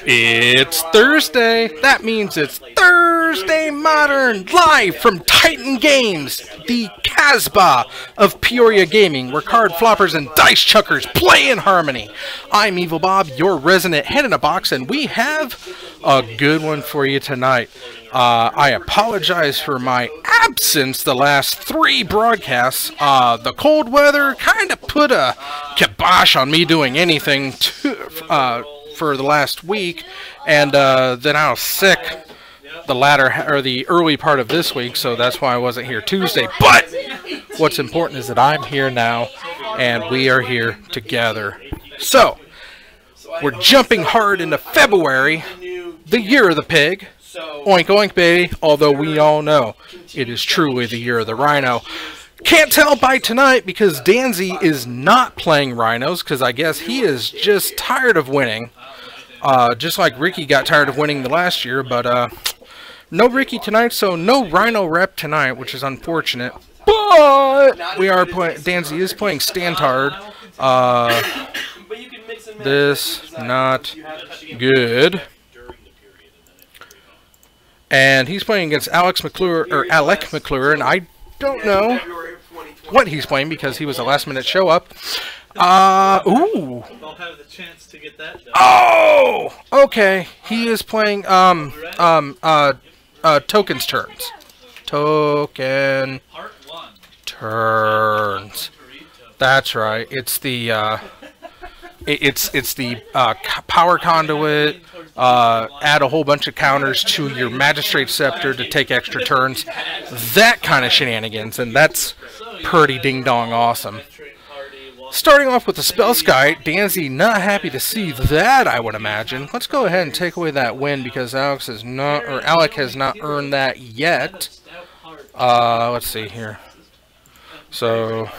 It's Thursday. That means it's Thursday Modern, live from Titan Games, the Casbah of Peoria Gaming, where card floppers and dice chuckers play in harmony. I'm Evil Bob, your resident head in a box, and we have a good one for you tonight. I apologize for my absence the last 3 broadcasts. The cold weather kind of put a kibosh on me doing anything for the last week, and then I was sick the early part of this week, so that's why I wasn't here Tuesday. But what's important is that I'm here now, and we are here together. So we're jumping hard into February, the year of the pig. Oink oink, baby. Although we all know it is truly the year of the rhino. Can't tell by tonight because Danzy is not playing rhinos, because I guess he is just tired of winning. Just like Ricky got tired of winning the last year, but no Ricky tonight, so no rhino rep tonight, which is unfortunate. But we are playing. Danzy is playing Stantard. This not good. And he's playing against Alec McClure, and I don't know what he's playing because he was a last-minute show up. Ooh. I'll have the chance to get that done. Oh, okay. He is playing Tokens Turns. Token Turns. That's right. It's the it's the power conduit. Add a whole bunch of counters to your Magistrate Scepter to take extra turns. That kind of shenanigans, and that's pretty ding-dong awesome. Starting off with the Spellskite, Danzy not happy to see that, I would imagine. Let's go ahead and take away that win because Alec has not earned that yet. Let's see here. So,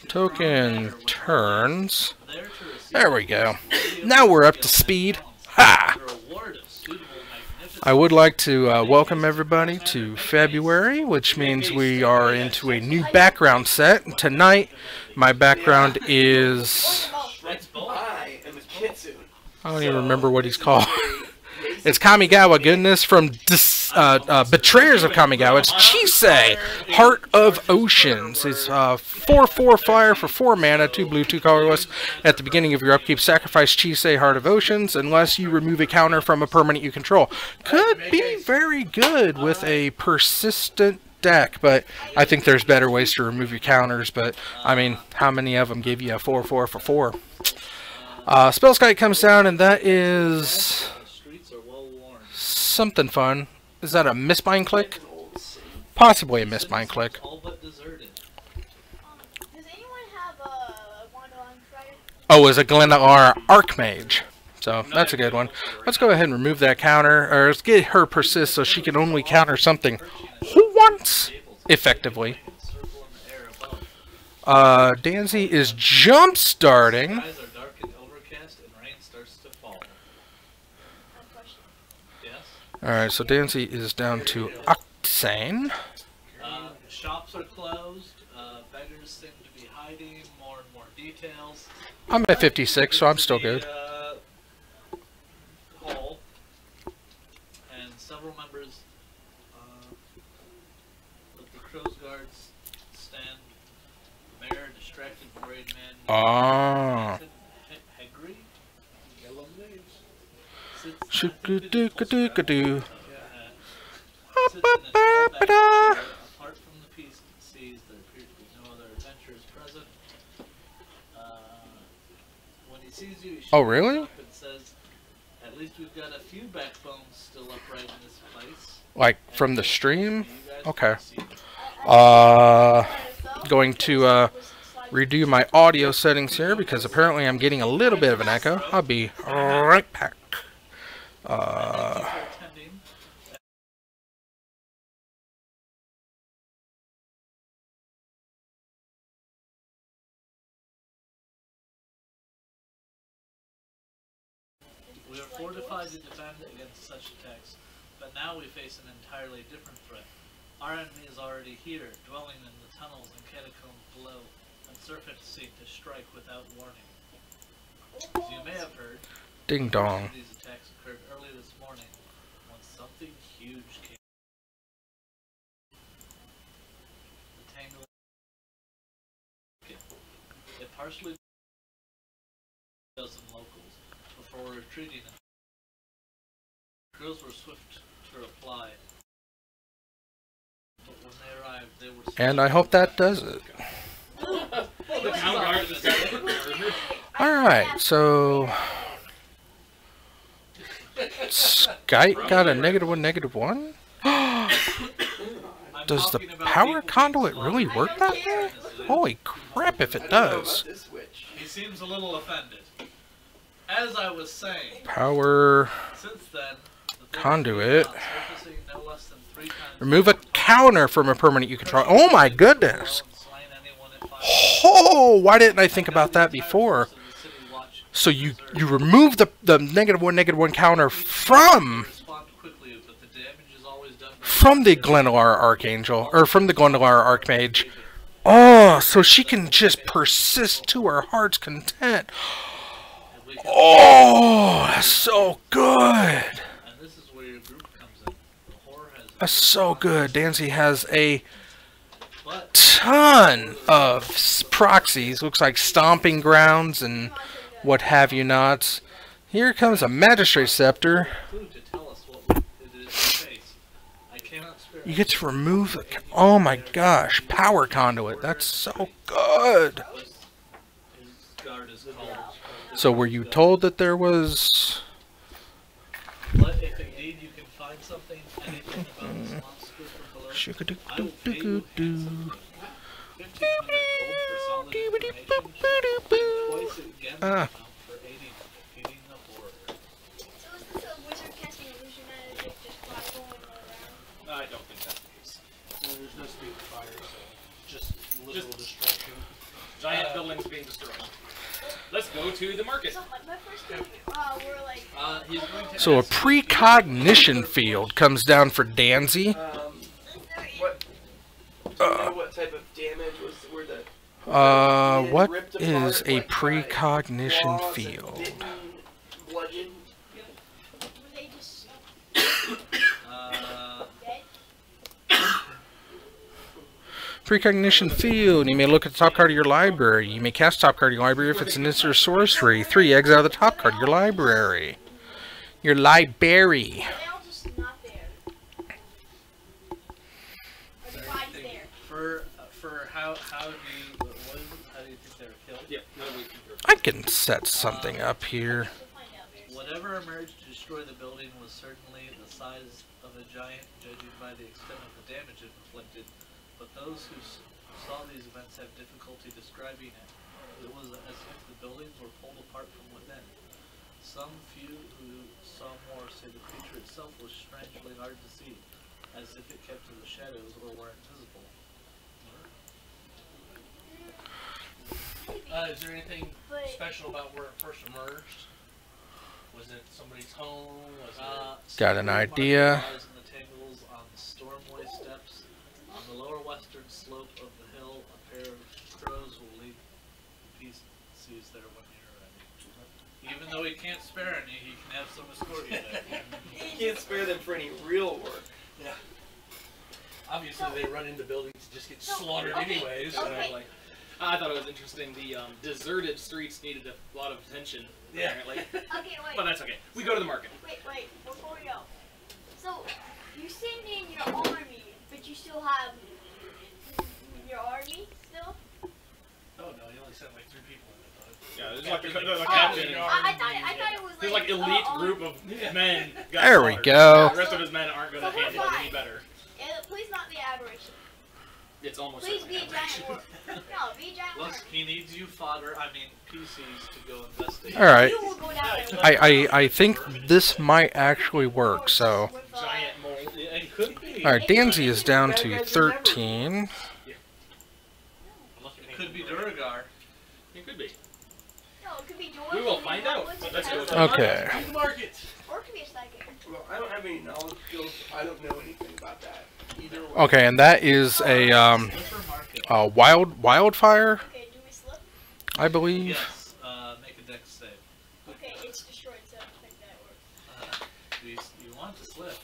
Token Turns. There we go. Now we're up to speed. Ha! I would like to welcome everybody to February, which means we are into a new background set. Tonight, my background is... I don't even remember what he's called. It's Kamigawa Goodness from Betrayers of Kamigawa. It's Chisei, Heart of Oceans. It's 4/4 flyer for 4 mana, 2 blue, 2 colorless. At the beginning of your upkeep, sacrifice Chisei, Heart of Oceans, unless you remove a counter from a permanent you control. Could be very good with a persistent deck, but I think there's better ways to remove your counters. But, I mean, how many of them give you a 4/4 for 4? Spellskite comes down, and that is... something fun. Is that a Mistbind click? Possibly a Mistbind click. Oh, is a Glennar Archmage. So, that's a good one. Let's go ahead and remove that counter, or let's get her persist so she can only counter something once effectively. Danzy is jump starting. Alright, so Danzy is down to Octane. Shops are closed. Beggars seem to be hiding more and more details. I'm at 56, so I'm still good. Hall. And several members of the Crow's Guards stand. Mayor, distracted, worried man. Ah. Shoo-doo-doo-doo-doo. Apart from the peace and seas, there appear to be no other adventurers present. When he sees you, he oh, really? up and says, "At least we've got a few backbones still upright in this place." Like from the stream? Okay. Going to redo my audio settings here because apparently I'm getting a little bit of an echo. I'll be right back. We are fortified to defend against such attacks, but now we face an entirely different threat. Our enemy is already here, dwelling in the tunnels and catacombs below, and serpents seek to strike without warning. As you may have heard, Ding dong. These attacks occurred early this morning when something huge came. The tangle. It partially dozen locals before retreating. Girls were swift to reply, but when they arrived, they were. And I hope that does it. Alright, so Skype got a -1, -1? Does the power conduit really work that way? Holy crap if it does. He seems a little offended. As I was saying, Power since then, conduit. surfacing no less than 3 times. Remove a counter from a permanent you control. Oh my goodness. Oh, why didn't I think about that before? So you remove the -1, -1 counter from the Glendalar Archangel, or from the Glendalar Archmage. Oh, so she can just persist to her heart's content. Oh, that's so good. That's so good. Dancy has a ton of proxies. Looks like stomping grounds and what have you nots. Here comes a magistrate scepter. You get to remove the... Oh my gosh, power conduit. That's so good. So were you told that there was... But if indeed you can find something, anything about this monster from below, I will pay you handsomely. 1,500 gold for solid information, twice again the amount for aiding and defeating the horror. So is this a wizard casting illusion magic just by going around? I don't think that's the case. Well, there's no speed of fire, so just literal destruction. Giant buildings being destroyed. Let's go to the market. So my first thing, we're like... He's going to So a precognition field comes down for Danzy. What? Do you know what type of damage was where the? What ripped is apart, a like, by precognition claws and field? bitten, bludgeoned? Were they just dead? Precognition field. You may look at the top card of your library. You may cast top card of your library if it's an instant or sorcery. 3 eggs out of the top card of your library. Your library. Are they all just not there? Are the bodies there? For how do you what is it? How do you think they were killed? Yeah, no, I can set something up here. We'll find out very soon. Whatever emerged to destroy the building was certainly the size of a giant, judging by the extent of the damage it inflicted. But those who saw these events have difficulty describing it. It was as if the buildings were pulled apart from within. Some few who saw more say the creature itself was strangely hard to see, as if it kept to the shadows or were invisible. Is there anything But- special about where it first emerged? Was it somebody's home? Was it... Got an idea. In the tangles on the stormway steps. On the lower western slope of the hill, a pair of crows will lead the PCs there when you're ready. Even though he can't spare any, he can have some escort you there. You can't spare them for any real work. Yeah. Obviously, they run into buildings and just get So, slaughtered okay, anyways. okay. So, like, I thought it was interesting. The deserted streets needed a lot of attention. Yeah. Apparently. Okay, wait. But that's okay. We go to the market. Wait, before we go. So, you send in your army, but you still have your army still? oh no, you only sent like 3 people in it. Yeah, there's like the Oh, captain. I thought it was There's like... like elite group of men. Got There we slaughtered. go. The rest of his men aren't going to So we're handle it any fine. better. Please not be aberration. It's almost Please certainly be a giant war. No, be a giant war. Plus, he needs you fodder, PCs to go investigate. Alright. You will go down there. I think this might actually work, so... With, giant mole. Yeah, it could be. Alright, Danzy is down to 13. It could be Duragar. It could be. No, it could be George. We will and find then out. Woods Let's and go to Kyle. the Okay. To the market! Or it could be a psychic. Well, I don't have any knowledge skills. I don't know anything about that. Either way. Okay, and that is a Slipper Market. wildfire, Okay, do we slip? I believe. Yes, make a dex save. Okay, it's destroyed, so. You want to slip.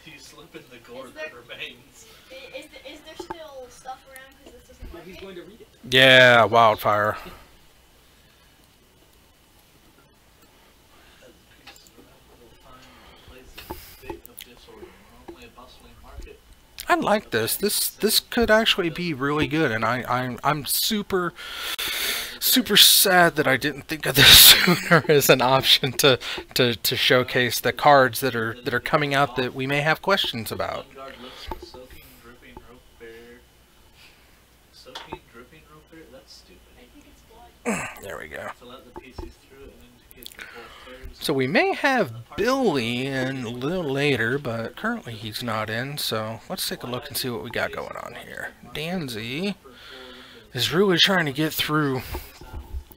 You slip in the gore that remains. Is there still stuff around because this isn't working? He's going to read it. Yeah, wildfire. As pieces around will find places in a state of disorder. Normally a bustling market. I like this. This could actually be really good, and I'm super sad that I didn't think of this sooner as an option to showcase the cards that are coming out that we may have questions about. One guard lifts the soaking, dripping rope barrier. Soaking, dripping rope barrier? That's stupid. I think it's blood. There we go. To let the PCs through and indicate the full tears. So we may have Billy in a little later, but currently he's not in, so let's take a look and see what we got going on here. Danzy is really trying to get through.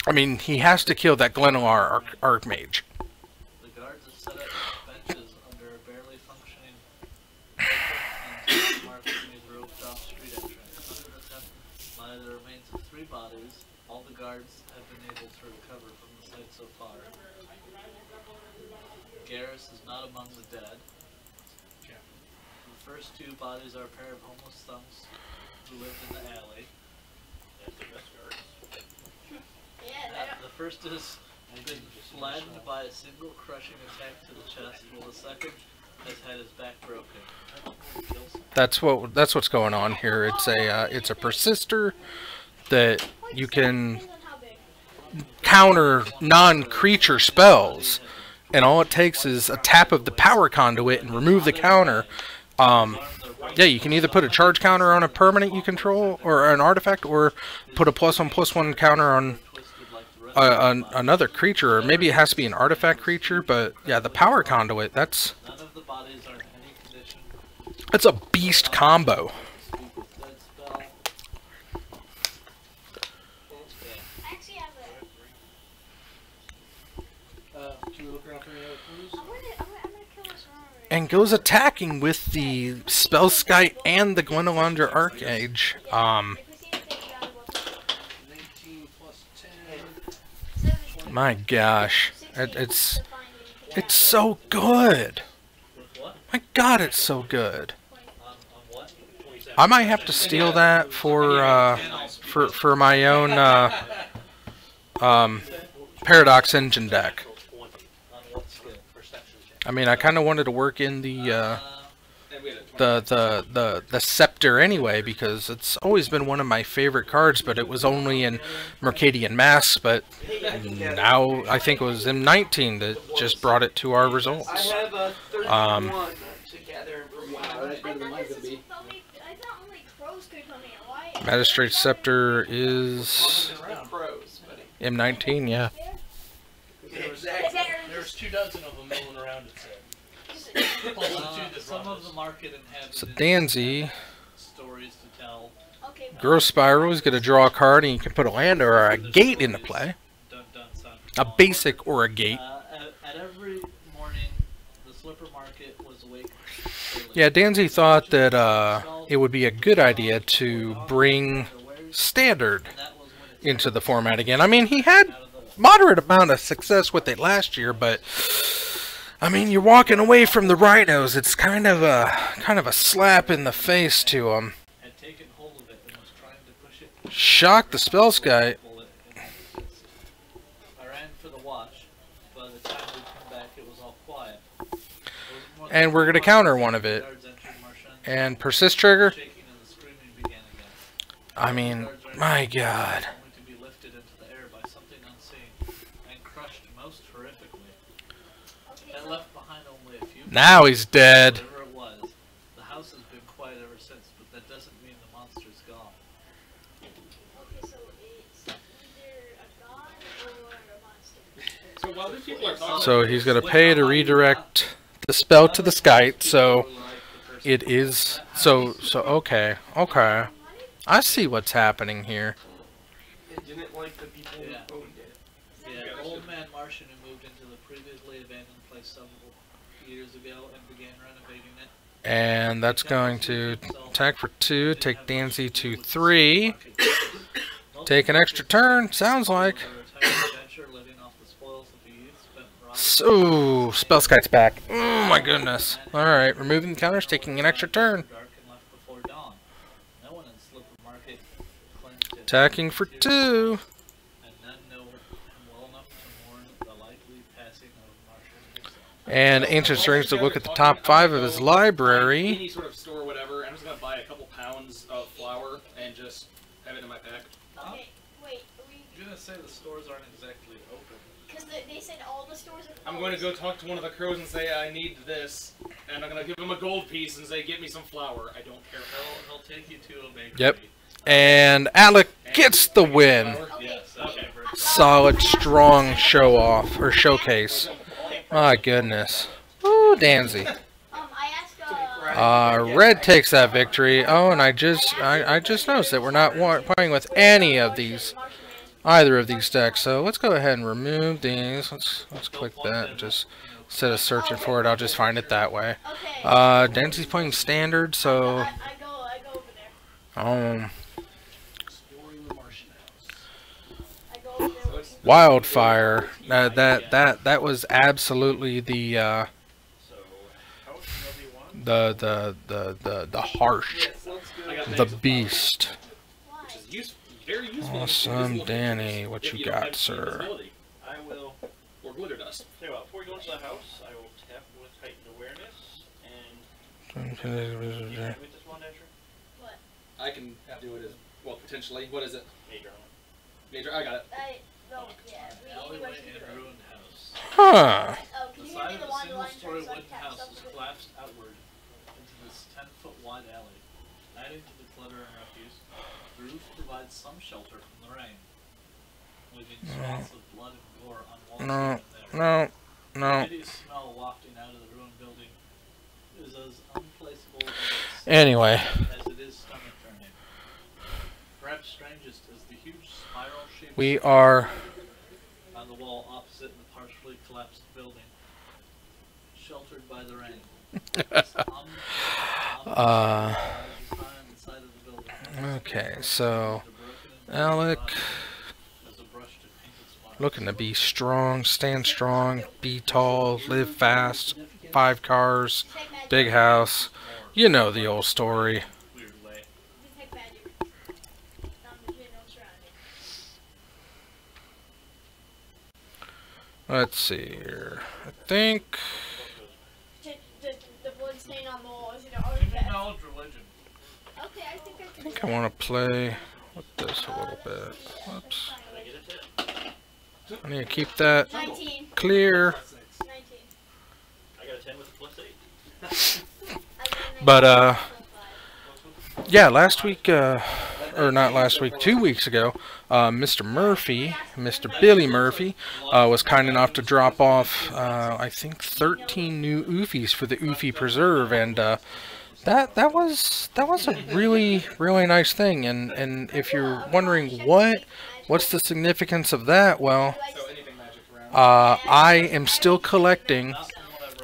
I mean, he has to kill that Glenlar Archmage. The guards have set up benches under a barely functioning and marking a roped off street entrance. Under the tent lie the remains of 3 bodies. All the guards have been able to recover from the site so far. Garrus is not among the dead. The first 2 bodies are a pair of homeless thugs who lived in the alley. Yeah, The first has been flattened by a single crushing attack to the chest, while the second has had his back broken. That's what's going on here. It's a persister that you can depends on how big. counter non-creature spells, and all it takes is a tap of the power conduit and remove the counter. Yeah, you can either put a charge counter on a permanent you control or an artifact, or put a +1/+1 counter on another creature, or maybe it has to be an artifact creature. But yeah, the power conduit, that's None of the bodies are in any condition. a beast combo. Speak with dead spell. I actually have a. Can we look around for any other clues? I'm gonna kill this one already. And goes attacking with the Spellskite and the Gwenolander Archmage. If we see anything around, we'll 19 plus 10. My gosh, it's find anything. so good. With what? My God, it's so good. On what? I might have to steal that for my own Paradox Engine deck. On what skill? I mean, I kind of wanted to work in the And we had a 20. the Scepter anyway, because it's always been one of my favorite cards, but it was only in Mercadian Masks. But now I think it was M19 that just brought it to our I results. have a 31 together from Wow, WoW. that's better than mine's gonna be. I thought only crows could come here. Why? Magistrate Scepter is The pros, buddy. M19, yeah. Exactly. There's 24 of them milling around, it said. Plus the 2 that's Some wrong. of the market inhabitants So Danzy, stories to tell. Okay. Growth Spiral is going to draw a card, and you can put a land or a gate into play. Dun, dun, son. A basic or a gate. At every morning, the slipper market was awake. early. Yeah, Danzy thought that it would be a good idea to bring Standard And that was when it into the format again. I mean, he had out of the moderate amount of success with it last year, but I mean, you're walking away from the Rhinos. It's kind of a slap in the face to him. had taken hold of it and was trying to push it. Shock the Spellskite. Pull it in his fist. I ran for the watch. By the time we'd come back, it was all quiet. It wasn't more than And we're 3 gonna counter minutes one of before it. the guards entered Marchand. And Persist Trigger. Shaking and the screaming began again. I mean, my God. Only to be lifted into the air by something unseen and crushed most horrifically. Okay, That so, left behind only a few. Now he's dead. Whatever it was, the house has been quiet ever since, but that doesn't mean the monster's gone. okay, so it's either a god or a monster. So while these people are talking, So he's going to pay to redirect the spell to the Skite, so it is... So okay. I see what's happening here. It didn't like the people Yeah. who owned it. Yeah, old man Martian who moved into the previously abandoned place several years ago and began renovating it. And that's going to attack for 2, take Danzy to 3. Take an extra turn, sounds like. A retired adventurer living off the spoils of the youth spent So, Spellskite's back. Oh my goodness. Alright, removing the counters, taking an extra turn. Dark and left before dawn. No one in Slipper Market claims to Attacking for 2. and none know him well enough to mourn the likely passing of Martian himself. And Ancient Strings to look at the top 5 of his library. Any sort of store or whatever. I'm just gonna buy a couple pounds of flour and just have it in my pack. Okay, wait, I'm gonna say the stores aren't exactly open. because they said all the stores are closed. I'm going to go talk to one of the crows and say I need this, and I'm gonna give him a gold piece and say get me some flour. I don't care. He'll take you to a bakery. Yep. And Alec gets the win. Yes, Okay. Solid, strong show off, or showcase. My goodness. Ooh, Danzy. I asked, Red takes that victory. Oh, and I just noticed that we're not playing with any of these, either of these decks. So let's go ahead and remove these. Let's click that. Just instead of searching for it, I'll just find it that way. okay. Danzy's playing standard, so I go over there. Exploring the Martian house. I go over there. Wildfire. That was absolutely the So, house number 1. the harsh, I got the things of beast. Why? flour, which is very useful. Awesome, Danny. What If you don't got, have sir? invisibility I will. or glitter dust. Tell you what, before you go into the house, I will tap with heightened awareness and. With this one, Asher? I can do it as well potentially. What is it? Major on. Major. I got it. Alleyway in a ruined house. Huh. Oh, can The you hear side me of the a one line single-story so I wooden can house stop is with it? collapsed outward into this 10-foot wide alley. Adding to the clutter and refuse, the roof provides some shelter from the rain, leaving swaths of blood and gore on walls No, here and there. no. The hideous smell wafting out of the ruined building is as unplaceable Anyway, as it is stomach-turning. Perhaps strangest is the huge spiral-shaped we are. on the wall opposite the partially collapsed building, sheltered by the rain. Okay, so Alec looking to be strong, stand strong, be tall, live fast, 5 cars, big house. You know the old story. Weird way. Detect magic. Non-general surroundings. Let's see here. I think. The blood stain on the wall is an Give me artifact. knowledge religion. Okay, I think I I can think I want to play with this a little bit. Whoops. Can I get a 10? I need to keep that 19. clear. 19. I got a 10 with a plus 8. But, yeah, last week, or not last week, 2 weeks ago, Mr. Murphy, Mr. Billy Murphy, was kind enough to drop off, I think, 13 new Oofies for the Oofy Preserve, and that was a really nice thing. And if you're wondering what's the significance of that, well, So anything magic around. I am still collecting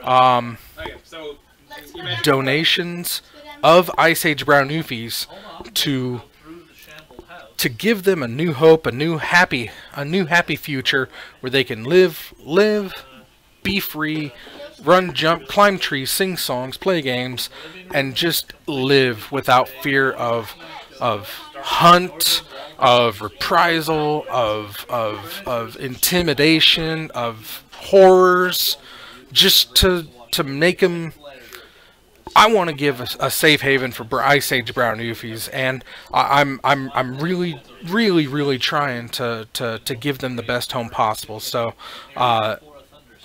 Okay, so you mentioned donations of Ice Age Brown Oofies to Through the shambled house. to give them a new hope, a new happy future where they can live, be free, run, jump, climb trees, sing songs, play games, and just live without fear of hunt, of reprisal, of intimidation, of horrors, just to make them. I want to give a safe haven for Ice Age Brown Oofies, and I'm really trying to give them the best home possible. So,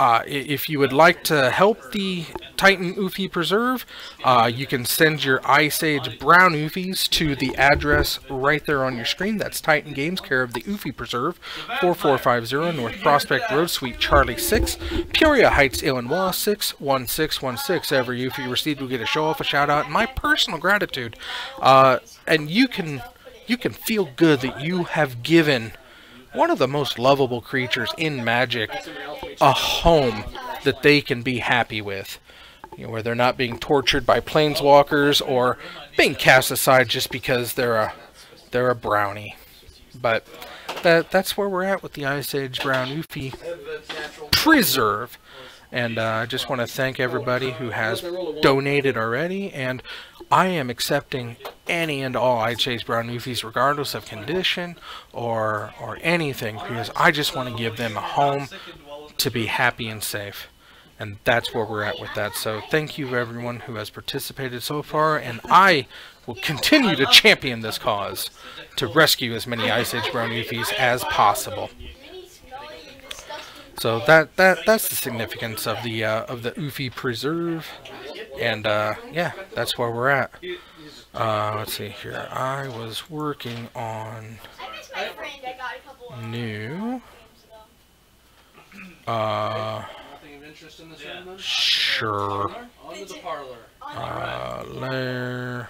if you would like to help the Titan Oofy Preserve, you can send your Ice Age Brown Oofies to the address right there on your screen. That's Titan Games, care of the Oofy Preserve, 4450 North Prospect Road, Suite Charlie 6, Peoria Heights, Illinois 61616. Every Oofy received will get a show off, a shout out, and my personal gratitude. And you can feel good that you have given one of the most lovable creatures in Magic a home that they can be happy with. You know, where they're not being tortured by planeswalkers or being cast aside just because they're a brownie. But that's where we're at with the Ice Age Brown Oofy Preserve. And I just want to thank everybody who has donated already, and I am accepting any and all Ice Age Brown Newfies, regardless of condition or anything, because I just want to give them a home to be happy and safe. And that's where we're at with that. So thank you everyone who has participated so far, and I will continue to champion this cause to rescue as many Ice Age Brown Newfies as possible. So that's the significance of the Oofy Preserve, and yeah, that's where we're at. Let's see here. I was working on new. Sure. Layer.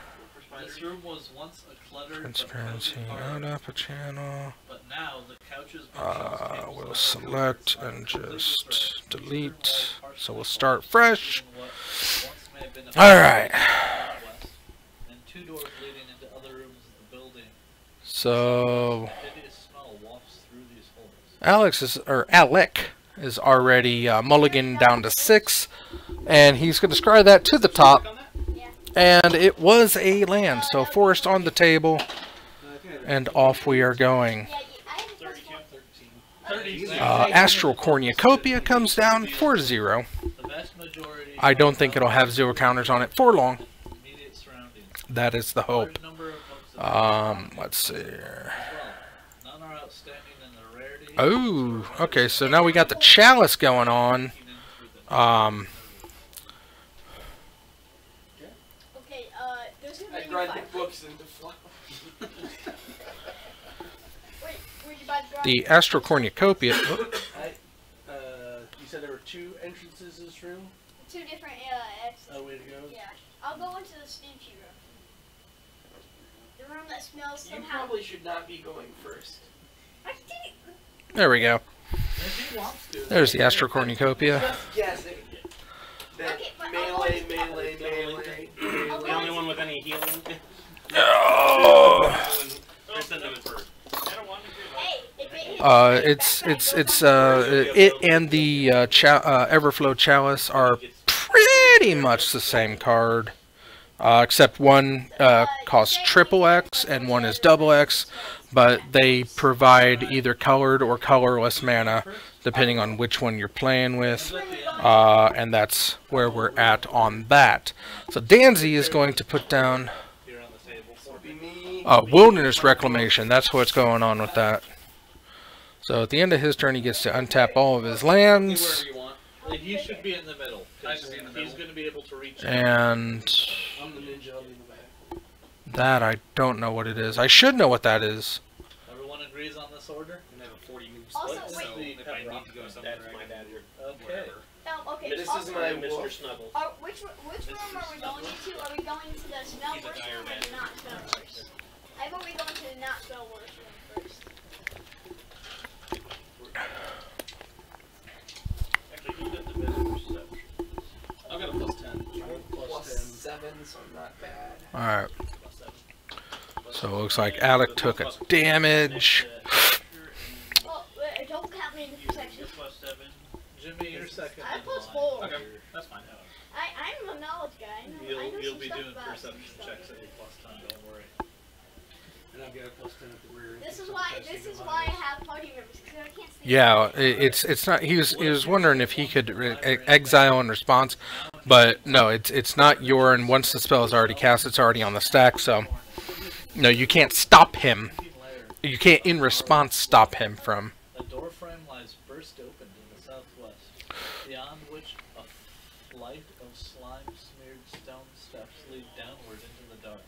This room was once a cluttered Transparency out up a channel. but now the couches We'll select and just delete. So we'll start fresh. Alright. And 2 doors leading into other rooms of the building. So Hideous smell wafts through these halls. Alec is already mulligan down to 6, and he's going to scry that to the top, and it was a land. So forest on the table, and off we are going. Astral Cornucopia comes down for 0. I don't think it'll have 0 counters on it for long. That is the hope. Let's see here. Oh, okay, so now we got the chalice going on. I grind the books into flowers. The Astral Cornucopia. You said there were 2 entrances to this room? 2 different exits. Oh, way to go. Yeah. I'll go into the stinky room. The room that smells somehow. You probably should not be going first. There we go. There's the Astral Cornucopia. Just guessing. Okay, but melee. The only one with any healing. Oh. It and the Everflow Chalice are pretty much the same card, except one costs XXX and one is XX, but they provide either colored or colorless mana depending on which one you're playing with, and that's where we're at on that. So Danzy is going to put down Wilderness Reclamation. That's what's going on with that. So at the end of his turn, he gets to untap all of his lands. He should be in the middle. He's going to be able to reach. And that I don't know what it is. I should know what that is. Everyone agrees on this order? And I have a 40 move Also, split, wait. so if I need to go somewhere, That's my dad here. Okay. Okay. This also, is my Mr. wolf. Snuggle. which room are we going into? Are we going to the smell He's a worse dire room or man. the not smell worse? I vote we go into the not smell worse room first. Actually, who got the best perception? I've got a +10. Plus 7, so not bad. Alright. So it looks like Alec took a damage. Well, don't count me in the perception. +7. Jimmy, you're second. I'm in +4. line. Okay, that's fine. I'm a knowledge guy. I know You'll some be stuff doing about perception some checks stuff. at your +10. Don't worry. And I've got a +10 at the rear. This is why I have party members, because I can't see. Yeah, it's not. He was wondering if he could exile in response, but no, it's not your. And once the spell is already cast, it's already on the stack. So no, you can't stop him. You can't in response stop him from. A door frame lies burst open to the southwest, beyond which a flight of slime-smeared stone steps lead downward into the dark.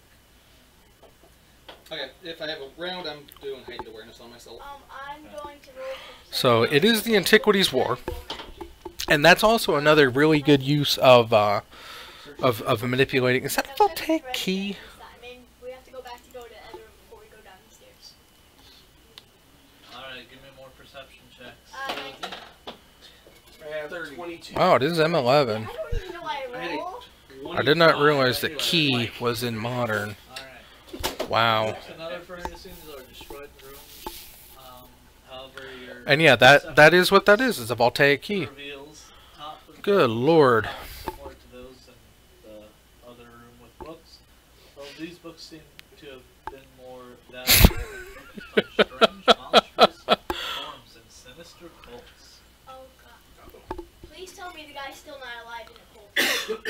Okay, if I have a round, I'm doing heightened awareness on myself. I'm going to roll for So it is the Antiquities War, and that's also another really good use of manipulating. Is that a voltaic key? I mean, we have to go back to go to the other room before we go down the stairs. Alright, give me more perception checks. I have 22. Oh, it is M11. I don't even know why I roll. I did not realize the key was in modern. Alright. Wow. Another furnace or destroyed the room. However, your And yeah, that is what that is. It's a voltaic key. Reveals top of Good lord. similar to those in the other room with books. Well, these books seem to have been more valuable than strange, monstrous forms and sinister cults. Oh god. Please tell me the guy's still not alive in a cult.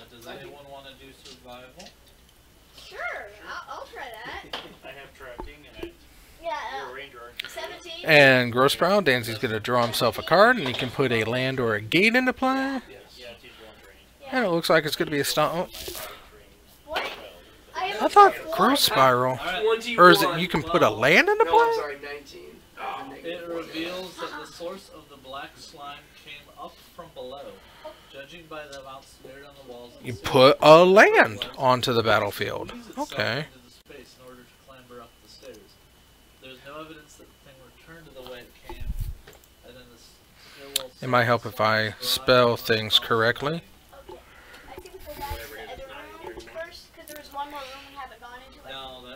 Does anyone want to do survival? Sure, I'll try that. I have tracking and Yeah, you're a ranger, aren't you? 17. And Grossbrow, Danzy's going to draw himself a card, and he can put a land or a gate into play. Yeah, it's each one's range. And it looks like it's going to be a stone. What? I thought Growth Spiral. 21. Or is it you can put a land into No, I'm play? sorry, 19. It reveals that the source of the black slime came up from below. Judging by the amount smeared on the walls, and You ceilings, put a land onto the battlefield. squeeze itself Okay. into the space in order to clamber up the stairs. There's no evidence that the thing returned to the way it came, and then the stairwell. It might help if I spell things correctly. Okay. I think we'll go back to the other room first, because there was one more room we haven't gone into. No,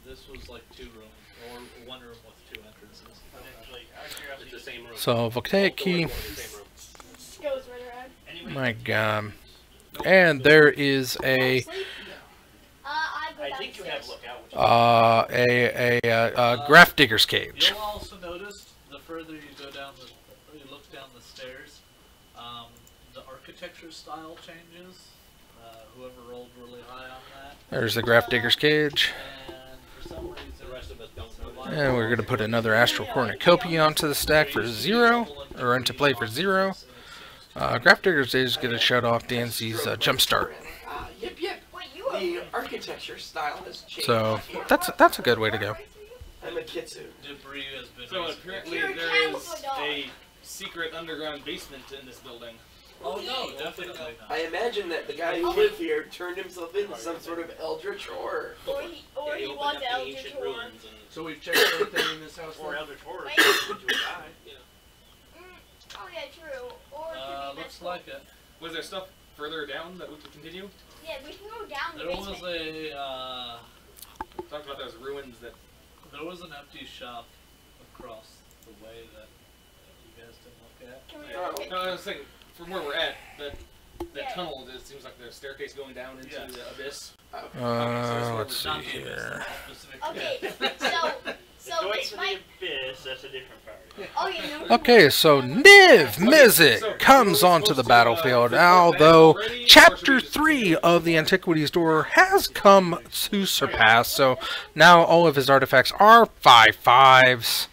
this was like 2 rooms, or 1 room with 2 entrances. Actually, out of curiosity, It's the same room. So, voltaic key. Just goes right around. anyway, My god. And there is a Sleep? I go I down think the you have stairs. lookout, which graph digger's cage. You'll also notice the further you go down you look down the stairs, the architecture style changes. Whoever rolled really high on that, There's the graph digger's cage. and for some reason The rest of us don't know. And we're going to put another astral cornucopia onto the stack for 0, or into play for 0. Graph digger's is going to shut off Dancy's jump start. Yep, yep. Wait, you are. The architecture style has changed. So that's a good way to go. I'm a Kitsu. debris has been. So recently- apparently You're a there cat is with a dog. a secret underground basement in this building. Oh no, definitely not. I imagine that the guy who lived here turned himself into some sort of eldritch horror. Or he was the Eldritch Horror. So we've checked everything in this house. or now? Eldritch Horror Wait. into a guy. Oh yeah, true. Or it could be Looks mental. like it. Was there stuff further down that we could continue? Yeah, we can go down the There was basement. Talked about those ruins that. there was an empty shop across the way that you guys didn't look at. Can we Oh. go? No, I was saying from where we're at, that Yeah. tunnel. It seems like there's a staircase going down into Yeah. the abyss. Let's see Not the here. specific. Okay, so Going this to might. the abyss, that's a different party. Oh yeah, no. Okay, so Niv Mizzet comes onto the battlefield, although Chapter 3 of the Antiquities Door has come to surpass, so now all of his artifacts are 5/5s.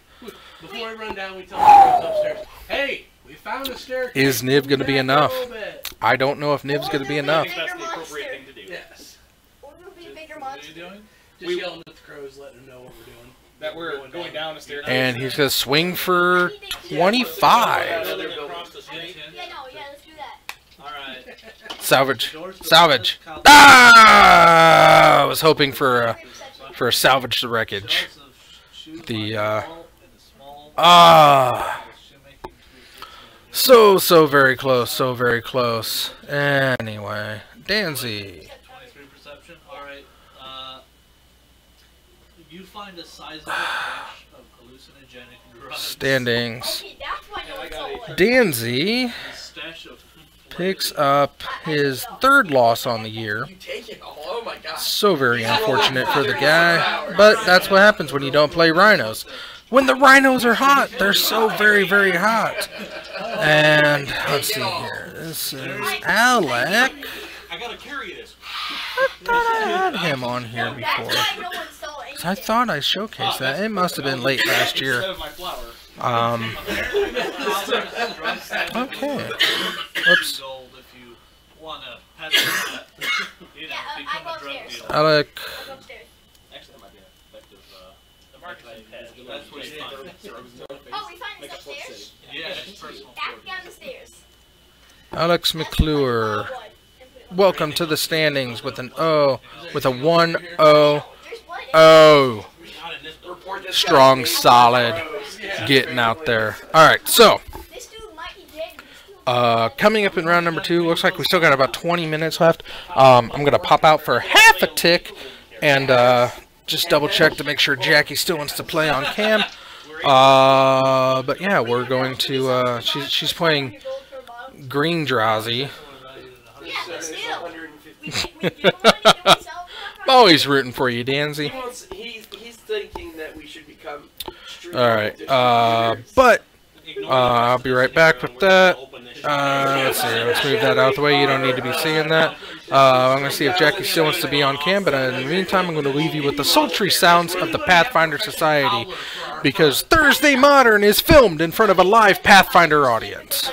Before we run down, we tell the girls upstairs, hey, we found a staircase. Is Niv going to be Back a enough? little bit." I don't know if Niv's going to be I enough. think that's the appropriate thing to do. Yes. Or there'll be a bigger What are monster. you doing? Just yelling at the crows, letting them know what we're doing. That we're going down a staircase. And he's going to swing for 25. Building across the street. Yeah, no, yeah, let's do that. Alright. Salvage. Doors to the Salvage. south count- Ah! I was hoping for Perception. a salvage the wreckage. Shelves of shoes The, lined the wall and a small shoemaking tool fits in. So very close, so very close. Anyway, Danzy. 23 perception. Alright. You find a sizable cache of hallucinogenic drugs. Standings. Okay, that's why no one saw it. Danzy A stash of picks up his 3rd loss on the year. You take it all. Oh my god. So very unfortunate for the guy, but that's what happens when you don't play rhinos. When the rhinos are hot, they're so very hot. And let's see here. This is Alec. I gotta carry this. I thought I had him on here That's before. why no one saw anything. 'Cause I thought I showcased that. It must have been late last Instead year. of my flower. Okay. Oops. gold if you want to peddle that. You know, Yeah, I become go a drug upstairs. dealer. Alec. I'll go upstairs. Actually, that might be an effective. The marketing pad. That's what you find. Oh, we find this upstairs? Yeah, it's personal. Back down the stairs. Alex McClure. Welcome to the standings with an O. With a 1-0. There's blood in Oh. Not in this building. Report this Strong, guy. solid. Getting out there. Alright, so. This dude might be dead, but he's still Coming up in round number 2, looks like we still got about 20 minutes left. I'm going to pop out for half a tick and just double check to make sure Jackie still wants to play on cam. But yeah, we're going to. She's playing Green Drowsy. Yeah, but still. 150. We give one and we sell I'm always rooting for you, Danzy. He's thinking that we should become Alright, but I'll be right back with that. Let's see, let's move that out of the way. You don't need to be seeing that. I'm going to see if Jackie still wants to be on cam, but in the meantime, I'm going to leave you with the sultry sounds of the Pathfinder Society, because Thursday Modern is filmed in front of a live Pathfinder audience.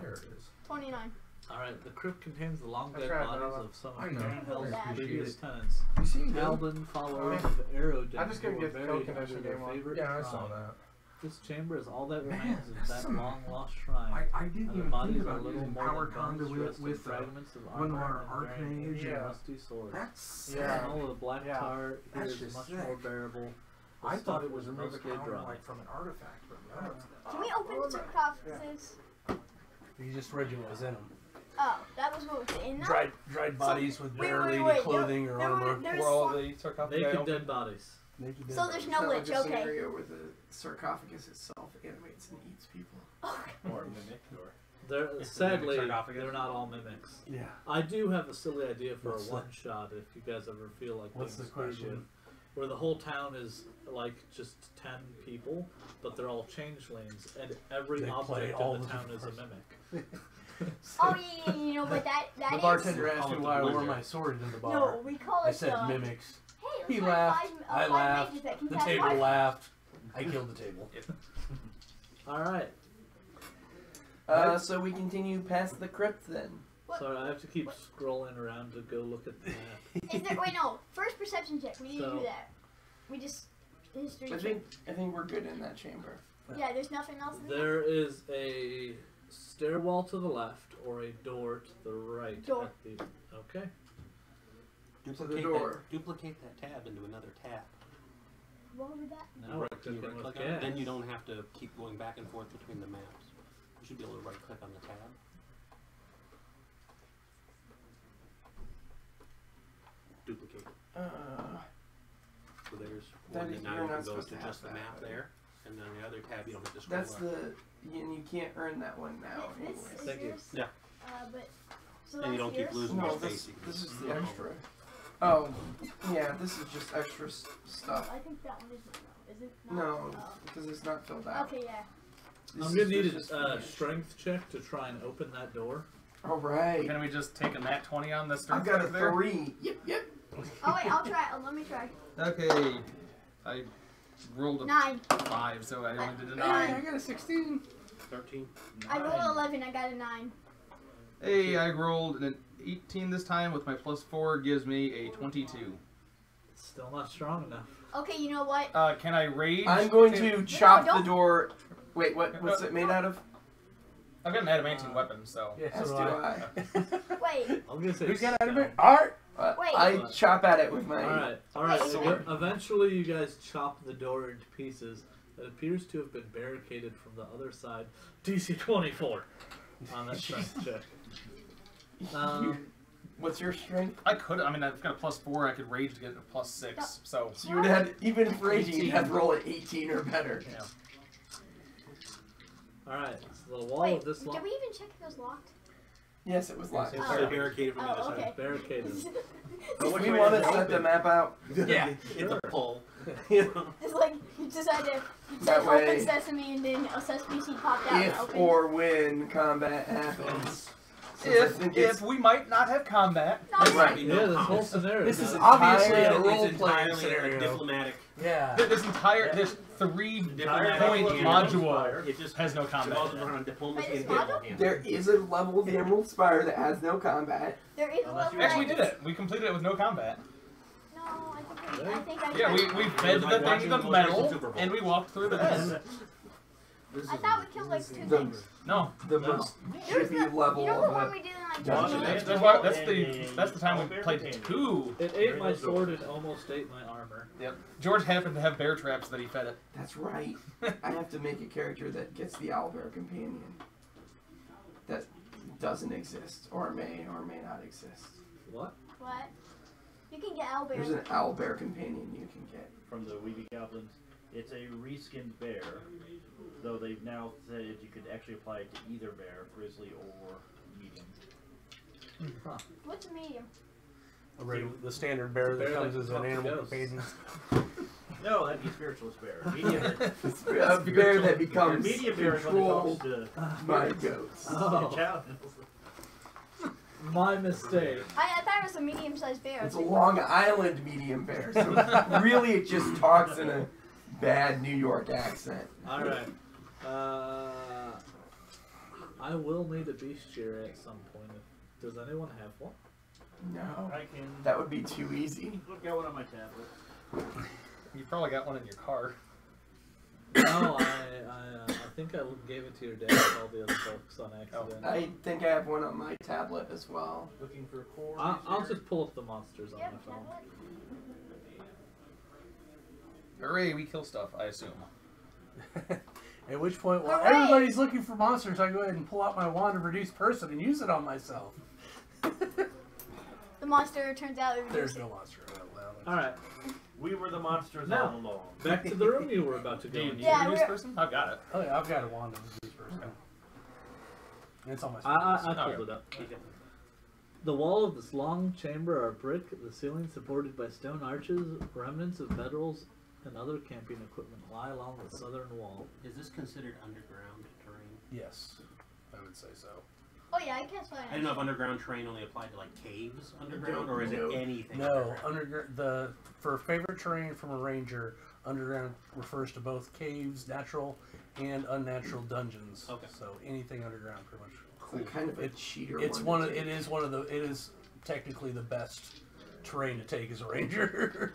There it is. 29. Alright, the crypt contains the long dead That's right, bodies Noah. of some I of know. Greenhill's I previous appreciate tenants. You seem good. Halden, followers of Arrowden, I just couldn't who were get the buried token under as their your name favorite Yeah, I shrine. saw that. This chamber is all that Man, remains of that's that some- long-lost shrine. I didn't And the even bodies think are about little using more power than bones conduit dressed in with fragments of one of armor our and bearing arcmage ancient and- rusty swords. That's The sad. smell of the black Yeah. tar here That's is just much sick. more bearable. The I thought stuff it was is another mostly counter dry. like from an artifact, but no. Can we open sarcophaguses? You just read you what was in them. Oh, that was what was in them? Dried bodies with wait, barely wait, any clothing or armor. There's all four- the sarcophagi Naked open? dead bodies. Naked dead So bodies. there's no like witch, a okay. scenario where the sarcophagus itself animates and eats people. Or mimic, or... They're, It's the sadly, mimic sarcophagus. they're not all mimics. Yeah. I do have a silly idea for What's a that? one-shot if you guys ever feel like What's the being screwed question? with, where the whole town is like just 10 people, but they're all changelings, and every They play object all in the the town is a different mimic. Oh, yeah, you know, but that The is... bartender asked Call me it why I the wore blizzard. my sword in the bar. No, we call it I said mimics. Hey, let's He find laughed. five I laughed. mages that can The cast table five- laughed. I killed the table. Alright, So we continue past the crypt then. What? sorry, I have to keep scrolling around to go look at the map. Is there, wait, no. First perception check. We didn't So- do that. We just... History I check. think we're good in that chamber. Yeah, there's nothing else in there. There is a stairwell to the left or a door to the right. Door. At the, okay. The door. Duplicate that tab into another tab. What was that? Now we're clicking Right with click on it. Then gas. you don't have to keep going back and forth between the maps. You should be able to right click on the tab. Duplicate. So there's That one is- that now you're you not can go supposed to to just the have map that. there. And then the other tab you don't have to scroll That's up. and you can't earn that one now. This Anyway. is Thank you. yours? Yeah. But... So And you that's don't keep yours? losing No, your this space. You can this just is the flip over. extra. Oh, yeah, this is just extra stuff. I think that one is mine, though. Is it not? No, Oh. because it's not filled out. Okay, yeah. This I'm is gonna need just a for strength check to try and open that door. All right. Can we just take a nat 20 on this I've strength got a check there? 3. Yep, yep. Oh, wait, I'll try. Let me try. Okay. I rolled a 9. 5, so I only did a I 9. got a 16. 13. I rolled 11. I got a 9. Hey, I rolled an 18 this time with my plus 4 gives me a 22. Still not strong enough. Okay, you know what? Can I rage? I'm going to chop the don't- door. Wait, what's it made out of? I've got an adamantine weapon, so. Yeah, As so do do I. Wait. I'm gonna say. Who's got stone. adamant? Art! Wait. I chop at it with my. All right. Wait, So eventually, you guys chop the door into pieces. It appears to have been barricaded from the other side. DC 24 on that strength check. What's your strength? I could. I mean, I've got a +4. I could rage to get a +6. So. So you would have, even if raging, you'd have to roll at 18 or better. Yeah. All right. So the wall Wait, of this did we even check if it was locked? Yes, it was locked. It's Oh. barricaded from the other Oh, okay. side. barricaded. If we want to set the map out, Yeah, it's a pull. You know? It's like you just had to That open way, sesame and then a sesame seed popped out. and if opened. or when combat happens. Since I think it's- If we might not have combat. Not Right. Yeah, this whole scenario. This is It's obviously entirely- a It's role-playing entirely a scenario. diplomatic. Yeah. This entire this 3-point module It just has no revolves combat. around diplomacy Wait, and is module? diplomacy. There is a level of the Emerald Spire that has no combat. There is a Unless level. you Actually, we that- did it. We completed it with no combat. No, I think I. Yeah, we fed the thing the metal and we walked through the end. I thought we killed like 2 The, things. No. the most There's chippy level You know the of one a we did in like dungeon. That's the time we played 2. It ate my sword and almost ate my armor. Yep. George happened to have bear traps that he fed it. That's right. I have to make a character that gets the owlbear companion. That doesn't exist, or may not exist. What? What? You can get There's owlbear. an owlbear companion you can get. From the Weeby Goblins. It's a reskinned bear, though they've now said you could actually apply it to either bear, grizzly or medium. What's a medium? The standard bear that Bear comes that as an talks to animal ghosts. companion. No, that'd be spiritualist bear. Medium, A bear that becomes medium bear is when it controlled talks to by goats. Oh, challenges. my mistake. I thought it was a medium-sized bear. It's a Long Island medium bear, so really it just talks in a bad New York accent. All right. I will need a bestiary at some point. Does anyone have one? No, I can. that would be too easy. I've got one on my tablet. You probably got one in your car. No, I think I gave it to your dad with all the other folks on accident. I think I have one on my tablet as well. Looking for a core. I'll just pull up the monsters on Yep, my phone. tablet. Hooray, we kill stuff, I assume. At which point, while Hooray! everybody's looking for monsters, I go ahead and pull out my wand of reduced person and use it on myself. The monster turns out it was There's no monster. Well, All right. We were the monsters Now, all along. back to the room you were about to Do go you into. need Yeah, a reduced we're- person? I've got it. Oh yeah, I've got a wand of reduced person. It's on my I Okay. pulled it up. The wall of this long chamber are brick, the ceiling supported by stone arches, remnants of bedrolls and other camping equipment lie along the southern wall. Is this considered underground terrain? Yes, I would say so. Oh yeah, I guess what I don't know if underground terrain only applied to like caves underground, or is No. it anything? No, for favorite terrain from a ranger, underground refers to both caves, natural and unnatural dungeons. Okay. So anything underground, pretty much. It's kind of a cheater. It's one. one. It is technically the best terrain to take as a ranger.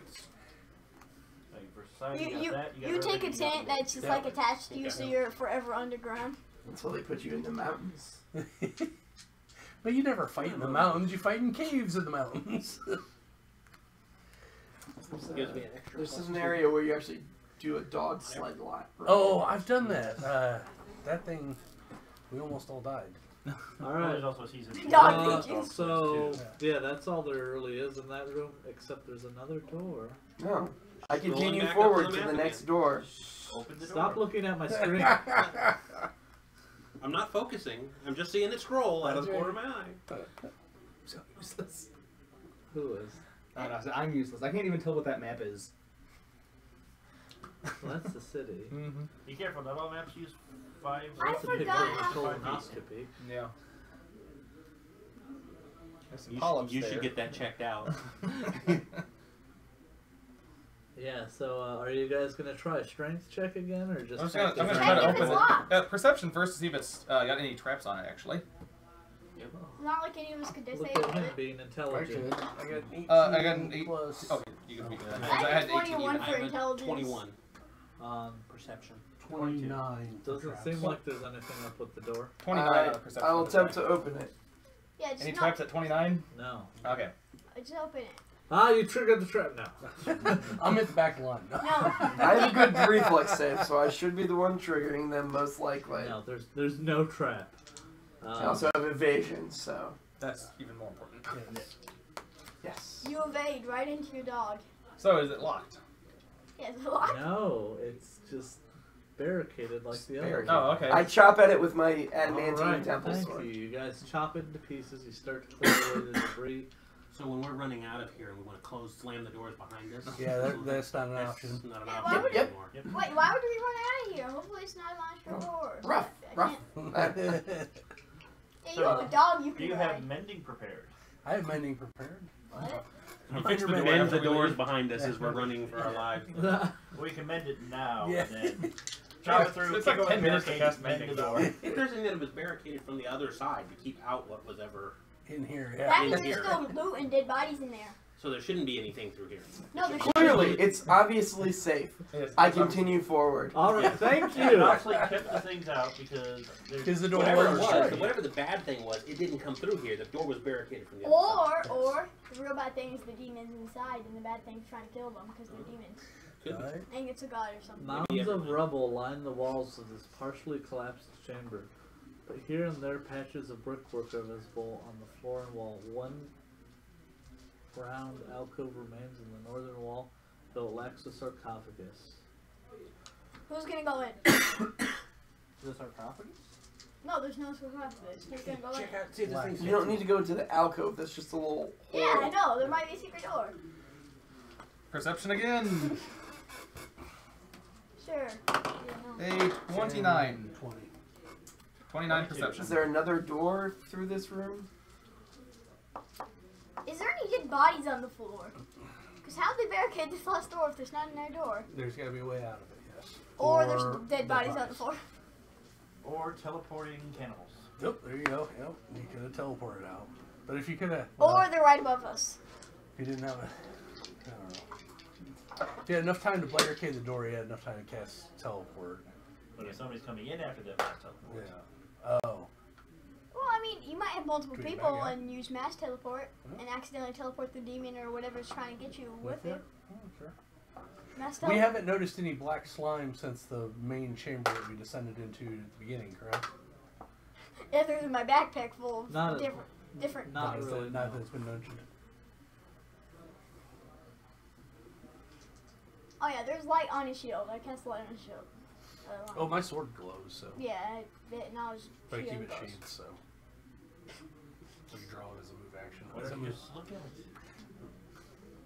Like, for society, You got that, you got take a everything, you got tent the- that's just Yeah. like attached to you, Okay. so you're forever underground. Until they put you in the mountains. But you never fight in the mountains. You fight in caves in the mountains. Gives me an extra There's plus an 2. area where you actually do a dog sled lot. Oh, I've done that. That thing, we almost all died. All Well, right. there's also a season. Dog bitches. So yeah, that's all there really is in that room, except there's another door. No. I continue back up forward to to the the map next again. door. Open the Stop door. looking at my screen. I'm not focusing. I'm just seeing it scroll out of the That's corner of my eye. So useless. Who is? I'm useless. I can't even tell what that map is. Well, that's the city. Mm-hmm. Be careful, not all maps use 5. I That's a big forgot how- colonoscopy. Yeah. There's some You, polyps you there. should get that checked out. Yeah. So are you guys gonna try a strength check again, or just? I'm gonna Check try to if open it's it. locked. Perception first to see if it's got any traps on it, actually. Not like any of us could Look disable at him it. being I intelligent. could. I got 18 I got an 8. plus Okay, you can beat that. I I had had 18. 21 I for have a intelligence. 21 on perception. 29. for Doesn't traps. seem like there's anything up with the door. 29 on perception. I will attempt to open it. Yeah, just Any not. traps at 29? No. Okay. Just open it. Ah, you triggered the trap now. I'm at the back line. No. I have a good reflex save, so I should be the one triggering them most likely. No, there's no trap. I also have evasion, so That's even more important. yes. You evade right into your dog. So is it locked? Yeah, it's locked. No, it's just barricaded like the other. Barricaded. Oh, okay. I chop at it with my adamantine Alright, temple thank sword. you. You guys chop it into pieces. You start to clear away the debris. So when we're running out of here and we want to slam the doors behind us. Yeah, that's not an that's option. not an Yeah, option why would- anymore. Wait, why would we run out of here? Hopefully it's not a monster door. Rough, I rough. can't- Yeah, you have a dog you Do can you ride. have mending prepared? I have mending prepared. What? You Fix the door mend after the we doors leave. behind us as we're running for our lives. We can mend it now Yeah. and then chop it through. It's kick like over 10 minutes to barricade, cast mend mending, the though. door. It doesn't that it was barricaded from the other side to keep out what was ever. In here, That yeah. means in there's here. still loot and dead bodies in there. So there shouldn't be anything through here. No, there's Clearly, it's obviously safe. Yes. I continue forward. All right, thank You you. actually kept the things out because there's Because the door Whatever it was was, shut. whatever the bad thing was, it didn't come through here. The door was barricaded from the Or, other side. or, the real bad thing is the demons inside, and the bad thing's trying to kill them because they're demons. Could be. Right? And it's a god or something. Mounds of rubble line the walls of this partially collapsed chamber, but here and there patches of brickwork are visible on the floor and wall. One round alcove remains in the northern wall, though it lacks a sarcophagus. Who's gonna go in? the sarcophagus. No, there's no sarcophagus. Who's gonna go in? Check out, see if this thing's You don't need to go to the alcove. That's just a little Yeah, I hole. know. There might be a secret door. Perception again. Sure. Yeah, no. A 29. 20. 29 22. perception. Is there another door through this room? Is there any dead bodies on the floor? Because how do they barricade this last door if there's not another door? There's got to be a way out of it, yes. Or there's dead bodies on the floor. Or teleporting cannibals. Yep, there you go. Yep, you could have teleported out. But if you could have. Or they're right above us. If you didn't have a. I don't know. If you had enough time to barricade the door, you had enough time to cast teleport. But if somebody's coming in after them, that's teleport. Yeah. Oh. Well, I mean, you might have multiple Could be people bad, yeah. and use mass teleport and accidentally teleport the demon or whatever's trying to get you with it. Oh, sure. Mass We teleport. haven't noticed any black slime since the main chamber that we descended into at the beginning, correct? Yeah, there's in my backpack full of Not a- different. Not Not really. that, not no. that's been mentioned. Oh yeah, there's light on his shield. I cast light on his shield. Oh, my sword glows, so. Yeah, now his But I keep shield it glows. sheathed, so. Just draw it as a move action. What What's if that you move? just look at it?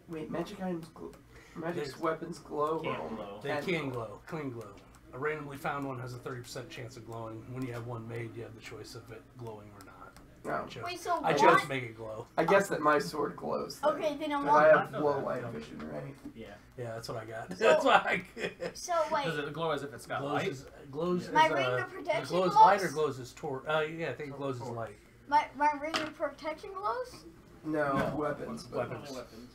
Wait, magic items glow. Magic There's- weapons glow. Can't or glow. They can glow. Clean glow. A randomly found one has a 30% chance of glowing. When you have one made, you have the choice of it glowing or not. No. Wait, so I one? chose to make it glow. I guess that my sword glows. Then. Okay, then I'm But I one. have low light vision, right? Yeah. Yeah, that's what I got. So- That's why I So wait, Does it glow as if it's got glows light? as, glows My as, ring of protection it glows light or glows? glows as tor. Yeah, I think it glows as light. my ring of protection glows. No, weapons. but- Weapons.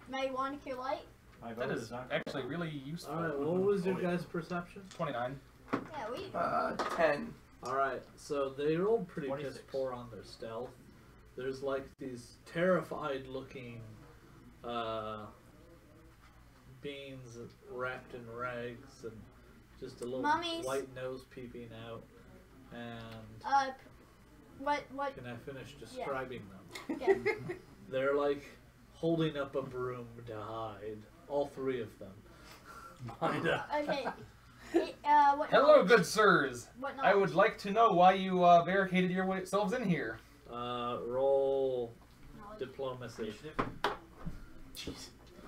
May want to cure light. My That vote is is not. actually really useful. Alright, what was your guys' perception? 29. Yeah, we. 10. Alright, so they rolled pretty 26. piss poor on their stealth. There's like these terrified looking beings wrapped in rags and just a little Mummies. white nose peeping out. And What? can I finish describing them? Yeah. They're like holding up a broom to hide. All three of them. Behind a- Okay. What? Hello, knowledge? good sirs. What I would knowledge? like to know why you barricaded yourselves in here. Roll Knowledge. diplomacy.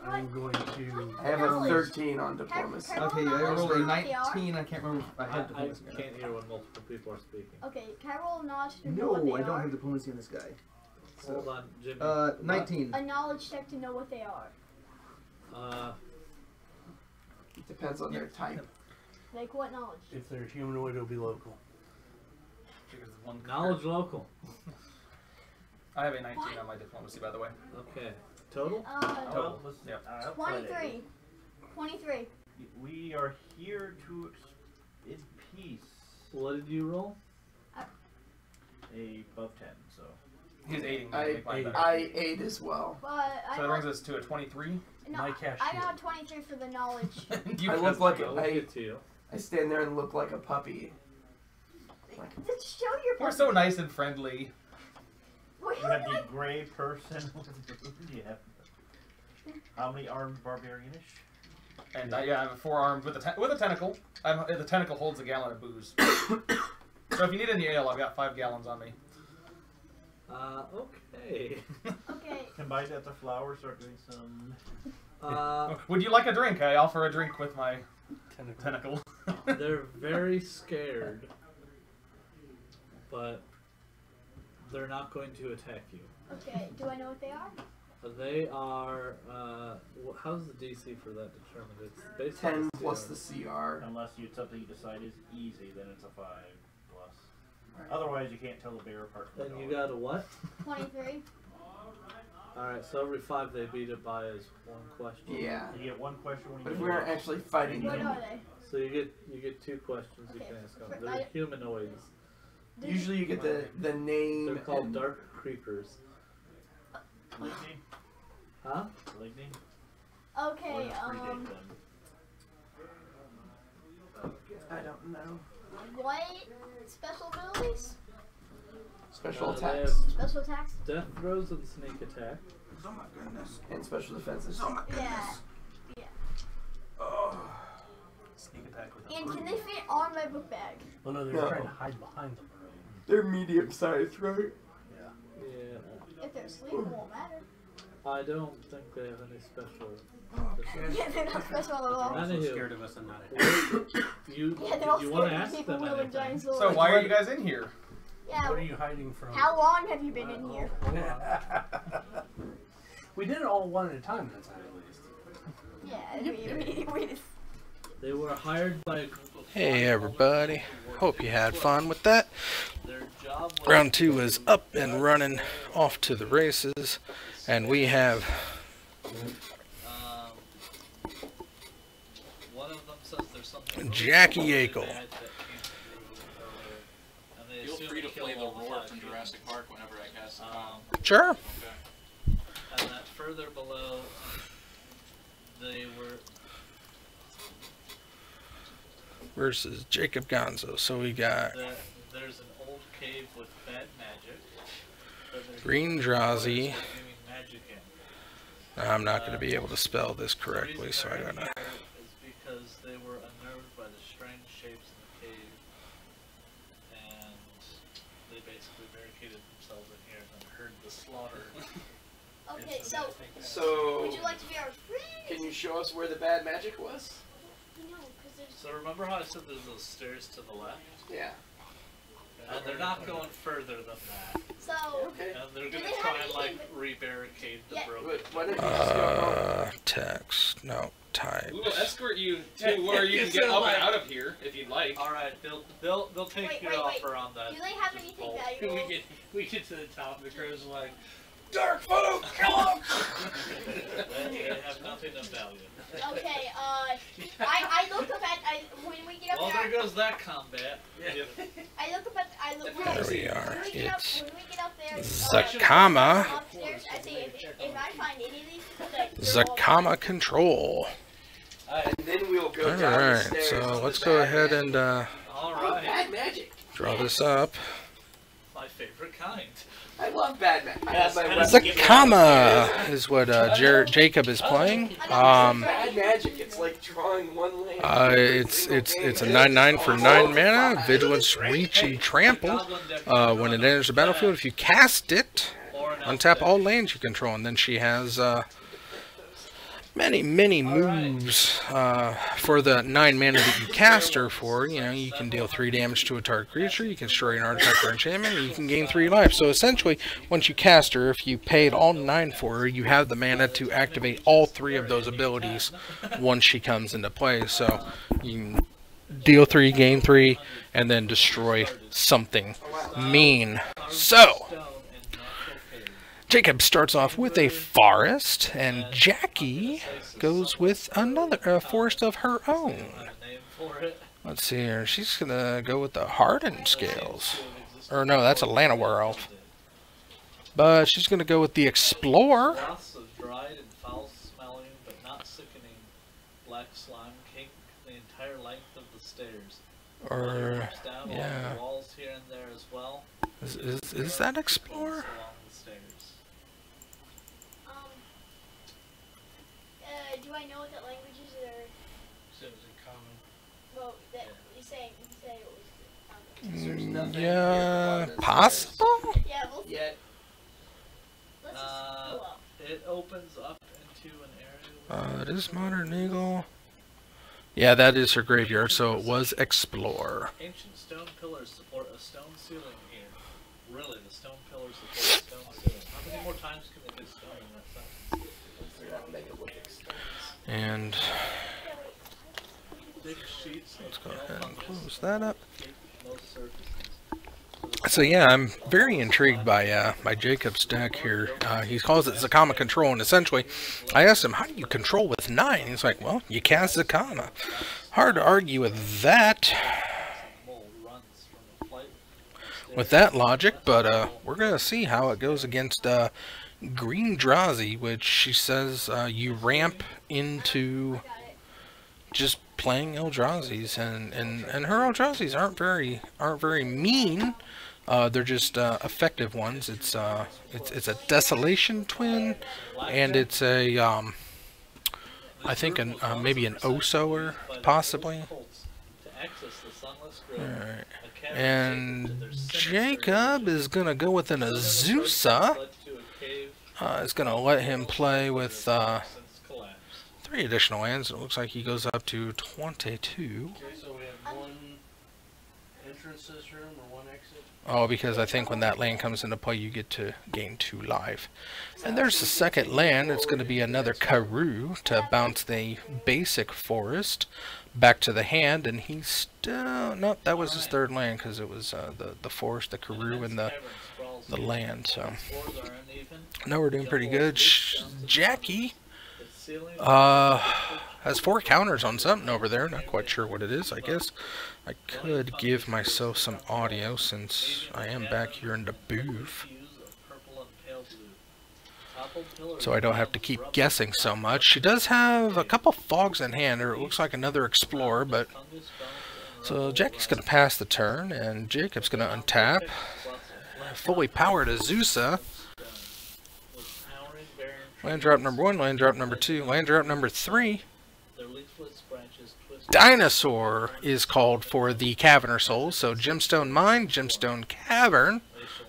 I'm going to. I have a Knowledge. 13 on diplomacy. Can I Okay, roll I knowledge rolled to a know what they are? 19. I can't remember if I I had diplomacy. or not. can't hear when multiple people are speaking. Okay, can I roll knowledge to know No, what they I don't are? have diplomacy on this guy. Hold on, Jimmy. 19. A knowledge check to know what they are. Depends on their type. Like what knowledge? If they're humanoid, it'll be local. Because one Knowledge local. I have a 19 on my diplomacy, by the way. Okay. Total? Well, let's, Yep. I'll play it. 23. 23. We are here to in peace. What did you roll? Above 10, so. He's aiding me. I- to make mine better. I ate as well. But I So that brings us to a 23. no, My cash I shield. got 23 for the knowledge. You I look like I'll I get to you. stand there and look like a puppy. Just show your We're puppy. so nice and friendly. What You have the gray person. You have how many armed barbarianish? And yeah, I have a forearm with a tentacle. The tentacle holds a gallon of booze. So if you need any ale, I've got 5 gallons on me. Okay. Okay. Combined at the flower, start doing some. Would you like a drink? I offer a drink with my tentacle. They're very scared, but they're not going to attack you. Okay. Do I know what they are? They are. How's the DC for that determined? It's based on 10 the plus CR. the CR. Unless something you decide is easy, then it's a 5 plus. Right. Otherwise, you can't tell the bear apart from the And you dog. got a what? 23. Alright, so every 5 they beat it by is 1 question. Yeah. You get 1 question when you But if get we aren't it. actually fighting What them, are they? So you get 2 questions you Okay, can ask them. for- They're humanoids. usually you get the name. They're called and- dark creepers. Lightning? Huh? Lightning? Or Okay. just predate them? I don't know. What special abilities? Special They have attacks Special attacks? death throws and sneak attack. Oh my goodness. And special defenses. Yeah. Sneak attack with And can they fit on my book bag? Well, no, they're No. trying to hide behind them. They're medium sized, right? Yeah. If they're asleep, it won't matter. I don't think they have any special. Yeah, they're not special at They're all. also Anywho. scared of us and not attacking. You Yeah, they're all you want to scared of ask people them wielding giant anything? swords. So why are you guys in here? Yeah. What are you hiding from? How long have you been in here? We did it all one at a time that time, at least. Yeah, we just. They were hired by a group of Hey everybody, hope you had fun with that. Their job was Round 2 is up and running, off to the races, and we have one of them says there's something Jackie really Akel. bad that came through, and they Feel assume free to kill play the all roar five from humans. Jurassic Park whenever I cast it. Sure. Okay. And that further below, they were versus Jacob Gonzo. So we got that there's an old cave with bad magic. that there's Green no Drazi. place for doing magic in. I'm not going to be able to spell this The correctly, reason so I they're in gotta. here is because they were unnerved by the strange shapes in the cave, and they basically barricaded themselves in here and heard the slaughter. Okay, And so they think So, would you like to be our friend? can you show us where the bad magic was? No, because there's. So remember how I said there's those stairs to the left? Yeah. And they're not going further than that. So. Okay. And they're Do gonna they try have and like anything re-barricade the Yeah. broken. Wait, why don't you just go home? Text. No, type. We will escort you to where you can get up and out of here if you'd like. All right, they'll take Wait, your wait, offer on that. Do they have anything bolt. valuable? We get to the top, and the crow's like, Dark folk, kill him! They have nothing of value. Okay, I look up at, when we get up Well, there there, goes that combat. I look up at, There we are. when we get up, It's when we get up there, Zakama. upstairs, I say, if I find any of these people that they're all Zakama Control. And then we'll go down the Alright, stairs. so to let's the go bad ahead magic. and All Oh, right, bad magic. draw this up. my favorite kind. I love bad magic. I Yes, have my I just weapon. Zakama is what Jacob is playing. Bad magic. It's like drawing one lane. It's a 9/9 for 9 mana, Vigilance, Reach, and Trample. When it enters the battlefield, if you cast it, Or an untap all lands you control, and then she has many moves for the 9 mana that you cast her for. You know, you can deal 3 damage to a target creature, you can destroy an artifact or enchantment, or you can gain 3 life. So essentially, once you cast her, if you paid all 9 for her, you have the mana to activate all 3 of those abilities once she comes into play. So you can deal 3, gain 3, and then destroy something mean. So, Jacob starts off with a forest, and Jackie goes with another forest of her own. Let's see here. She's going to go with the hardened scales. Or no, that's a Llanowar elf. But she's going to go with the explorer. Lots of dried and foul-smelling, but not sickening, black slime cake the entire length of the stairs. Or, Down yeah. along the walls here and there as well. Is that explorer? Along the stairs. Do I know what that language is, or? So it was in common. Well, that you say it was. There's nothing Yeah, here, possible? Yeah, we'll see. Yet. Let's just go up. It opens up into an area. It is Modern Eagle. Yeah, that is her graveyard, so it was Explorer. Ancient stone pillars support a stone ceiling here. Really, the stone pillars support a stone ceiling. How many more times can they get stone in that sentence? And Thick sheets let's of go pale ahead and fungus close that up. cake most surfaces. So yeah, I'm very intrigued by Jacob's deck here. He calls it Zakama Control, and essentially, I asked him, how do you control with 9? He's like, well, you cast Zakama. Hard to argue with that. With that logic, but we're going to see how it goes against Green Drazi, which she says you ramp into just playing Eldrazi's, and her Eldrazi's aren't very mean. They're just effective ones. It's a Desolation Twin, and it's a I think maybe an O-Sower, possibly. Alright. And Jacob is gonna go with an Azusa. It's gonna let him play with 3 additional lands. It looks like he goes up to 22. Okay, so we have one entrance to this room or one exit? Oh, because I think when that land comes into play, you get to gain 2 life. And there's the second land. It's going to be another Karoo to bounce the basic forest back to the hand. And he's still... Nope, that was his third land because it was the forest, the Karoo, and the land. So, no, we're doing pretty good. Jackie has 4 counters on something over there. Not quite sure what it is. I guess I could give myself some audio since I am back here in the booth, so I don't have to keep guessing so much. She does have a couple fogs in hand, or it looks like another explorer, but so Jackie's going to pass the turn, and Jacob's going to untap. Fully powered Azusa. Land drop number 1, land drop number 2, land drop number 3. Dinosaur is called for the Caverner Souls, so Gemstone Mine, Gemstone Cavern,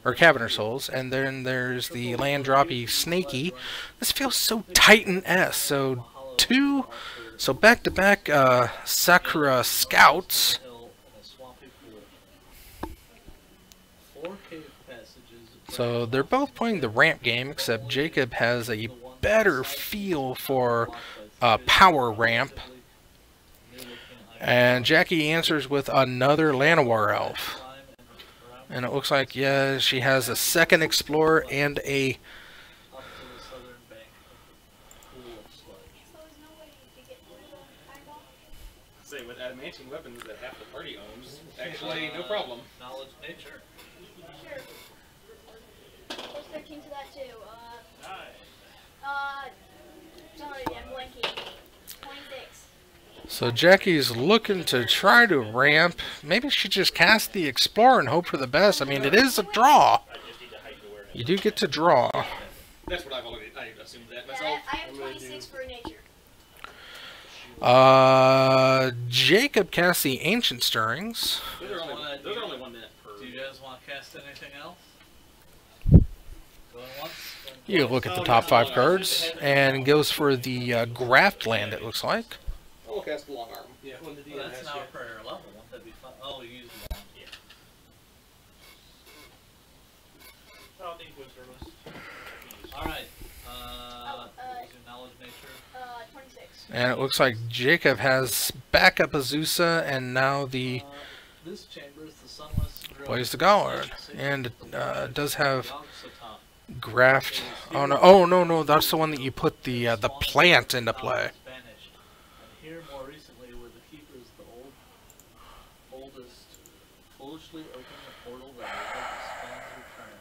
or Caverner Souls, and then there's the land droppy Snaky. This feels so Titan-esque, so back-to-back Sakura Scouts. So they're both playing the ramp game, except Jacob has a better feel for power ramp. And Jackie answers with another Llanowar elf. And it looks like, yeah, she has a second explorer and a... Say, with adamantine weapons that half the party owns, actually, no problem. Knowledge nature. Plus 13 to that too. Sorry, I'm blanking. 26. So Jackie's looking to try to ramp. Maybe she just cast the Explorer and hope for the best. I mean, it is a draw. You do get to draw. That's what I assumed that myself. Yeah, I have 26 for nature. Jacob casts the Ancient Stirrings. Those are only 1 minute per. Do you guys want to cast anything else? Going once? You look at the top 5 cards, and it goes for the Graft land, it looks like. I'll cast Long Arm. Yeah, when the DM Well, that's has now you. a prayer level. Won't that be fun? Oh, you use one. Yeah. Oh, the Wizardless. Alright. Oh, Use your knowledge nature. 26. And it looks like Jacob has backup Azusa, and now the This chamber is the sunless grove. Blaze the Gallard. And it does have Yogg-Sothoth. graft. Oh no! Oh no! That's the one that you put the plant into play. Vanished. And here, more recently, were the keepers, the oldest, foolishly opened the portal that allowed the spawn's return.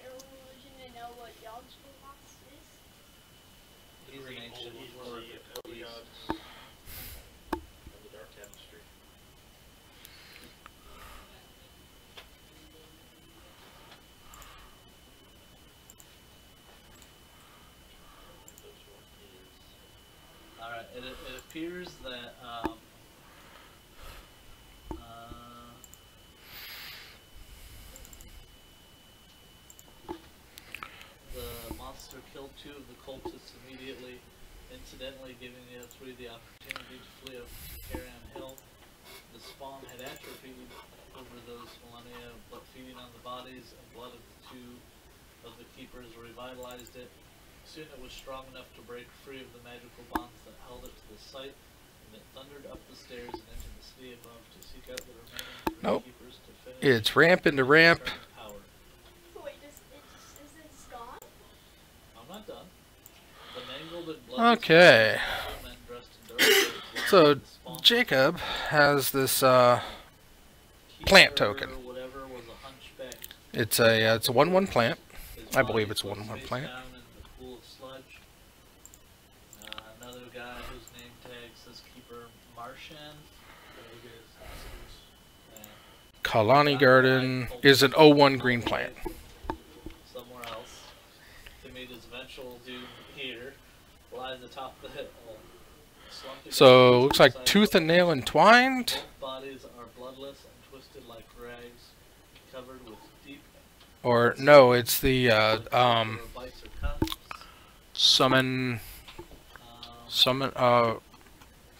Your religion to know what Yogg-Sothoth is? He's an ancient word of peace. Of the Dark Tapestry. Alright, it appears that the monster killed 2 of the cultists immediately, incidentally giving the other 3 the opportunity to flee up Carrion Hill. The spawn had atrophied over those millennia, but feeding on the bodies and blood of the 2 of the keepers revitalized it. Soon it was strong enough to break free of the magical bonds that held it to the site, and it thundered up the stairs and into the city above to seek out the remaining 3 Nope. keepers to finish It's ramp into ramp. its power. Wait, is this gone? I'm not done. The mangled and bloodless Okay. men dressed in dark robes lined So the spawn Jacob has this plant token. Keeper, whatever, was a hunchback. It's a 1/1 plant. His I believe body it's was 1/1 face plant. down in the pool of sludge. Another guy whose name tag says Keeper Marshan. Kalani Garden is an 01 green plant. Somewhere else. To meet his eventual doom here, lies atop the hill. Slumped So against looks the like side tooth and nail entwined. Both bodies are bloodless and twisted like rags, covered with deep Or no, it's the bites or cuts. summon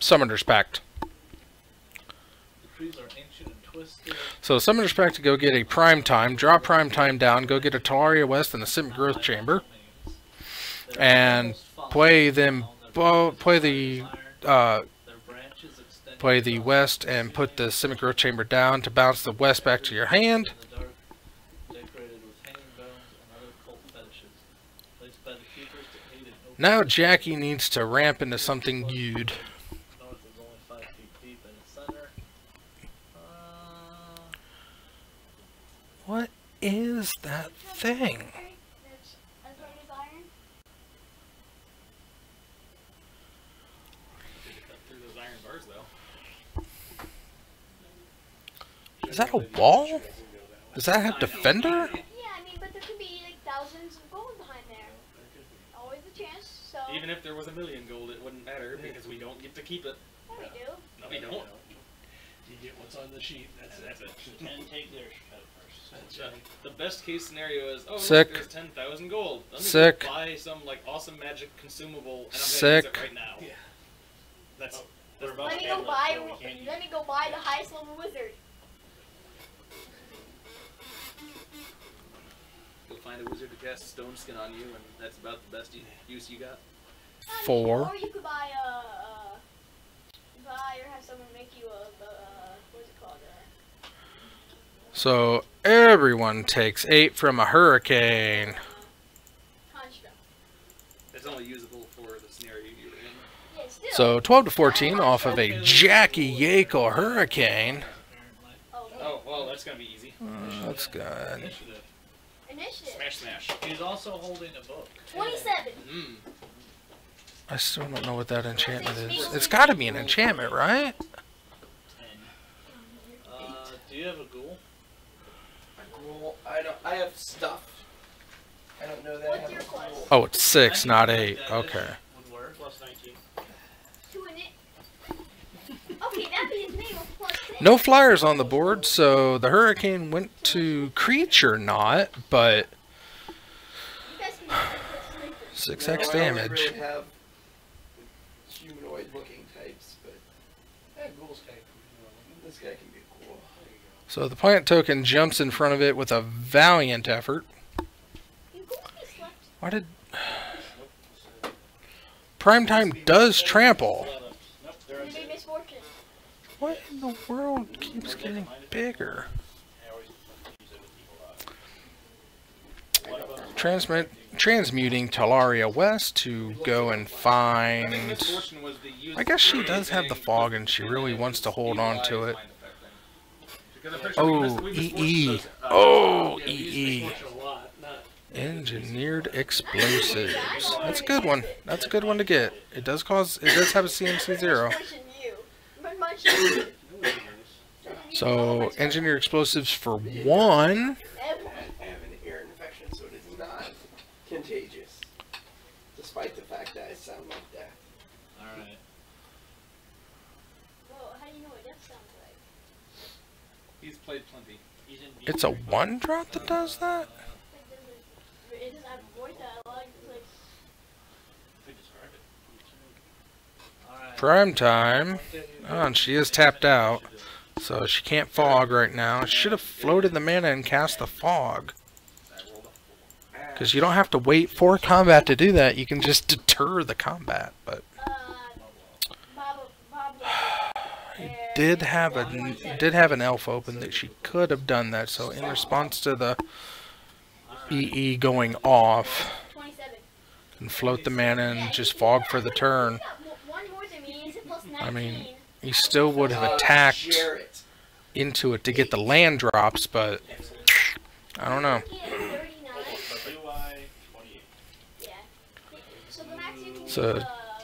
Summoner's Pact. The trees are ancient and twisted. So Summoner's Pact to go get a prime time, drop prime time down, go get a Talaria West and a Sim Growth Chamber, and play them. Play the play the West and put the Simic Growth Chamber down to bounce the West back to your hand. Now Jackie needs to ramp into something good. North is only 5 feet deep in its center. What is that thing? That's as light as iron. Cut through those iron bars, though. Is that a wall? Does that have Defender? Yeah, I mean, but there could be like thousands of gold behind there. Always a chance. So. Even if there was $1 million gold, it wouldn't matter because we don't get to keep it. Yeah, we do. No, we don't. You get what's on the sheet. That's it. And take their cut first. The best case scenario is, oh, Sick. look, there's 10,000 gold. Let me Sick. go buy some like awesome magic consumable, and I'm Sick. gonna use it right now. Yeah. That's We're about Let to me go handle it, buy. so we can't use Let me go buy the highest level wizard. You'll find a wizard to cast Stone Skin on you, and that's about the best use you got. 4. Or you could buy buy or have someone make you what's it called? So everyone takes 8 from a hurricane. Construct. It's only usable for the scenario you're in. Yeah, still. So 12 to 14 off of a Jackie Yeakel hurricane. Oh, well, that's gonna be easy. That's good. Initiative. Initiative. Smash, smash. He's also holding a book. 27. Mmm. I still don't know what that enchantment is. It's got to be an enchantment, right? 10. Do you have a ghoul? Ghoul. I have stuff. I don't know that What's I have your a plus? ghoul. Oh, it's 6, not 8. Okay. Would work. Plus 19. 2 in it. Okay, that means me with plus 6. No flyers on the board, so the hurricane went to creature not, but You guys can use it. 6x No, I only damage. really have humanoid-looking types, but Yeah, ghouls type. this guy can be cool. So the plant token jumps in front of it with a valiant effort. You ghouls be slept. Why did... Primetime does trample. Nope, they're Maybe unsafe. misfortune. What in the world keeps getting bigger? I always use it with people. One of them. Transmuting Talaria West to go and find... I guess she does have the fog and she really wants to hold on to it. Oh, EE. Oh, EE. Engineered explosives. That's a good one. That's a good one to get. It does have a CMC 0. So, engineered explosives for 1. I have an ear infection, so it is not contagious. Despite the fact that I sound like death. Alright. Well, how do you know what death sounds like? He's played plenty. He's in It's a 1 drop that does that? It doesn't have a voice dialogue. It's like, Could describe it. Alright. Prime time. Oh, and she is tapped out. So she can't fog right now. Should have floated the mana and cast the fog. Because you don't have to wait for combat to do that. You can just deter the combat. But did have an elf open that she could have done that. So in response to the EE going off, 27. can float the mana and just fog for the turn. One more than me, is it plus 19? I mean, he still would have attacked into it to get the land drops, but I don't know. So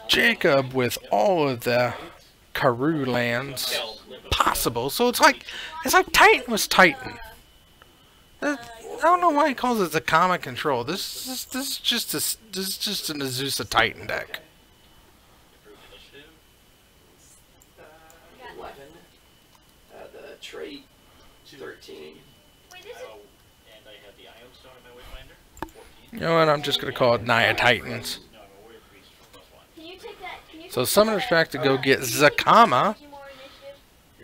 Jacob with all of the Karoo lands possible. So it's like Titan was Titan. I don't know why he calls it the common control. This is just an Azusa Titan deck. 11. The trait 13. Wait, this is... And I have the Ion Stone in my Wayfinder. 14. You know what? I'm just gonna call it Naya Titans. No, I'm a Warrior Priest for +1. Can you take that? Can you So take Summoner's that, back to go get can you Zakama. take more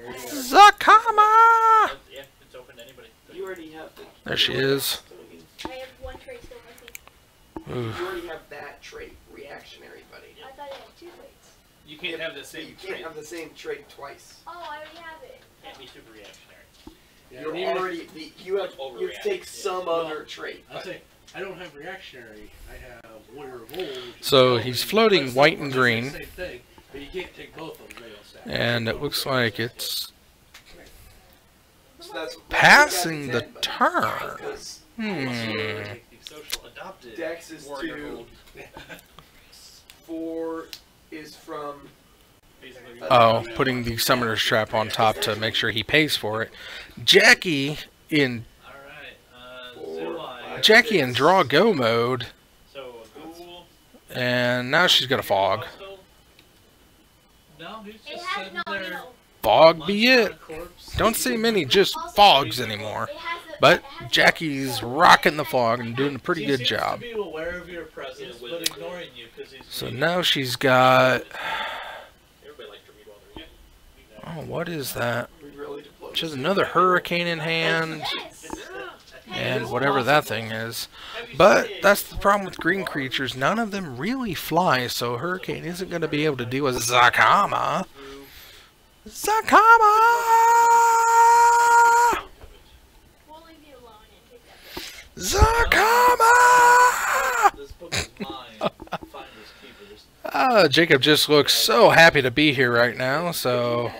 initiative? Zakama! Yeah, it's open to anybody. You already have the. There she is. I have one trait still missing. Ooh. You already have that trait, reactionary, buddy. I thought I had 2 traits. You can't have the same You can't have the same trait twice. Oh, I already have it. Can't be super reactionary. You're already you take some other trait. I'll say, I don't have reactionary. I have Warrior of Old. So he's floating white and green, Same thing, but you can't take both of them. They all stack. and it looks like it's So that's passing the intent, turn. because Hmm. Social adopted. Dex is Warrior 2. Gold. 4 is from. Basically, Oh, putting the Summoner's Trap on top to make sure he pays for it. Jackie in Alright, Jackie in draw go mode, so a ghoul. and now she's got a fog. No, he's It just has sitting no, there. no. Fog be munching on it. a corpse. Don't see many just fogs anymore. It has the, But it has the- Jackie's rocking the fog and doing a pretty He good seems job. to be aware of your presence, but ignoring you because he's. So reading. now she's got... Everybody likes to read while they're young. Oh, what is that? We really deployed. She has another hurricane in hand, Yes. and whatever that thing is. But that's the problem with green creatures. None of them really fly, so Hurricane isn't going to be able to deal with Zakama. Zakama! We'll leave you alone and take that. Zakama! This book is mine. Finders keepers. Jacob just looks so happy to be here right now, so...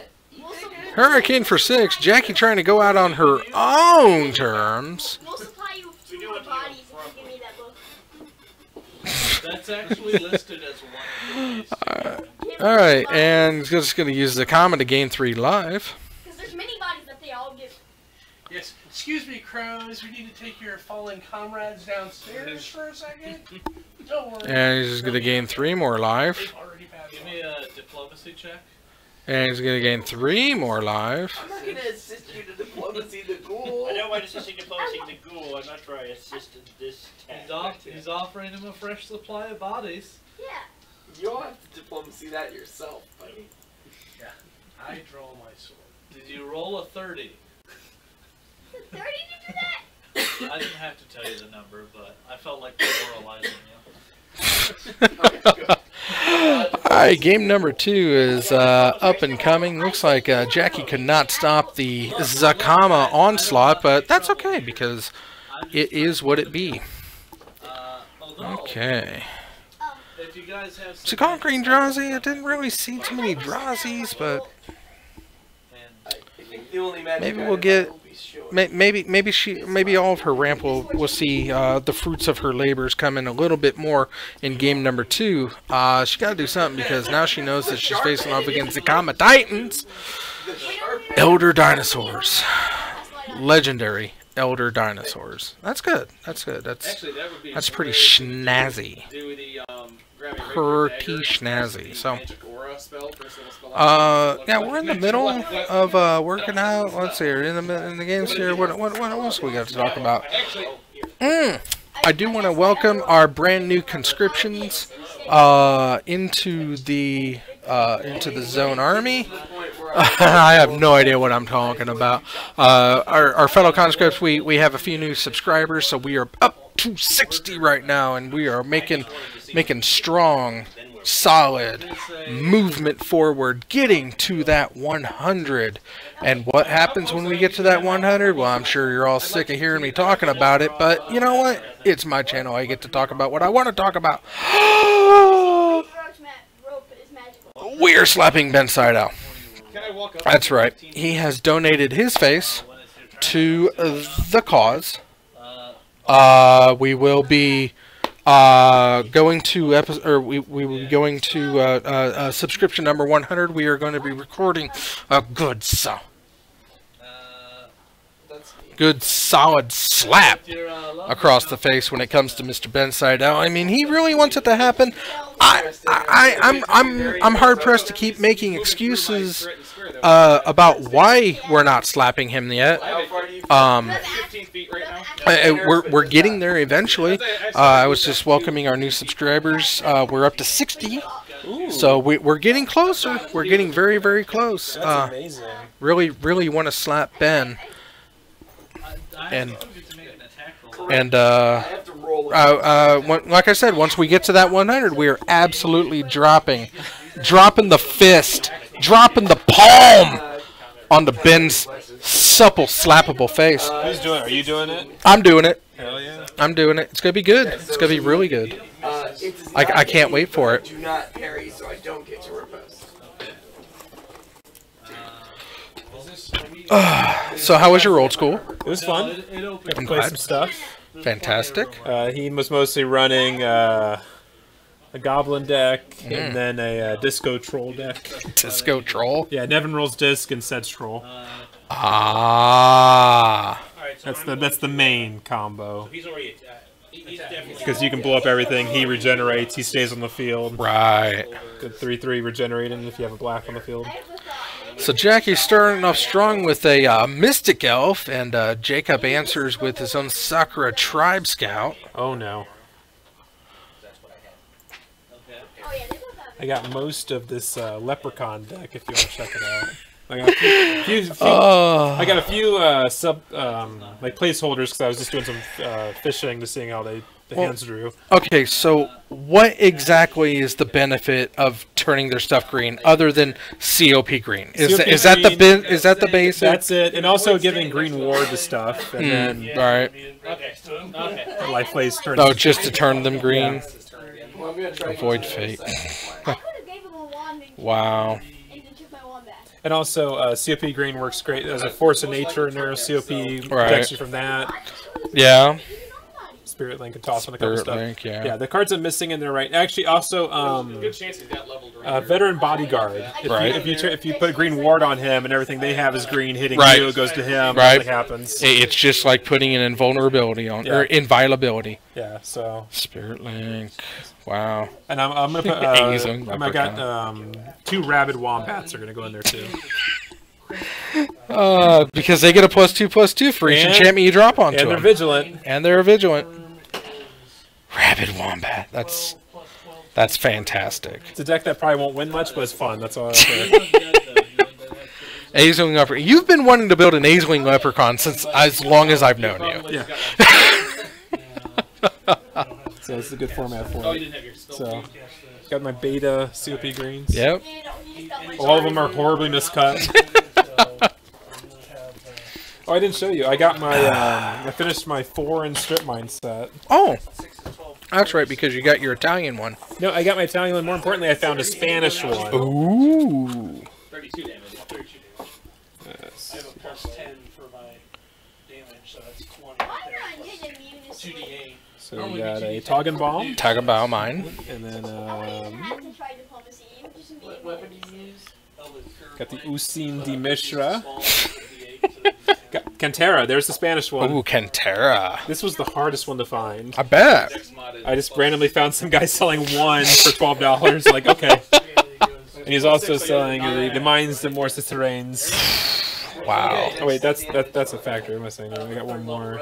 Hurricane for 6. Jackie trying to go out on her own terms. We'll supply you with 2 more bodies if you give me that book. That's actually listed as one of the ways. Alright, and just going to use the common to gain 3 life. Because there's many bodies that they all give. Yes, excuse me, crows. We need to take your fallen comrades downstairs for a second. Don't worry. And he's just going to gain 3 more life. They've already passed. Give me a diplomacy check. And he's going to gain 3 more life. I'm not gonna assist you to diplomacy the ghoul. I know I'm assisting diplomacy the ghoul. I'm not sure I assisted this task. He's offering him a fresh supply of bodies. Yeah. You'll have to diplomacy that yourself, buddy. I draw my sword. Did you roll a 30? 30 to do that? I didn't have to tell you the number, but I felt like demoralizing you. Okay, good. Alright, game number 2 is up and coming. Looks like Jackie could not stop the Zakama onslaught, but that's okay because it is what it be. Okay. If you guys have So called Green Drazi, I didn't really see too many Drazis, but maybe we'll get maybe all of her ramp will see the fruits of her labors come in a little bit more in game number 2. She got to do something because now she knows that she's facing off against the Kama Titans, Elder Dinosaurs, legendary Elder Dinosaurs. That's good. That's good. That's pretty snazzy. Pretty snazzy. So, yeah, we're in the middle of working out. Let's see, in the games here. What else we got to talk about? I do want to welcome our brand new conscriptions into the Zone Army. I have no idea what I'm talking about. Our fellow conscripts, we have a few new subscribers, so we are up to 60 right now, and we are making strong, solid movement forward, getting to that 100. And what happens when we get to that 100? Well, I'm sure you're all sick of hearing me talking about it, but you know what? It's my channel. I get to talk about what I want to talk about. We're slapping Ben Seidel. That's right. He has donated his face to the cause. We will be going to we will be going to subscription number 100. We are going to be recording a good solid slap across the face when it comes to Mr. Ben Seidel. I mean, he really wants it to happen. I'm hard pressed to keep making excuses about why we're not slapping him yet. We're getting there eventually. I was just welcoming our new subscribers. We're up to 60. So we're getting closer. We're getting very, very close. That's amazing. Really want to slap Ben. And like I said, once we get to that 100, we are absolutely dropping the fist, dropping the palm onto Ben's supple, slappable face. Who's doing it? Are you doing it? I'm doing it. Hell yeah. I'm doing it. It's gonna be good. It's gonna be really good. I can't wait for it. Do not parry, so I don't get to riposte. So how was your old school? It was fun. Got to play some stuff. Fantastic. He was mostly running a Goblin deck and then a Disco Troll deck. Disco Troll? Yeah, Nevin rolls Disc and Sedge Troll. That's the main combo. Because you can blow up everything, he regenerates, he stays on the field. Right. Good 3/3 regenerating if you have a black on the field. So Jackie's starting off strong with a Mystic Elf, and Jacob answers with his own Sakura Tribe Scout. Oh no. I got most of this Leprechaun deck if you want to check it out. I got a few like placeholders because I was just doing some fishing to seeing how the hands drew. Okay, so what exactly is the benefit of turning their stuff green other than COP green? Is that the basic? That's it, and also giving green ward to stuff, and then life plays turn. Oh, just to turn them green. Avoid fate. Wow. And also, COP green works great. There's a Force of Nature in there. COP protects you from that. Yeah. Spirit Link and toss on a couple stuff. Link, yeah. Yeah, the cards I'm missing in there, right? Actually, also, Veteran Bodyguard. If you put a green ward on him and everything they have is green, hitting you, it goes to him. Right. Nothing happens. It's just like putting an invulnerability on, or inviolability. Yeah. So. Spirit Link. Wow. And I'm gonna put. I got 2 rabid wombats are gonna go in there too. Because they get a +2/+2 for each enchantment you drop onto them. And they're vigilant. And they're vigilant. Rabid Wombat. That's fantastic. It's a deck that probably won't win much, but it's fun. That's all I'll say. Azeling Leprechaun. You've been wanting to build an Azeling Leprechaun since as long as I've known you. Yeah. So it's a good format for it. So Got my beta COP greens. Yep. All of them are horribly miscut. Oh, I didn't show you. I got my, I finished my 4 strip mine set. Oh, that's right, because you got your Italian one. No, I got my Italian one. More importantly, I found a Spanish one. Ooh. 32 damage. 32 damage. Yes. I have a plus 10 for my damage, so that's 20 right there. 2d8. So we got a Toggen Bomb. Toggen Bomb, mine. And then, What weapon do you use? got the Usin di Mishra. Got Cantera. There's the Spanish one. Ooh, Cantera. This was the hardest one to find. I bet. I just randomly found some guy selling one for $12. Like, okay. And he's also selling the Mines de Morses Terrains. Wow. Oh wait, that's a factory. What am I saying? We got one more.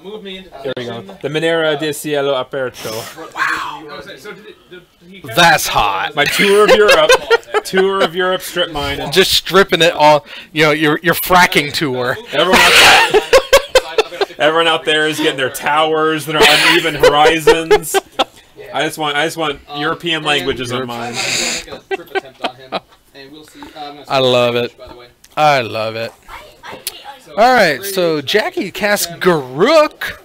Move me into There we go. The Minera de Cielo Aperto. Wow. So did he That's hot. My tour of Europe. Tour of Europe strip mine. And just stripping it all. You know, your fracking tour. Everyone out there is getting their towers, their uneven horizons. I just want European languages on mine. I love it. I love it. Alright, so Jackie casts Garruk.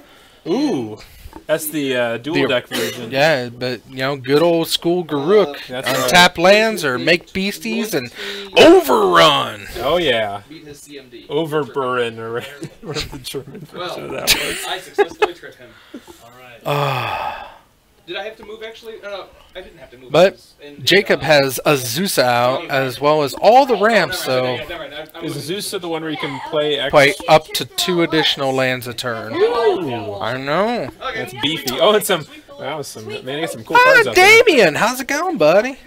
Ooh. That's the dual deck version. Yeah, but, you know, good old school Garruk. Untap lands or make beasties and overrun. Oh, yeah. Beat his CMD. Overburren, or whatever the German version of that was. I successfully trip him. Ah. Did I have to move, actually? No, I didn't have to move. But Jacob has Azusa out, as well as all the ramps, so... Is Azusa the one where you can play up to 2 additional lands a turn? Ooh. I know. That's beefy. Oh, it's some... That was some... Man, I got some cool cards out there. Damien! How's it going, buddy?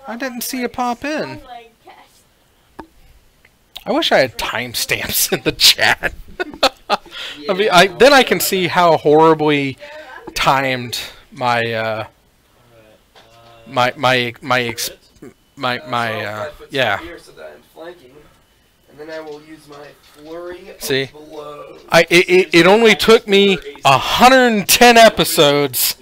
I didn't see you pop in. I wish I had timestamps in the chat. I mean, then I can see how horribly timed my yeah. So that I'm flanking, and then I will use my flurry of See, blows. it only took me 110 episodes,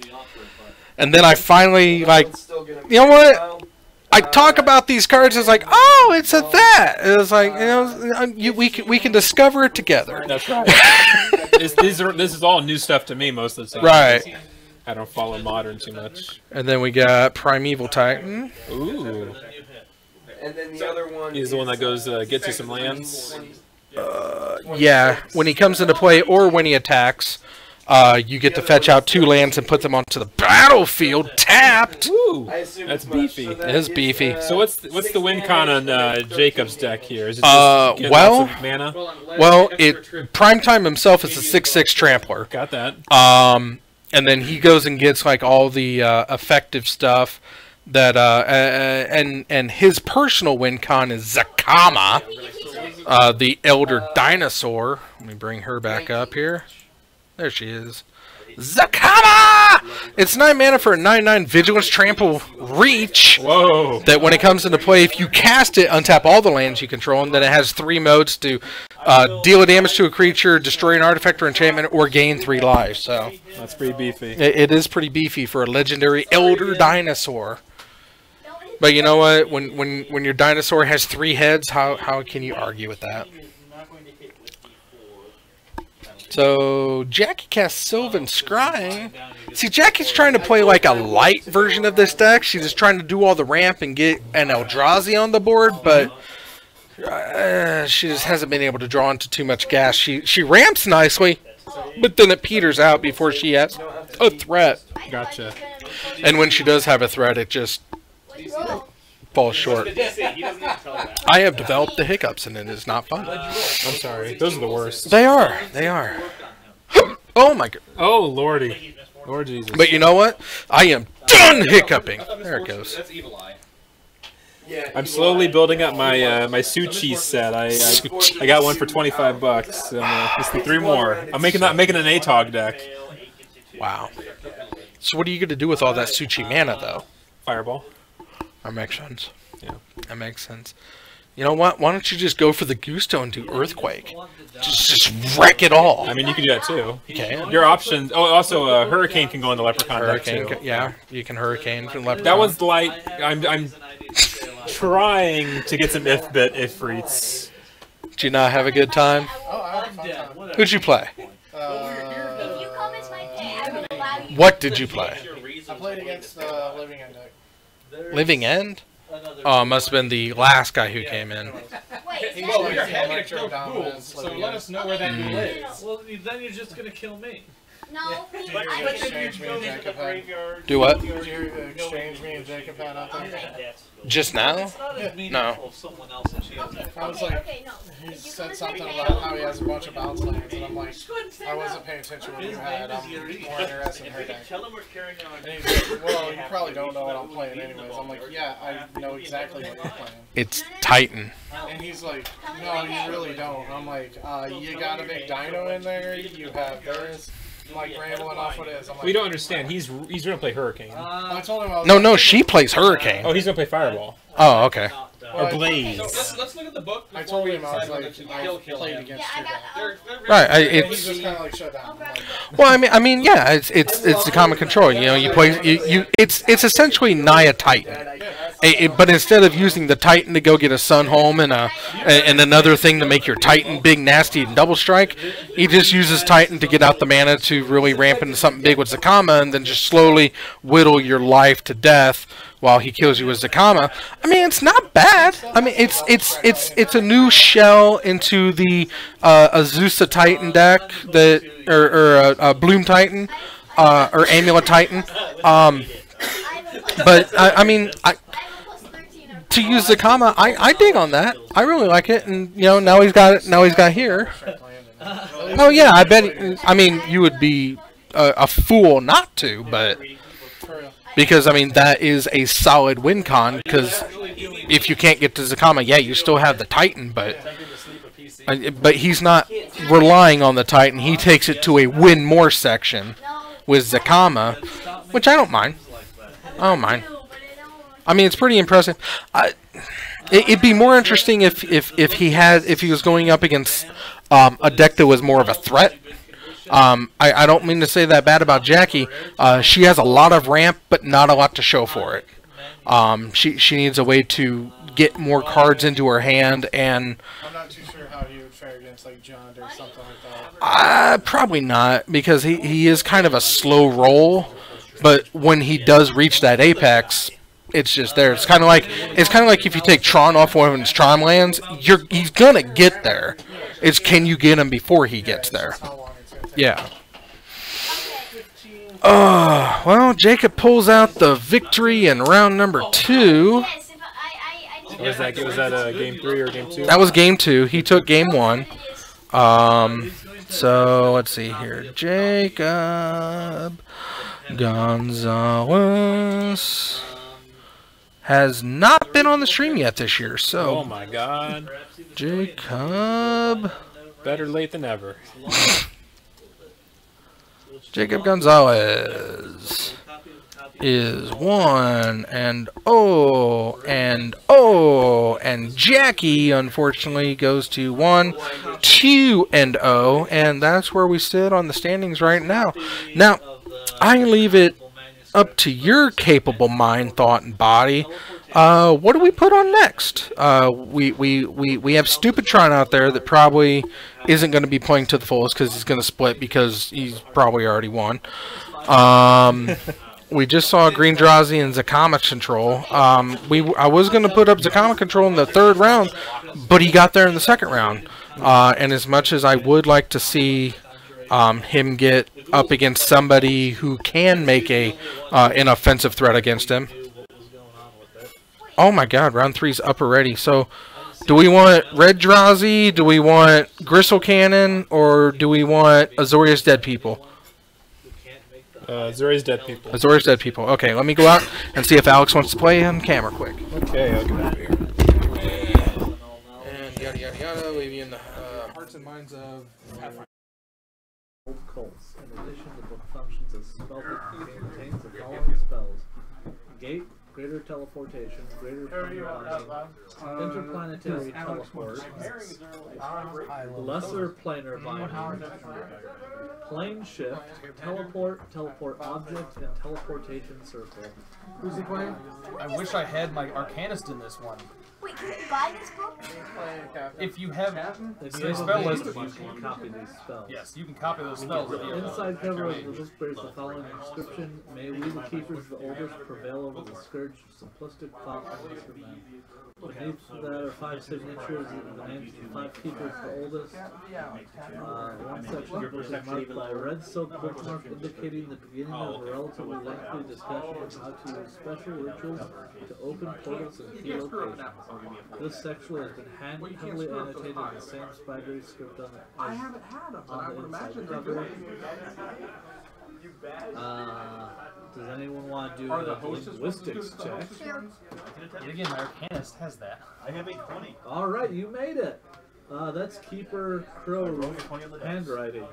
and then I finally you know what? I talk about these cards as like, oh, it's a that. It was like, you know, we can discover it together. That's right. This is all new stuff to me most of the time. Right. I don't follow Modern too much. And then we got Primeval Titan. Ooh. And then the other one He's the one that goes gets you some lands. Yeah, when he comes into play or when he attacks, you get to fetch out 2 lands and put them onto the battlefield tapped. Ooh, that's beefy. It is beefy. So what's the win con on Jacob's deck here? Is it just getting lots of mana? Well, Primetime himself is a 6/6 Trampler. Got that. And then he goes and gets like all the effective stuff that and his personal win con is Zakama, the Elder Dinosaur. Let me bring her back up here. There she is. Zakama! It's 9 mana for a 9/9 Vigilance Trample Reach. Whoa. That when it comes into play, if you cast it, untap all the lands you control, and then it has 3 modes to deal a damage to a creature, destroy an artifact or enchantment, or gain 3 lives. So that's pretty beefy. It is pretty beefy for a legendary Elder Dinosaur. But you know what? When your dinosaur has 3 heads, how can you argue with that? So, Jackie casts Sylvan Scrying. See, Jackie's trying to play like a light version of this deck. She's just trying to do all the ramp and get an Eldrazi on the board, but she just hasn't been able to draw into too much gas. She ramps nicely, but then it peters out before she has a threat. Gotcha. And when she does have a threat, it just falls short. I have developed the hiccups, and it is not fun. I'm sorry. Those are the worst. They are. They are. Oh my god. Oh lordy. Lord Jesus. But you know what? I am done hiccuping. There it goes. I'm slowly building up my my Suchi set. I got one for $25. Just the 3 more. I'm making an ATOG deck. Wow. So what are you going to do with all that Suchi mana, though? Fireball. That makes sense. Yeah. That makes sense. You know what? Why don't you just go for the Gusto and do Earthquake? Just wreck it all. I mean, you can do that too. Okay. Your options. Oh, also, Hurricane can go in the Leprechaun deck Hurricane, too. yeah, you can Hurricane from Leprechaun. That one's light. I'm trying to get some if-bit Ifrits. Did you not have a good time? Oh, I had a fun time. Who'd you play? If you come as my pet, I will allow you. What did you play? I played against the Living End deck. Living End? Oh, it must have been the last guy who came in. Wait, Well, we are having electro dominance, so let us know where that Okay, duel no, is. Well, then you're just gonna kill me. No, But I you would exchange me and Jacob had. Do what? Did you exchange me and Jacob had out there? Just now? It's not as meaningful if someone else and she has Okay, I was okay, like, okay, no. He If you said come as something my about pet, how he has a bunch of bounce lands, and I'm like, stand I up. wasn't paying attention to what you His had. name I'm is Yuri. more interested in her If we deck. could tell them we're carrying on. And he's like, well, you probably don't know what I'm playing anyways. I'm like, yeah, I know exactly what you're playing. It's Titan. And he's like, no, you really don't. I'm like, you got a big dino in there, you have this. I'm like rambling off what it is. I'm like, We don't understand. He's gonna play Hurricane. I told him I was No, she plays Hurricane. Oh, he's gonna play Fireball. Oh, okay. Well, Blaze. Let's look at the book. I told him I was like, I kill played him. against Yeah, I your got. deck. Right, And he it's just kind of like shut down. I'm like, well. I mean, yeah. It's the common control. You know, you play you. It's essentially Naya Titan. But instead of using the Titan to go get a Sun Home and another thing to make your Titan big, nasty, and double strike, he just uses Titan to get out the mana to really ramp into something big with Zakama, and then just slowly whittle your life to death while he kills you with Zakama. I mean, it's not bad. I mean, it's a new shell into the Azusa Titan deck that or Bloom Titan or Amulet Titan. But I mean, to use Zakama, I dig on that. I really like it, and you know, now he's got it. Now he's got here. Oh yeah, I bet. I mean, you would be a fool not to, but because I mean that is a solid win con. Because if you can't get to Zakama, yeah, you still have the Titan, but he's not relying on the Titan. He takes it to a win more section with Zakama, which I don't mind. I don't mind. I mean, it's pretty impressive. It'd be more interesting if he was going up against a deck that was more of a threat. I don't mean to say that bad about Jackie. She has a lot of ramp, but not a lot to show for it. She needs a way to get more cards into her hand, and I'm not too sure how he would fare against like John or something like that. probably not, because he is kind of a slow roll. But when he does reach that apex, it's just there. It's kind of like if you take Tron off one of his Tron lands, he's gonna get there. It's can you get him before he gets there? Yeah. Well, Jacob pulls out the victory in round number 2. Was that game 3 or game 2? That was game 2. He took game 1. So let's see here. Jacob Gonzalez has not been on the stream yet this year, so Oh my God. Jacob Better late than ever. Jacob Gonzalez is 1-0 and Jackie unfortunately goes to 1-2-0, and that's where we sit on the standings right now. Now, I leave it up to your capable mind, thought, and body. What do we put on next? We have Stupid Tron out there that probably isn't going to be playing to the fullest because he's going to split because he's probably already won. We just saw Green Drazi and Zakama control. I was going to put up Zakama control in the 3rd round, but he got there in the 2nd round. And as much as I would like to see him get up against somebody who can make an offensive threat against him. Oh my God, round 3's up already. So, do we want Red Drazi? Do we want Gristle Cannon? Or do we want Azorius Dead People? Azorius Dead People. Azorius Dead People. Okay, let me go out and see if Alex wants to play on camera quick. Okay, I'll get over here. And yada yada yada, leave you in the hearts and minds of Pathfinder. Old cults. In addition, the book functions as spell book contains the following spells: Gate, greater teleportation, greater binding, interplanetary teleport, lesser planar binding, plane shift, teleport object, and teleportation circle. Who's he playing? I wish I had my Arcanist in this one. Wait, can you buy this book? If you have If the you spell have list, you can copy these spells. yes, you can copy those spells. The inside cover of the book bears the following inscription: May we, the keepers of the oldest, prevail over the scourge of simplistic thoughtfulness of men. Beneath that are 5 signatures of the names of the 5 keepers of the oldest. One section of the book is marked by a red silk bookmark indicating the beginning of a relatively lengthy discussion of how to use special rituals to open portals in key locations. This section has been heavily annotated in the same spidery script on the inside cover. Does anyone want to do a linguistics check? Yet again, my Arcanist has that. I have a 20. Alright, you made it! That's Keeper Crow's handwriting.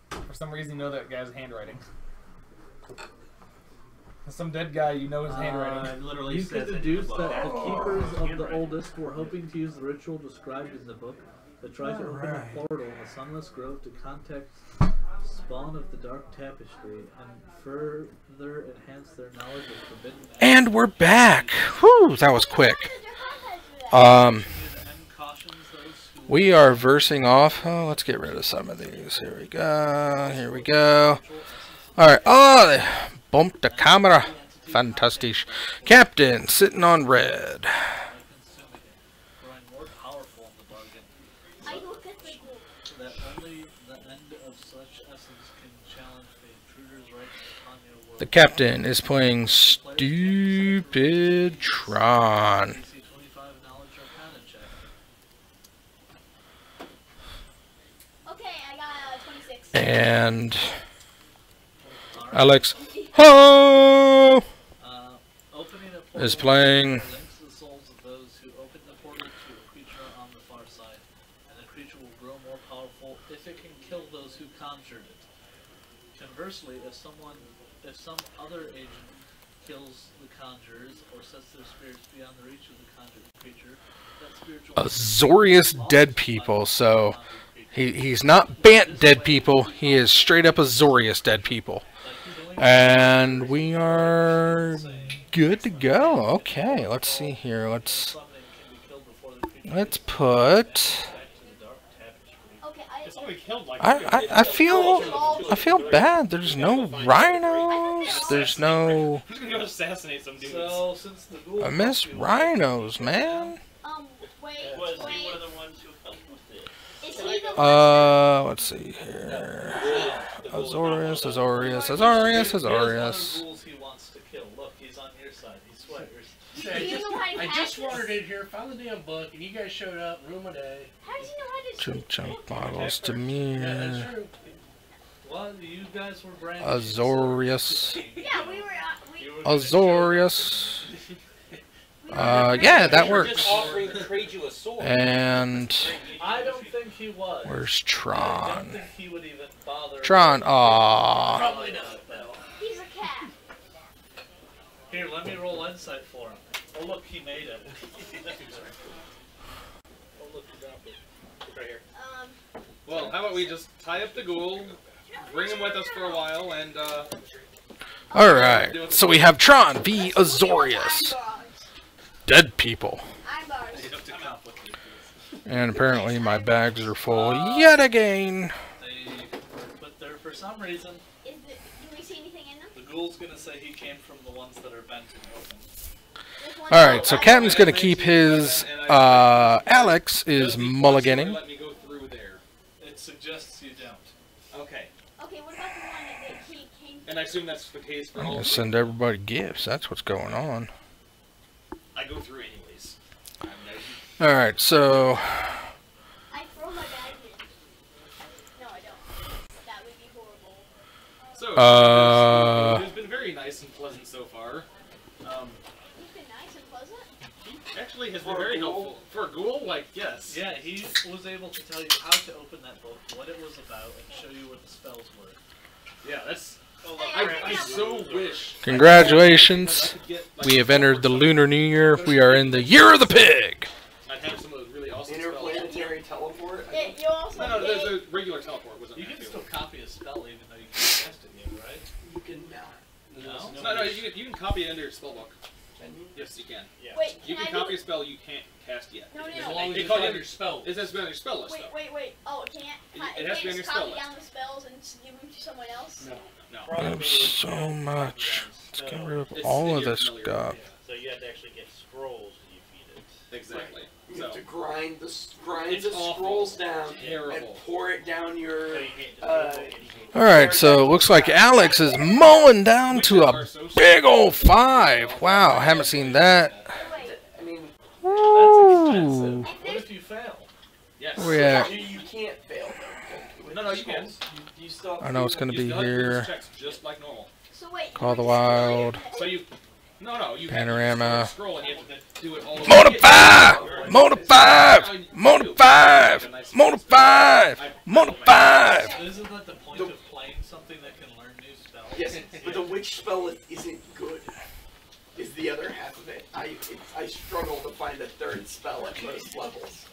For some reason, you know that guy's handwriting. Some dead guy, you know his handwriting. Literally You could deduce that the keepers of the oldest were hoping to use the ritual described in the book that tries to open a portal in the Sunless Grove to contact spawn of the Dark Tapestry and further enhance their knowledge of forbidden magic. And we're back. Whew, that was quick. We are versing off. Oh, let's get rid of some of these. Here we go. Here we go. All right. Oh, they bumped the camera. Fantastic. Captain sitting on red. The captain is playing Stupid Tron. Okay, I got 26. And Alex Ho is playing Conversely, if some other agent kills the conjurers or sets their spirits beyond the reach of the conjured creature, that spiritual Azorius dead people. So he's not Bant dead people. He is straight up Azorius dead people. And we are good to go. Okay, let's see here. Let's put. I feel bad. There's no rhinos. There's no. Who's gonna go assassinate some dudes? So, since the ghoul I miss rhinos, man. Wait, Was he one of the ones who helped with it? Is he the one? Let's see here. Azorius. There's one of the ghouls he wants to kill. Look, he's on your side. He swears. I just wandered in here, found the damn book, and you guys showed up. Room a day. How does he know how to Jump bottles to Yeah, me. that's true. Well, you guys were brand Azorius. Yeah, we were. Azorius. Yeah, that works. Just offering to trade you a sword. And I don't think he was. where's I don't Tron? think he would even bother. Tron, aww. Probably not. No. He's a cat. Here, let me roll insight for him. Oh look, he made it. Oh look, he dropped it. Right here. Well, how about we just tie up the ghoul, bring him with us for a while, and Alright, so we have Tron v. Azorius. Dead people. And apparently my bags are full yet again. They were put there for some reason. Do we see anything in them? The ghoul's gonna say he came from the ones that are bent and open. Alright, so Captain's gonna keep his, Alex is mulliganing. let me go through there. It suggests you don't. Okay. Okay, what about the one that he came And I assume that's the case for I'm all gonna of send everybody gifts, that's what's going on. I go through anyways. Alright, so I throw my bag in. No, I don't. That would be horrible. So, it's been very nice and pleasant so far. He's been nice and pleasant. Actually has been very helpful. For a ghoul, like, yes. Yeah, he was able to tell you how to open that book, what it was about, and show you what the spells were. Yeah, that's I so wish. Congratulations. We have entered the Lunar New Year. We are in the Year of the Pig. I'd have some of those really awesome Interplanetary teleport? You also No, the regular teleport wasn't. You can still copy a spell even though you can't cast it yet, right? You can not. No? No, you can copy it into your spellbook. Yes, you can. Yeah. Wait, You can copy a spell you can't cast yet. No, no, As no. long as They it's call on you- your spell. It has to be on your spell list, though. Wait. Oh, it can't? It has to be on your just spell copy list. down the spells and just give them to someone else? No. I have so much. Let's get rid of It's all in of your this familiar stuff. So you have to actually get scrolls when you feed it. Exactly. You So have to grind the It's scrolls down and terrible. pour it down your. So you can't just Alright, so it looks like Alex is mowing down to a big old 5. Wow, haven't seen that. I mean, Ooh. What if you fail? Yes. Where we at? you can't fail though. No, you can. You still. I know it's going to be You still have to do here. those checks just like normal. So wait. Call the Wild. So you. No. You Panorama. have to scroll and you have to do it all over Motor again. 5! Motor 5! Motor 5! Motor 5! Motor 5! Isn't that the point of playing something that can learn new spells? Yes, but the witch spell isn't good. Is the other half of it. I struggle to find a third spell at most levels.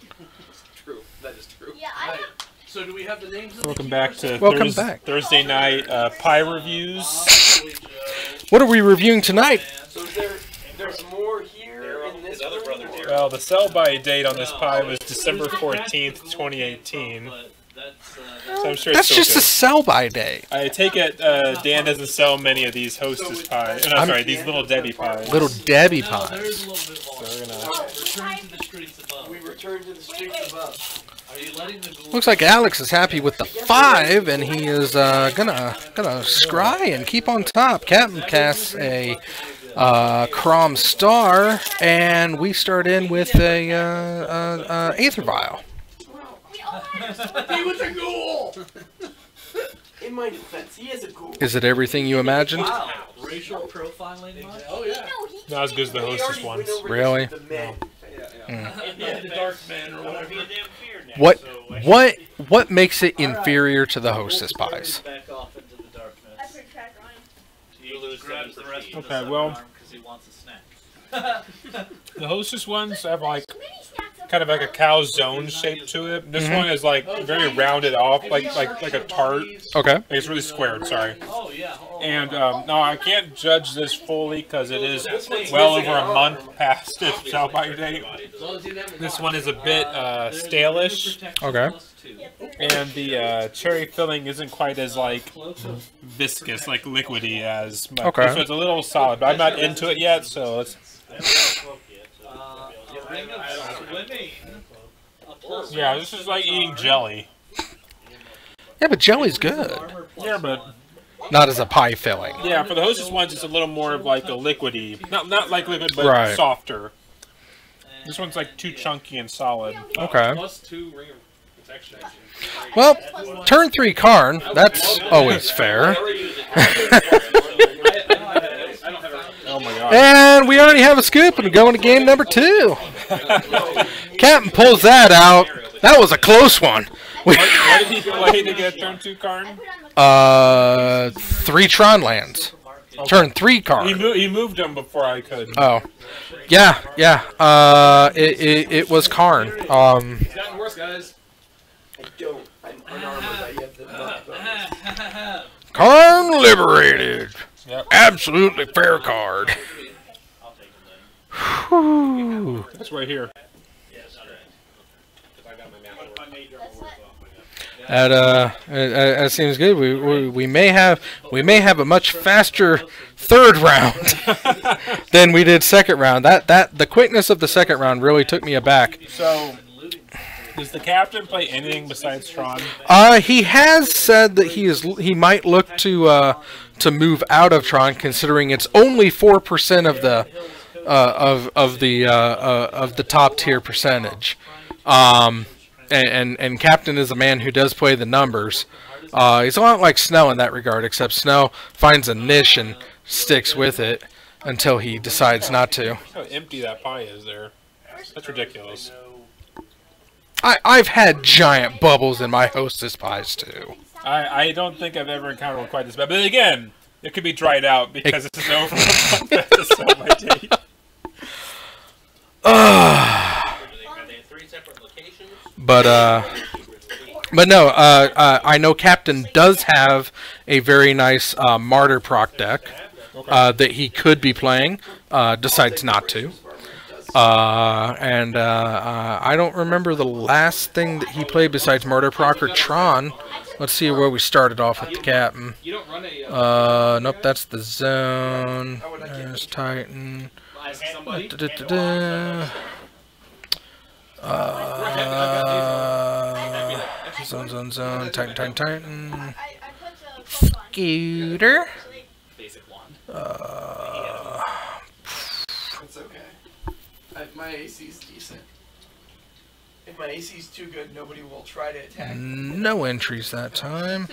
True. That is true. Yeah, I have. So do we have the names of Welcome the back to Welcome back. Thursday night pie reviews. What are we reviewing tonight? So there's more here in this other brother room, or- Well, the sell-by date on this pie was December 14th, 2018. But that's, So I'm sure That's it's still just a good. sell-by day. I take it Dan doesn't sell many of these Hostess pies. No, sorry, these Little Debbie pies. Little Debbie no, there is pies. a little bit more. So we're gonna- Return to the streets above. We return to the streets above. Are you letting the ghouls... Looks like Alex is happy with the 5, and he is gonna scry and keep on top. Captain casts a Crom Star, and we start in with a Aether Vial. He was a ghoul! In my defense, he is a ghoul. Is it everything you imagined? Wow, racial profiling much? Oh yeah. Not as good as the Hostess ones. Really? The men. The dark man or I want to whatever. be a damn fear now. What makes it inferior to the Hostess pies? Back off into the I darkness. put track on him. He grabs the rest of the Okay, well- because he wants a snack. The Hostess ones have like Mini snacks up kind of like a calzone shape to it. This one is like very rounded off, like a tart. Okay. It's really squared. Sorry. Oh yeah. And no, I can't judge this fully because it is well over a month past its sell-by date. This one is a bit stale-ish, Okay. and the cherry filling isn't quite as like viscous, like liquidy as. Okay. So it's a little solid, but I'm not into it yet. So let's. Ring of swimming. A plus Yeah, this is like eating jelly. Yeah, but jelly's good. armor plus Yeah, but one. Not as a pie filling. yeah, for the Hostess ones, it's a little more of like a liquidy, not like liquid, but Right. softer. This one's like too chunky and solid. Okay. +2 ring of protection. Well, turn 3 Karn. That's always fair. I don't have a. Oh my god. And we already have a scoop and going to game number 2. Captain pulls that out. That was a close one. What did he play to get turn 2 Karn? 3 Tron lands. Turn 3 He, Karn. he moved them before I could. Oh. Yeah. It was Karn. It's gotten worse, guys. I don't. I'm unarmored. I have the buff bonus. Karn liberated. Yep. Absolutely fair card. I'll take them then. Whew. That's right here. Yes, correct. If I got my map But my major That's work what- off my That seems good. We may have a much faster 3rd round than we did 2nd round. The quickness of the 2nd round really took me aback. So, does the captain play anything besides Tron? He has said that he might look to move out of Tron, considering it's only 4% of the top tier percentage. And Captain is a man who does play the numbers. He's a lot like Snow in that regard, except Snow finds a niche and sticks with it until he decides not to. How empty that pie is there. That's ridiculous. I've had giant bubbles in my Hostess pies too. I don't think I've ever encountered one quite this bad. But again, It could be dried out because this is over. That's so my date. But no, I know Captain does have a very nice Martyr proc deck that he could be playing, decides not to. I don't remember the last thing that he played besides Martyr proc or Tron. Let's see where we started off with the Captain. Nope, that's the Zone. There's Titan. Zone, Titan. Scooter. It's okay. My AC's decent. If my AC's too good, nobody will try to attack. No entries that time.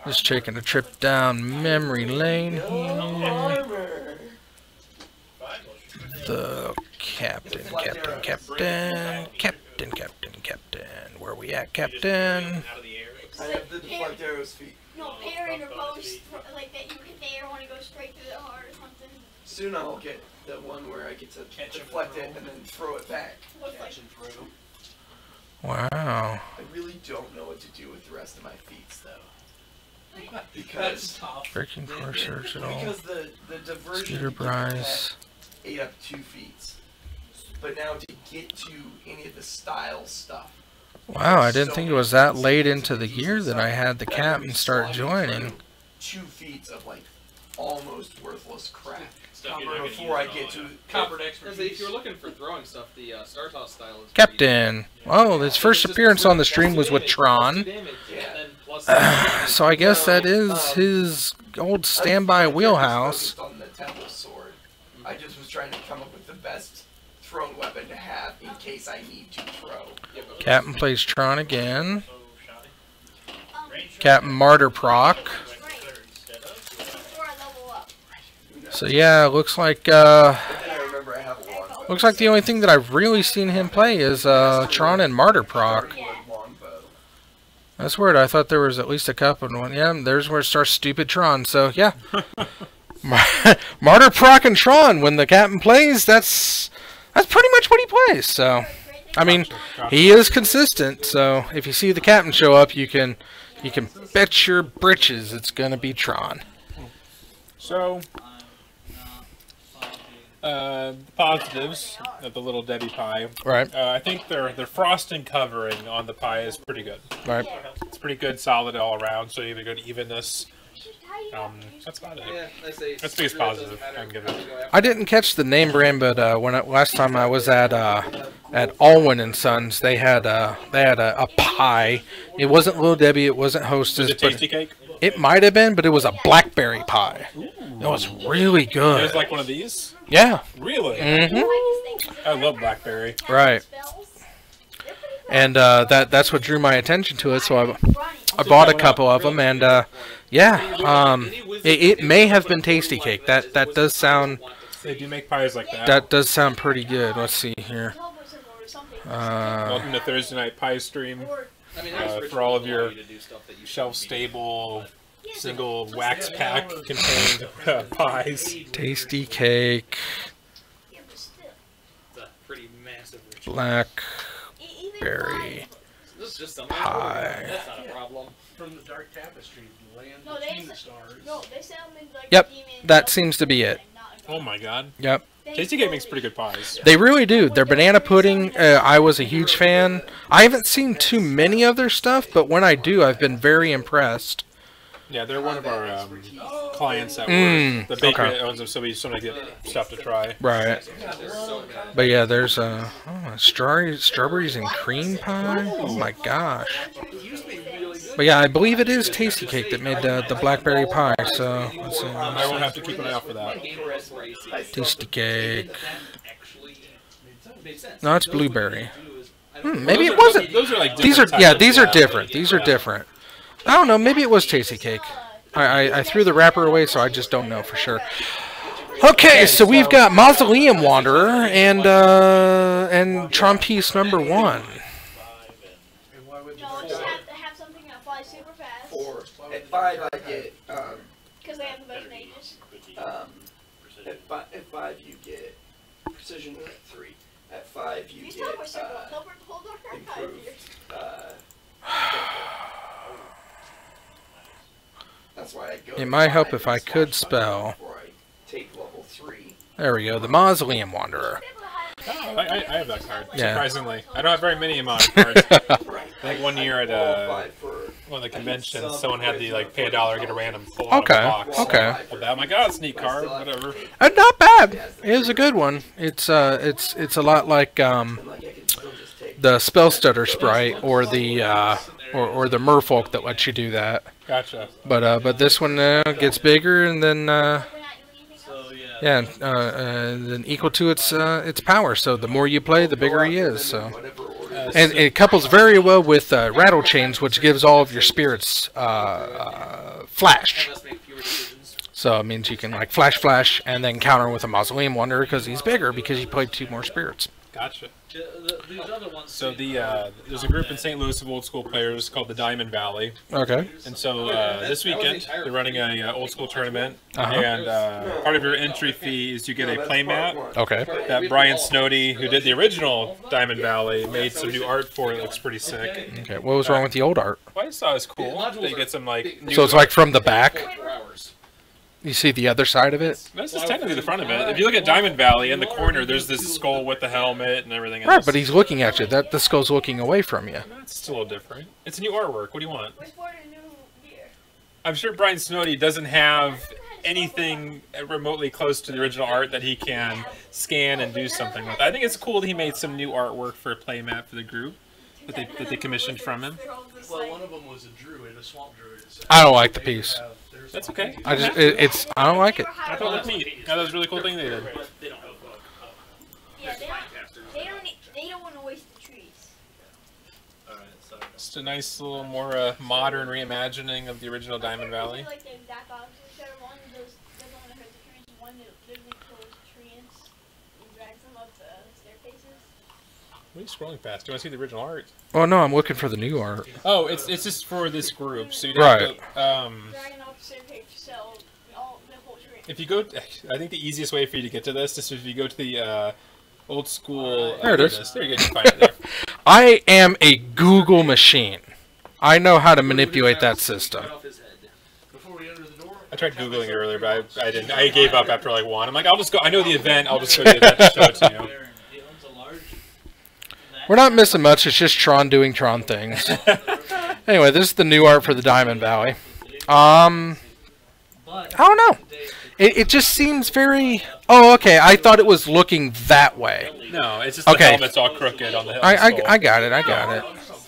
Just taking a trip down memory lane here. The Captain. Where we at, Captain? I have the deflect arrows feet. No, parry or post, like that you hit the air, want to go straight through the heart or something. Soon I'll get the one where I get to deflect it and then throw it back. Catch and throw. Wow. I really don't know what to do with the rest of my feats, though. Because Breaking Force Search at all. Because the diversion Scooter Bryce ate up 2 feats. But now to get to any of the style stuff. Wow, I didn't think it was that late into the year that I had the Captain start joining. 2 feats of like almost worthless crap. Before I get to Coppered expertise. If you're looking for throwing stuff, the Star Toss style is Captain. Oh, his first appearance on the stream was with Tron. So I guess that is his old standby wheelhouse. On the Temple Sword. I just was trying to come up with the best thrown weapon to have in case I need to throw. Captain plays Tron again. Captain Martyr proc. So yeah, looks like the only thing that I've really seen him play is Tron and Martyr proc. That's weird. I thought there was at least a couple. Yeah, there's where it starts. Stupid Tron. So yeah, Martyr proc and Tron. When the Captain plays, that's pretty much what he plays. So I mean, he is consistent. So if you see the Captain show up, you can bet your britches it's gonna be Tron. So. Positives of the Little Debbie pie. Right. I think their frosting covering on the pie is pretty good. Right. It's pretty good, solid all around. So you have a good evenness. That's about it. Yeah, that's the biggest positive I can give it. I didn't catch the name brand, but last time I was at Alwyn and Sons, they had a pie. It wasn't Little Debbie. It wasn't Hostess. Was it Tasty Cake? It might have been, but it was a blackberry pie. Ooh. It was really good. It was like one of these? Yeah. Really? Mm-hmm. I love blackberry. Right. And that's what drew my attention to it, so I bought a couple of them, and yeah, it may have been Tasty Cake. That does sound. They do make pies like that. That does sound pretty good. Let's see here. Welcome to Thursday Night Pie Stream. For all of your shelf-stable, single wax pack contained pies. Tasty Cake. Blackberry pie. That's not a problem. From the Dark Tapestry, the land between the stars. No, they sell them in like Yep, that seems to be it. Oh my god. Yep. Tasty Cake makes pretty good pies. They really do. Their banana pudding, I was a huge fan. I haven't seen too many of their stuff, but when I do, I've been very impressed. Yeah, they're one of our clients that work. The bakery that owns them, so we just want to get stuff to try. Right. But yeah, there's strawberries and cream pie. Oh my gosh. But yeah, I believe it is Tasty Cake that made the blackberry pie. So let's see. I will have to keep an eye out for that. Tasty Cake. No, it's blueberry. Maybe it wasn't. Those are like these are different. These are different. I don't know. Maybe it was Tasty Cake. I threw the wrapper away, so I just don't know for sure. Okay, so we've got Mausoleum Wanderer and Tron Piece number 1. 4. At 5, I get Because they have the most mages. at 5 you get precision at 3. At 5 you get improved. That's why I go. It might help if I could spell. Before I take level 3. There we go. The Mausoleum Wanderer. Oh, I have that card. Yeah. Surprisingly, I don't have very many Amon cards. I think one year at one of the conventions, someone had the like pay $1 get a random pull out of the box. Okay. I'm like, oh, it's a neat card, whatever. Not bad. It is a good one. It's a lot like the Spell Stutter sprite or the Merfolk that lets you do that. Gotcha. But this one gets bigger and then then equal to its power. So the more you play, the bigger he is. So. And it couples very well with Rattle Chains, which gives all of your spirits flash. So it means you can like flash, and then counter with a Mausoleum Wanderer because he's bigger because you played 2 more spirits. Gotcha. So there's a group in St. Louis of old school players called the Diamond Valley. Okay. And so this weekend they're running a old school tournament, and part of your entry fee is you get a playmat. Okay. That Brian Snowdy, who did the original Diamond Valley, made some new art for it. It looks pretty sick. Okay. What was wrong with the old art? Well, I just thought it was cool. They get some like. So it's like from the back. You see the other side of it? This is technically the front of it. If you look at Diamond Valley, in the corner, there's this skull with the helmet and everything else. Right, but he's looking at you. The skull's looking away from you. That's still a little different. It's new artwork. What do you want? I'm sure Brian Snowdy doesn't have anything remotely close to the original art that he can scan and do something with. I think it's cool that he made some new artwork for a playmat for the group that they commissioned from him. Well, one of them was a druid, a swamp druid. I don't like the piece. That's okay. I don't like it. I thought it looked neat. That was a really cool thing they did. Yeah, they don't want to waste the trees. Just a nice little more modern reimagining of the original Diamond Valley. Like the exact opposite. One doesn't want to hurt the trees. One literally kills trees and drags them up the staircases. What are you scrolling past? Do you want to see the original art? Oh no, I'm looking for the new art. Oh, it's just for this group. So you'd right. Have to, dragging up the staircase to sell the whole tree. If you go, I think the easiest way for you to get to this is if you go to the old school. There it is. There you go. You find it there. I am a Google machine. I know how to manipulate that system. I tried Googling it earlier, but I didn't. I gave up after like 1. I'm like, I'll just go. I know the event. I'll just go to the event and show it to you. We're not missing much. It's just Tron doing Tron things. Anyway, this is the new art for the Diamond Valley. I don't know. It just seems very... Oh, okay. I thought it was looking that way. No, it's just the helmet's all crooked on the skull. I got it.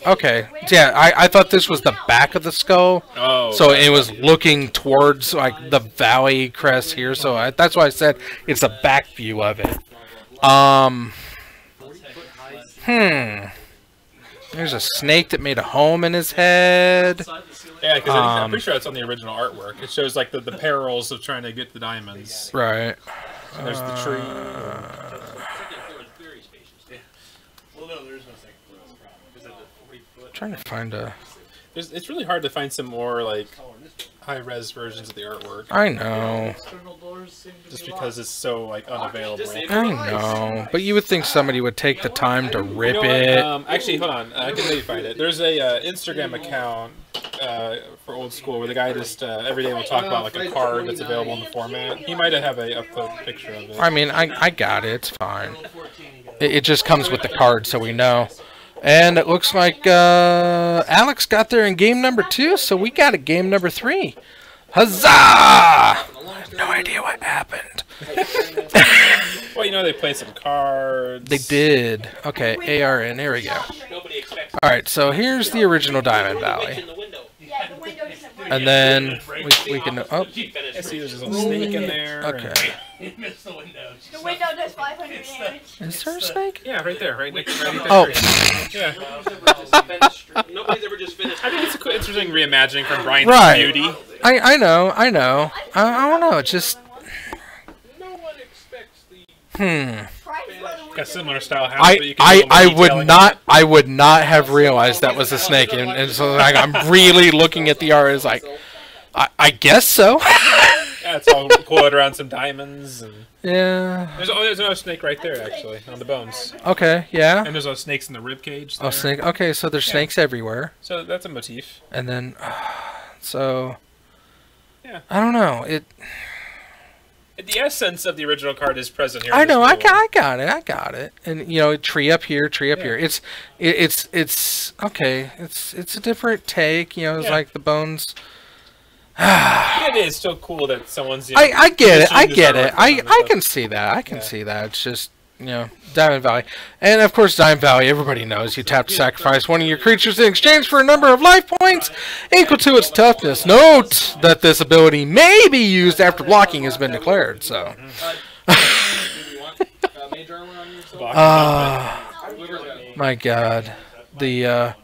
Okay. Yeah, I thought this was the back of the skull. Oh. So it was looking towards like the valley crest here. So that's why I said it's a back view of it. There's a snake that made a home in his head. Yeah, because I'm pretty sure that's on the original artwork. It shows like the perils of trying to get the diamonds. Right. And there's the tree. Well, no, there is no second floor. Trying to find a... It's really hard to find some more like high-res versions of the artwork. I know. Just because it's so like unavailable. I know, but you would think somebody would take the time to rip it. Actually, hold on. I can maybe find it. There's a Instagram account for old school where the guy just every day will talk about like a card that's available in the format. He might have a upload picture of it. I mean, I got it. It's fine. It just comes with the card, so we know. And it looks like Alex got there in game number 2, so we got a game number 3. Huzzah! I have no idea what happened. Well, you know, they played some cards. They did. Okay, ARN, there we go. Alright, so here's the original Diamond Valley. And then we can... Oh. I see there's a little snake in there. Okay. The window does 500 damage. Is there a snake? Yeah, right there. Right next to Oh. Yeah. Nobody's ever just finished. I think it's a cool, interesting reimagining from Brian's Beauty. I know. I don't know. It's just... Go a similar style house. But you can do a I little would detailing not I would not have realized that was a snake, and so like, I'm really looking at the art as like, I guess so. Yeah, it's all coiled around some diamonds. And Yeah. there's another snake right there, actually, on the bones. Okay, yeah. And there's those snakes in the rib cage. Oh, snake. Okay, so there's snakes everywhere. So that's a motif. And then, so. Yeah. I don't know. The essence of the original card is present here. I know. I got it. And you know, tree up here, tree up here. It's okay. It's a different take. You know, it's like the bones. It is still cool that someone's. I get it. I get it. I can see that. I can see that. It's just, you know, Diamond Valley. And of course, Diamond Valley, everybody knows you tap to sacrifice one of your creatures in exchange for a number of life points equal to its toughness. Note that this ability may be used after blocking has been declared. So. My God, the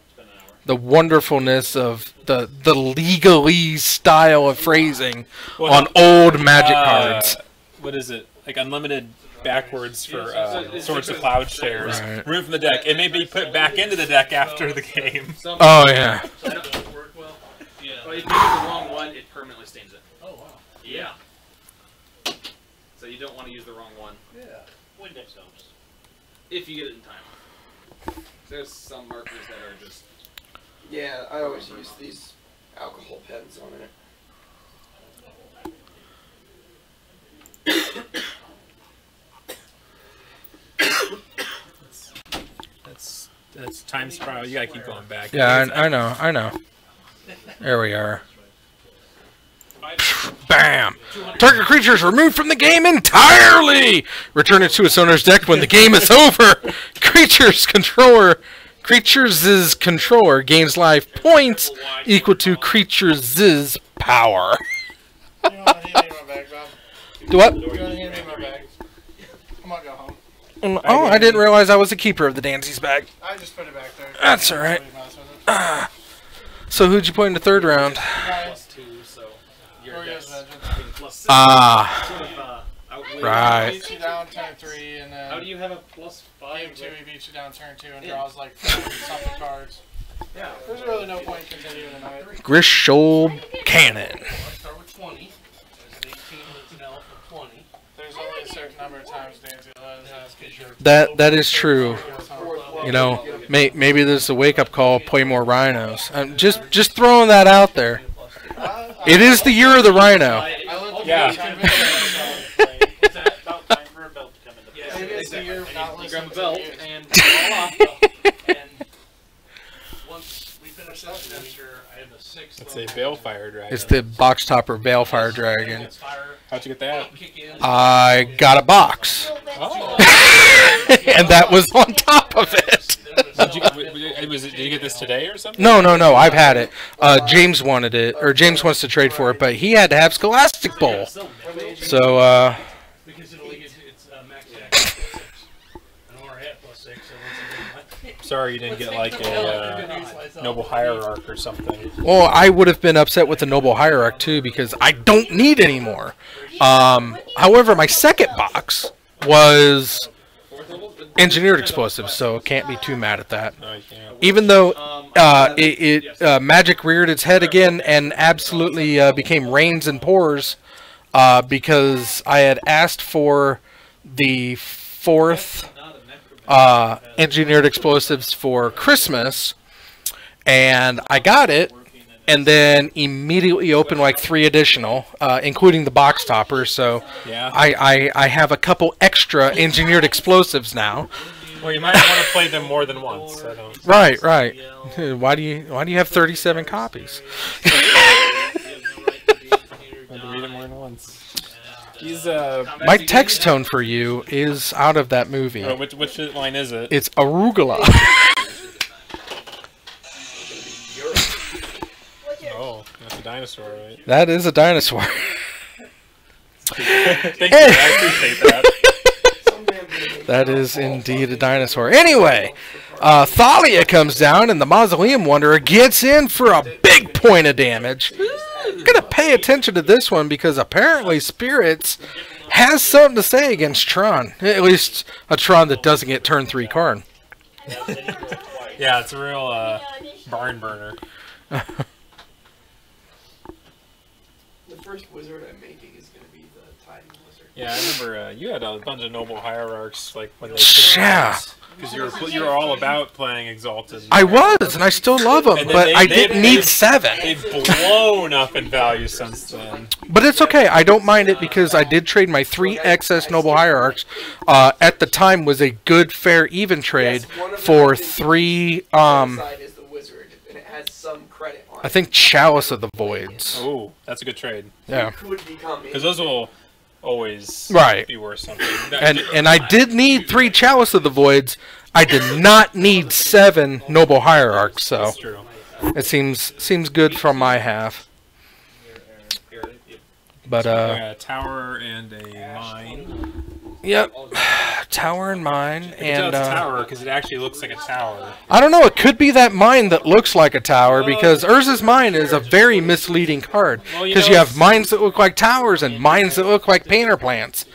wonderfulness of the legalese style of phrasing on old Magic cards. What is it? Like unlimited backwards for Swords of Plowshares. Right. Remove from the deck. It may be put back into the deck after the game. Oh yeah. Well, if you use the wrong one, it permanently stains it. Oh wow. Yeah. So you don't want to use the wrong one. Yeah. Windex helps. If you get it in time. There's some markers that are just. Yeah, I always use these alcohol pens on it. That's time spiral. You gotta keep going back. Yeah, I know. There we are. Bam! Target creature is removed from the game entirely! Return it to its owner's deck when the game is over! Creature's controller gains life points equal to creature's power. You want to hand me my bag, Bob? Do what? You want to hand me my bag? I'm gonna go home. Oh, I didn't realize I was the keeper of the Dancy's bag. I just put it back there. That's alright. So who'd you put in the third round? Right. Beats you down turn 3, and then How do you have a +5? game 2, he beats you down turn 2 and draws like 40-something cards. Yeah, there's really no point in continuing tonight. Grishol Cannon. Start with 20. There's an 18 that's an elf of 20. There's only a certain number of times Dancy allows That is true. You know, maybe there's a wake-up call. Play more rhinos. Just throwing that out there. It is the year of the rhino. Yeah. Grab a belt and once we finish this adventure, I have the 6th. That's a Balefire Dragon. It's the box topper Balefire Dragon. How'd you get that? I got a box. Oh. And that was on top of it. Did you get this today or something? No. I've had it. James wanted it, or James wants to trade for it, but he had to have Scholastic Bowl. So, because it only gets it's max attack +6. I don't want to hit +6. So Sorry you didn't get like a Noble Hierarch or something. well, I would have been upset with the Noble Hierarch too because I don't need any more. However, my second box was engineered explosives, so can't be too mad at that. Even though Magic reared its head again and absolutely became rains and pours because I had asked for the 4th engineered explosives for Christmas, and I got it, and then immediately opened like 3 additional, including the box topper. So yeah. I have a couple extra engineered explosives now. Well, you might want to play them more than once. I don't. Right. Why do you have 37 copies? I had to read them more than once. He's My text tone for you is out of that movie. Oh, which line is it? It's arugula. Oh, that's a dinosaur, right? That is a dinosaur. Thank you, I appreciate that. That is indeed a dinosaur. Anyway, Thalia comes down and the Mausoleum Wanderer gets in for a big point of damage. I'm going to pay attention to this one because apparently spirits has something to say against Tron. At least a Tron that doesn't get turn 3 card. Yeah, it's a real barn burner. The first wizard I'm making is going to be the Tiding Wizard. Yeah, I remember you had a bunch of noble hierarchs like when they came out. Because you were all about playing Exalted. I was, and I still love them, but I didn't need 7. They've blown up in value since then. But it's okay. I don't mind it because I did trade my 3 excess Noble Hierarchs. At the time was a good, fair, even trade for 3. Side is the wizard, and it has some credit on I think Chalice of the Voids. Oh, that's a good trade. Yeah. Because those will always be worth something. And I did need 3 Chalice of the Voids. I did not need 7 Noble Hierarchs, so That's true. it seems good from my half. But So we got a tower and a mine. Yep, tower and mine, and it's a tower because it actually looks like a tower. I don't know. It could be that mine that looks like a tower because Urza's Mine is a very misleading card because you have mines that look like towers and mines that look like painter plants.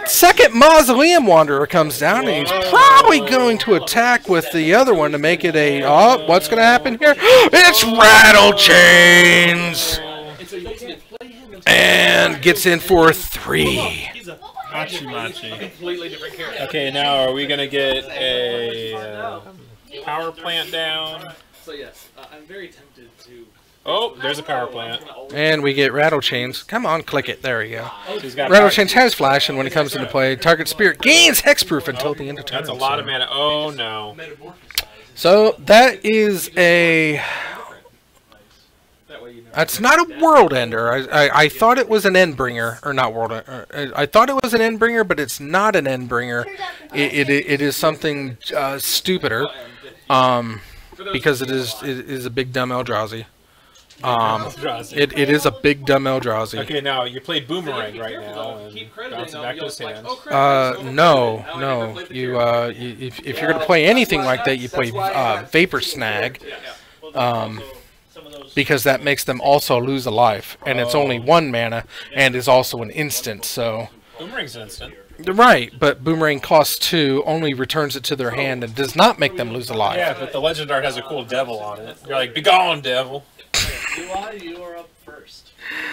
Second Mausoleum Wanderer comes down and he's probably going to attack with the other one to make it a. Oh, what's going to happen here? It's Rattle Chains! And gets in for 3. Machi. Completely different character. Okay, now are we gonna get a power plant down? So yes, I'm very tempted to. Oh, there's a power plant. And we get Rattle Chains. Come on, click it. There we go. He's got Rattle Chains has flash, and when it comes into play, target spirit gains hexproof until the end of turn. That's a lot of mana. Oh no. So that is a. It's not a world ender. I thought it was an endbringer, or not world. I thought it was an endbringer, but it's not an endbringer. It is something stupider, because it is a big dumb Eldrazi. It is a big dumb Eldrazi. Okay, now you play Boomerang right now and bounce it back to his hand. No. You if you're gonna play anything like that, you play Vapor Snag. Because that makes them also lose a life, and it's only 1 mana, and is also an instant, so... Boomerang's an instant. Right, but Boomerang costs 2, only returns it to their hand, and does not make them lose a life. Yeah, but the Legend Art has a cool devil on it. You're like, begone, devil! You are up first.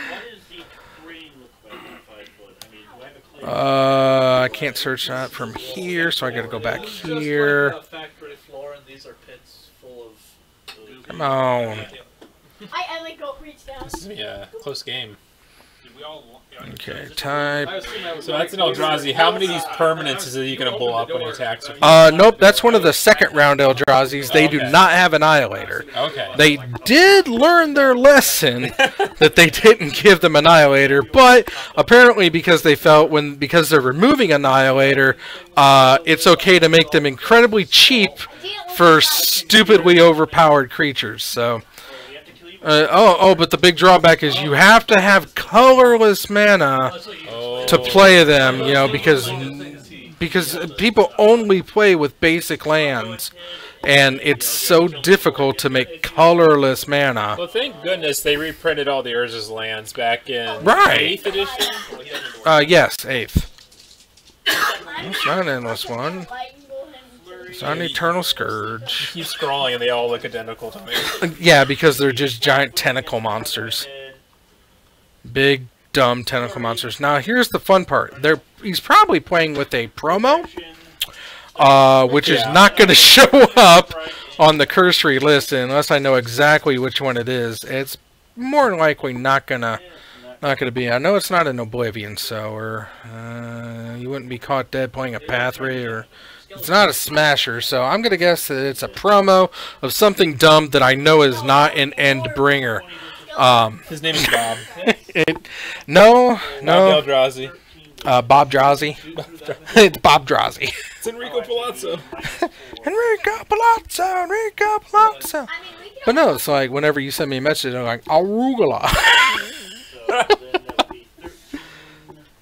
What is the terrain look like in 5 foot? I mean, do I have a clay? I can't search that from here, so I gotta go back here. Just like factory floor, and these are pits full of. Come on. I like go reach down. This is a close game. Okay, type. So that's an Eldrazi. How many of these permanents is he going to blow up when he attacks? Nope, that's one of the second round Eldrazi's. They do not have Annihilator. Okay. They did learn their lesson that they didn't give them Annihilator, but apparently because they felt because they're removing Annihilator, it's okay to make them incredibly cheap for stupidly overpowered creatures. So. But the big drawback is you have to have colorless mana to play them, you know, because people only play with basic lands, and it's so difficult to make colorless mana. Well, thank goodness they reprinted all the Urza's lands back in 8th edition. Yes, 8th. It's not an endless one. It's not an Eternal Scourge. Keep scrolling and they all look identical to me. Yeah, because they're just giant tentacle monsters. Big, dumb tentacle monsters. Now, here's the fun part. He's probably playing with a promo, which is not going to show up on the cursory list unless I know exactly which one it is. It's more than likely not gonna be. I know it's not an Oblivion Sower. You wouldn't be caught dead playing a Pathway, or it's not a Smasher. So I'm gonna guess that it's a promo of something dumb that I know is not an Endbringer. His name is Bob. No. Bob Eldrazi. Bob Drazi. It's Bob Drazi. It's Enrico Palazzo. Enrico Palazzo. But no, it's like whenever you send me a message, I'm like, arugula.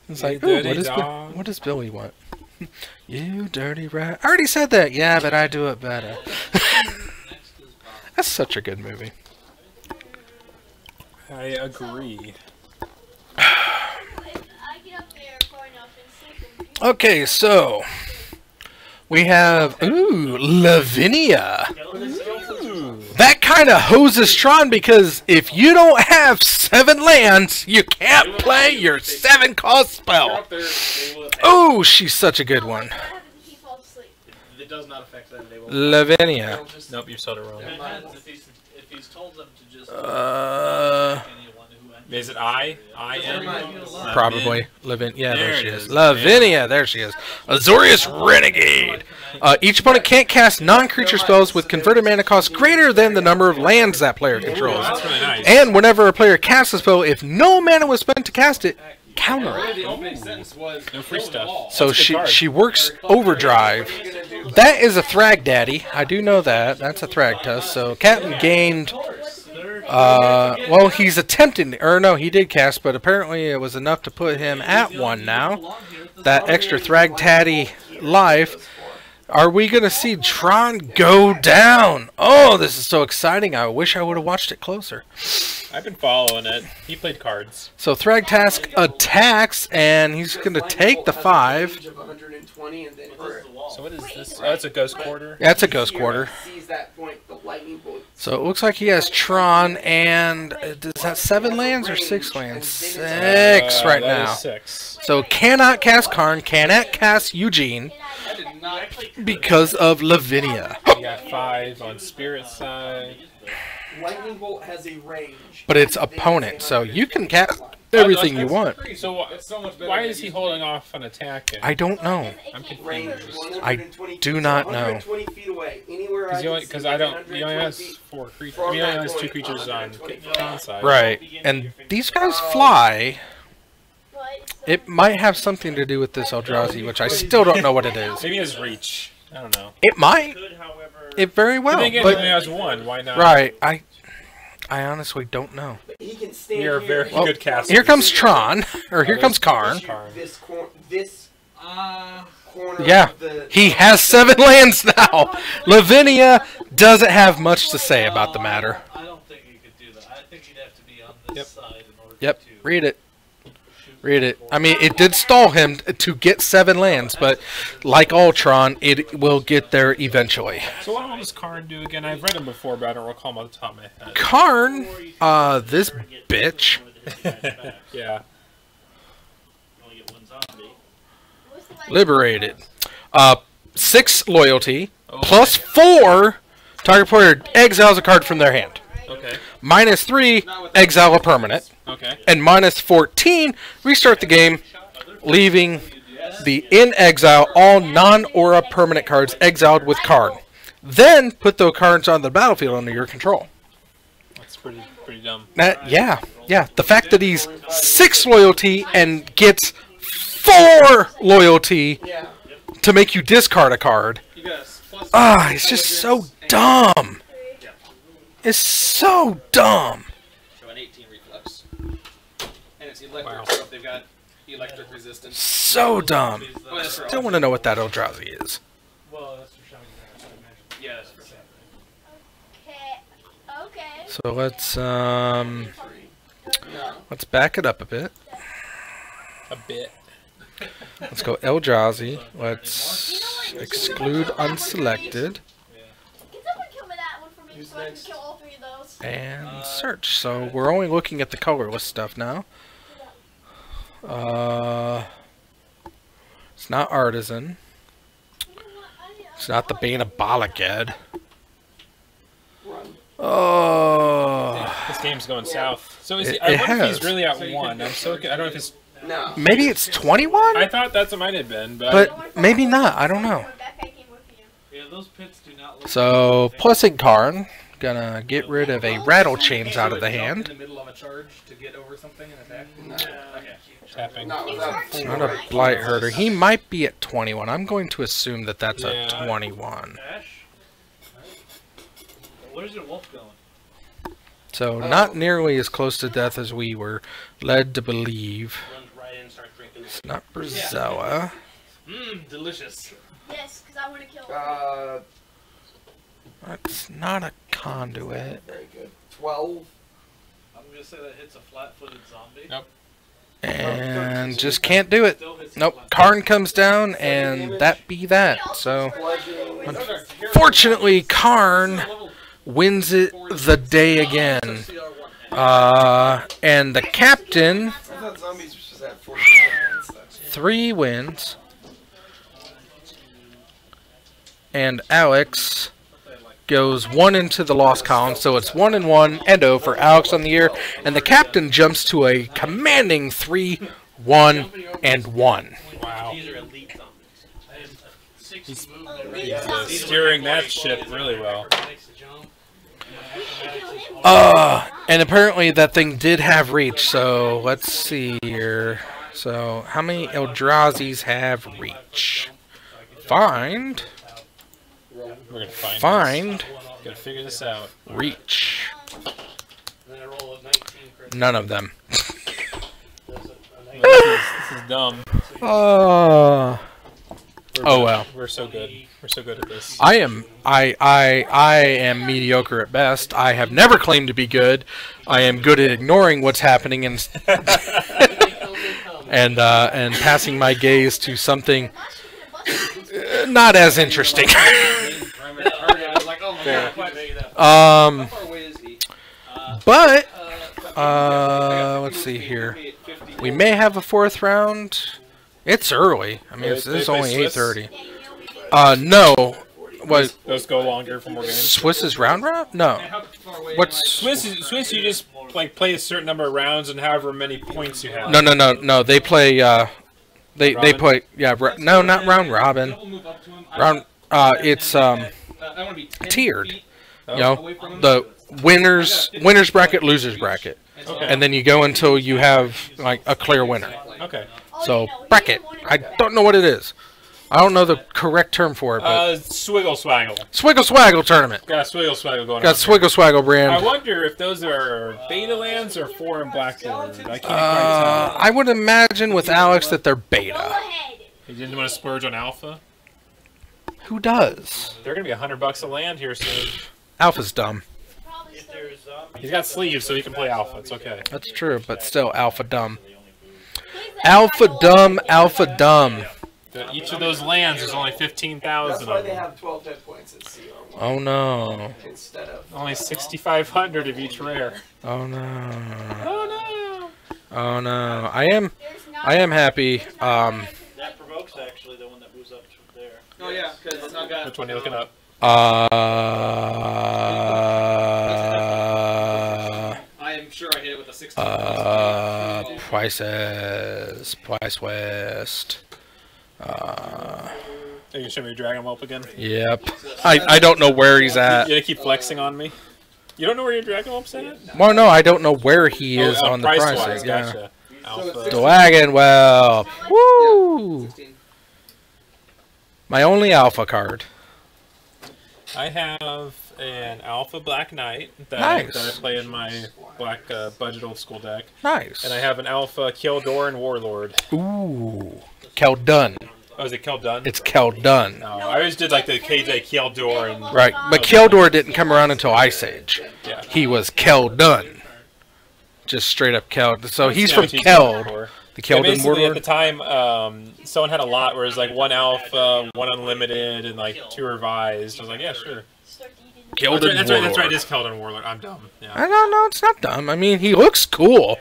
It's like, ooh, what does Billy want? You dirty rat. I already said that. Yeah, but I do it better. That's such a good movie. I agree. If I get up there far enough, Okay, so we have Lavinia. That kind of hoses Tron because if you don't have 7 lands, you can't play your 7-cost spell. Oh, she's such a good one. It does not affect them. They will Lavinia. Nope, you said it wrong. If he's told them to just Is it I-N? Probably. Yeah, there she is. Lavinia, there she is. Azorius Renegade. Each opponent can't cast non-creature spells with converted mana cost greater than the number of lands that player controls. That's really nice. And whenever a player casts a spell, if no mana was spent to cast it, counter it. The opening sentence was No free stuff. So she works overdrive. That is a Thrag Daddy. I do know that. That's a Thragtusk. So Captain gained... well, he's attempting... Or no, he did cast, but apparently it was enough to put him at 1 now. That extra Thrag Daddy life. Are we going to see Tron go down? Oh, this is so exciting. I wish I would have watched it closer. I've been following it. He played cards. So Thragtusk attacks, and he's going to take the 5. So what is this? Oh, it's a Ghost Quarter? That's a Ghost Quarter. So it looks like he has Tron, and is that 7 lands or 6 lands? 6 right now. 6. So cannot cast Karn, cannot cast Eugene because of Lavinia. You got 5 on Spirit side. Lightning Bolt has a range. But it's opponent, so you can cast everything you want. So why is he holding off on attacking? I don't know. I'm confused. I do not know. Because he only has 4 creatures. He only has 2 creatures on Con side. Right, and these guys fly. It might have something to do with this Eldrazi, which I still don't know what it is. Maybe his reach. I don't know. It might. It very well. But he only has 1. Why not? Right. I honestly don't know. You're a very good caster. Here comes Tron, or here comes Karn. Yeah, he has 7 lands now. Lavinia doesn't have much to say about the matter. I don't think he could do that. I think he'd have to be on this side in order to... Read it. Read it. I mean, it did stall him to get 7 lands, but like Ultron, it will get there eventually. So what does Karn do again? I've read him before, but I don't recall him off the top of my head. Karn, this bitch. Yeah. Liberated. 6 loyalty, plus 4, target player exiles a card from their hand. Okay. -3, exile a permanent. Okay. And -14, restart the game, leaving the in exile all non-aura permanent cards exiled with Karn. Then put those cards on the battlefield under your control. That's pretty dumb. Yeah. The fact that he's 6 loyalty and gets 4 loyalty to make you discard a card. It's just so dumb. It's so dumb. Show an 18 reflex. And it's electric, so if they've got electric resistance. So dumb. I still want to know what that Eldrazi is. Well, that's for showing you. Yeah, that's for sure. Okay. So let's back it up a bit. Let's go Eldrazi. Let's exclude unselected. And search. So we're only looking at the colorless stuff now. It's not Artisan. It's not the Bane of Balaked. Oh. This game's going south. So is I wonder if he's really at 1. I don't know if it's... No. Maybe it's 21? I thought that's what mine had been, but maybe not. I don't know. Yeah, those pits do not look So, plussing Karn. Gonna get rid of a Rattle Chains out of the hand. In the middle of a charge to get over something and attack? No. Okay. Tapping. It's not a Blight Herder. He might be at 21. I'm going to assume that that's a 21. Where's your wolf going? So, not nearly as close to death as we were led to believe. It's not Brazoa. Delicious. Yes, because I want to kill That's not a Conduit. Very good. 12. I'm going to say that hits a flat-footed zombie. Nope. And just can't do it. Nope. Karn comes down, and that be that. So, unfortunately, Karn wins it the day again. And the captain, 3 wins. And Alex goes 1 into the loss column, so it's 1-1 and 0 for Alex on the year, and the captain jumps to a commanding 3-1-1. Wow. He's steering that ship really well. And apparently that thing did have reach, so let's see here. So, how many Eldrazi's have reach? Find. We're gonna Find. Gotta figure this out. Reach. None of them. This is dumb. Oh well. We're so good. We're so good at this. I am mediocre at best. I have never claimed to be good. I am good at ignoring what's happening and and passing my gaze to something not as interesting. But let's see here. We may have a 4th round. It's early. I mean, it's only 8:30. No. What? Those go longer for more games. Swiss's round? No. What's Swiss? You just like play a certain number of rounds and however many points you have. No. They play. They play. Yeah. No, not round robin. Round. It's tiered. You know, the winners bracket, losers bracket, and then you go until you have like a clear winner. Okay. So bracket. I don't know what it is. I don't know the correct term for it, but Swiggle Swaggle. Swiggle Swaggle tournament. Got a Swiggle Swaggle going on. Got Swiggle Swaggle brand. I wonder if those are beta lands or foreign blackboard. I can't quite tell. I would imagine with Alex that they're beta. You didn't want to splurge on alpha? Who does? They're gonna be $100 a land here soon. Alpha's dumb. He's got sleeves, so he can play alpha. It's okay. That's true, but still alpha dumb. Alpha dumb, alpha dumb. Each of those lands is only 15,000. That's why they have 12 hit points at CR1. Oh no. Instead of only 6,500 of each rare. Oh no. Oh no. Oh no. I am happy. That provokes actually the one that moves up from there. Oh yeah, because it's not got. Which one are you looking up? I am sure I hit it with a 16. Price West. Are you gonna show me your Dragon Whelp again? Yep. I don't know where he's at. You gonna keep flexing on me? You don't know where your Dragon Whelp's at? Well, no, I don't know where he is on the pricing. Yeah. Gotcha. Alpha. Dragon Whelp. Woo! My only alpha card. I have an Alpha Black Knight that I play in my black budget old school deck. Nice. And I have an Alpha Keldoran Warlord. Ooh. Keldun. Oh, is it Keldun? It's Keldun. No, I always did like the KJ Keldoran. Right, but Keldor didn't come around until Ice Age. Yeah. He was Keldun. Just straight up Keld. So he's from Keld. The Keldon Warlord. At the time, someone had a lot where it was like 1 Alpha, 1 Unlimited, and like 2 Revised. I was like, yeah, sure. Keldon That's Warlord. right, it is Keldon Warlord. I'm dumb. Yeah. I don't know, it's not dumb. I mean, he looks cool.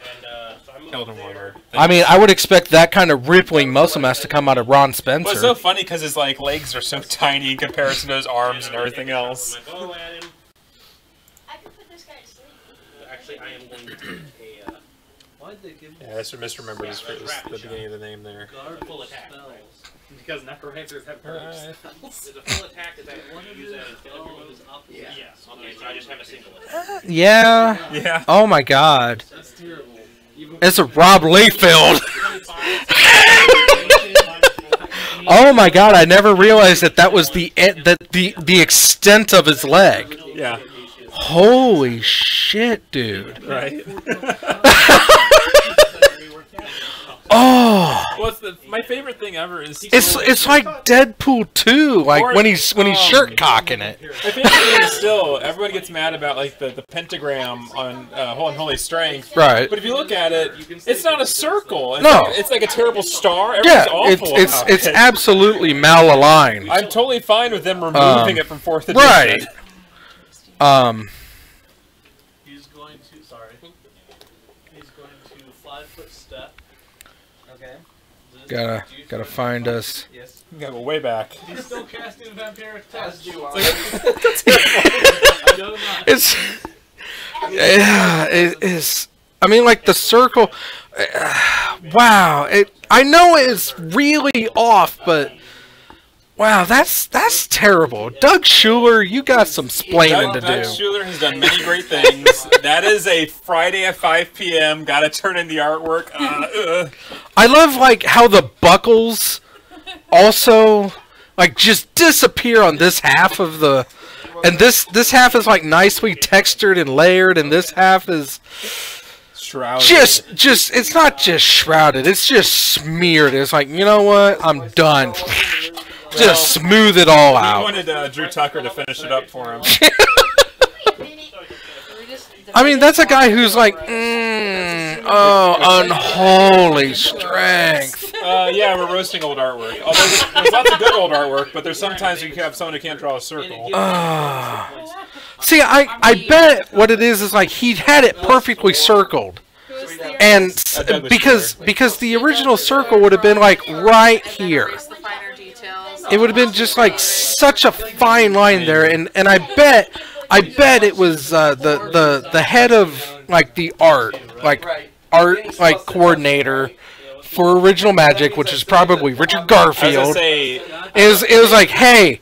Keldon Warlord. I mean, I would expect that kind of rippling muscle mass to come out of Ron Spencer. Well, it's so funny because his like legs are so tiny in comparison to his arms and everything else. Actually, I am going to take a. Why'd they give me? Yeah, I just misremembered the beginning of the name there. Guard full attack. Because necromancers have guard spells. There's a full attack that I can use that instead of removes up. Yeah. Yes. Okay, so I just have a single attack. Yeah. Yeah. Oh my god. That's terrible. It's a Rob Layfield. Oh my god, I never realized that was the extent of his leg. Yeah. Holy shit, dude. Right. Oh. Well, my favorite thing ever is It's like Deadpool 2, like when he's shirt cocking it. My favorite thing is still everyone gets mad about like the pentagram on Holy Strength. Right. But if you look at it, it's not a circle. It's No. it's like a terrible star. Everyone's awful. It's absolutely malaligned. I'm totally fine with them removing it from 4th edition. Right. He's going to. Sorry. He's going to 5-foot step. Okay. Gotta find us. Yes. You gotta go way back. He's still casting vampiric touch. It's yeah, it is. I mean, like the circle. Wow, I know it's really off, but wow, that's terrible. Doug Schuler, you got some splaining to do. Doug Schuler has done many great things. That is a Friday at 5 p.m. Gotta turn in the artwork. I love like how the buckles also like just disappear on this half of the, and this half is like nicely textured and layered, and this half is shrouded. Just it's not just shrouded, it's just smeared. It's like, you know what? I'm done. Just smooth it all out. He wanted Drew Tucker to finish it up for him. I mean, that's a guy who's like, unholy strength. Yeah, we're roasting old artwork. Although there's lots of good old artwork, but there's sometimes you have someone who can't draw a circle. See, I bet what it is like he had it perfectly circled. And because the original circle would have been like right here. It would have been just like such a fine line there, and I bet it was the head of like the art coordinator for Original Magic, which is probably Richard Garfield. It was like, hey,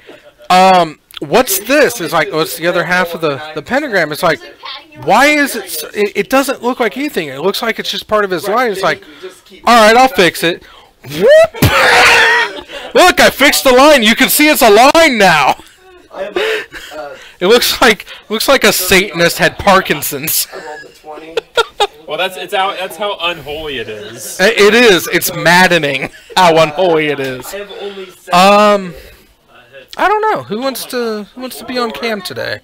what's this? It's like, oh, it's the other half of the pentagram. It's like, why is it? It doesn't look like anything. It looks like it's just part of his line. It's like, all right, I'll fix it. Whoop! Look, I fixed the line. You can see it's a line now. It looks like a Satanist had Parkinson's. Well, that's how unholy it is. It is. It's maddening how unholy it is. I don't know. Who wants to be on cam today?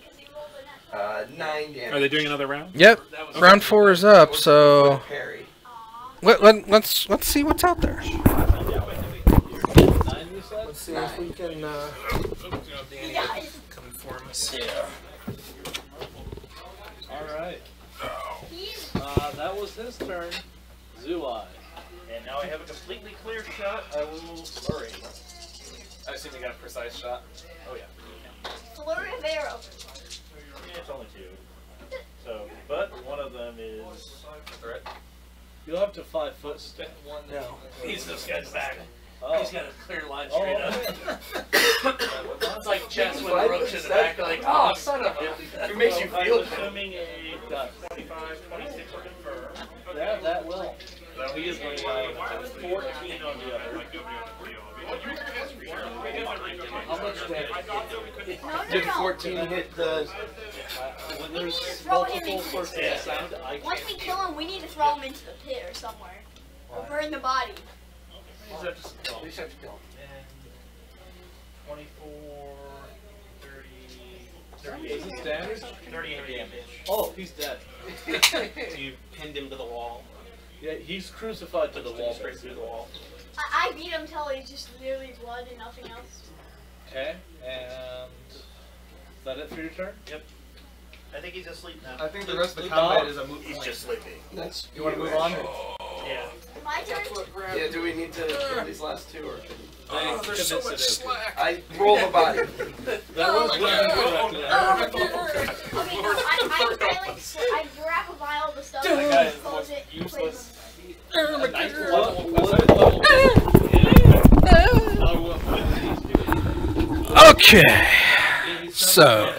9 damage. Are they doing another round? Yep. Round 4 is up, so let's see what's out there. Let's see if we can come inform us. Yeah. Alright. That was his turn. Zuai. And now I have a completely clear shot. I will flurry. I assume you got a precise shot. Oh yeah. Flurry of arrow. Yeah, it's only 2. So, but one of them is threat. You'll have to 5-foot step. No. He's this guy's back. Oh. He's got a clear line straight up. It's like chess when the rook's in the back, like, oh, son of a... It makes you feel good. Assuming a 25, 26 will confirm. Yeah, that will. So he is going to die 14 on the other. How much damage? Did 14 hit the... When there's multiple sources of sound, Once we kill him, we need to throw him into the pit or somewhere. Or burn the body. You just have to kill him. You just have to kill him. 24, 30, Is this damage? 38 damage. Oh, he's dead. You pinned him to the wall. Yeah, he's crucified to the wall. Straight through the wall. I beat him till he's just literally blood and nothing else. Okay, and is that it for your turn? Yep. I think he's asleep now. I think the rest of the combat is a move. He's just sleeping. That's You want to move on? Yeah. My turn? Yeah, do we need to kill these last 2 or can There's so much slack. I roll the body? That was Okay, I grab a vial of the stuff and close it. Useless. Okay. So,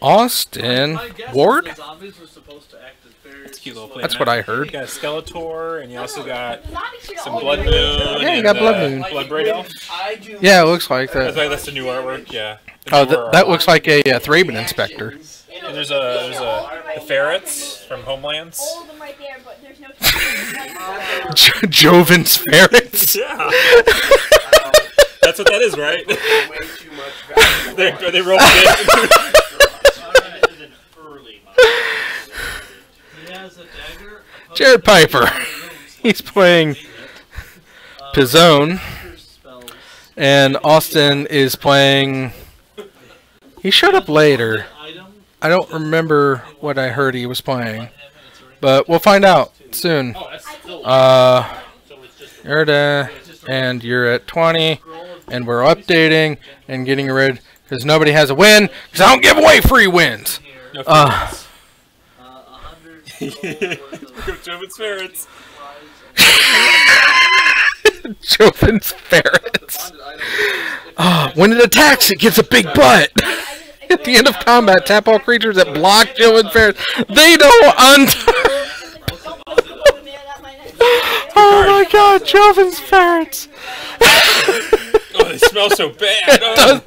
Austin Ward? That's what I heard. You got Skeletor, and you also got some Blood Moon. Yeah, you got Blood Moon. Bloodbraid Elf. Yeah, it looks like that. That's the new artwork. Yeah. Oh, that looks like a Thraben Inspector. And there's the ferrets from Homelands. All of them right there, but there's no. Joven's ferrets. Yeah. That's what that is, right? Way too much value. they roll big. He has a dagger. Jared Piper. He's playing Pizzone. And Austin is playing... He showed up later. I don't remember what I heard he was playing. But we'll find out soon. You're at, and you're at 20. And we're updating and getting rid... Because nobody has a win. Because I don't give away free wins. Joven's ferrets. Joven's ferrets. When it attacks, it gets a big butt. At the end of combat, tap all creatures that block Joven's ferrets. They don't Oh my god, Joven's ferrets. Oh, they smell so bad. Oh.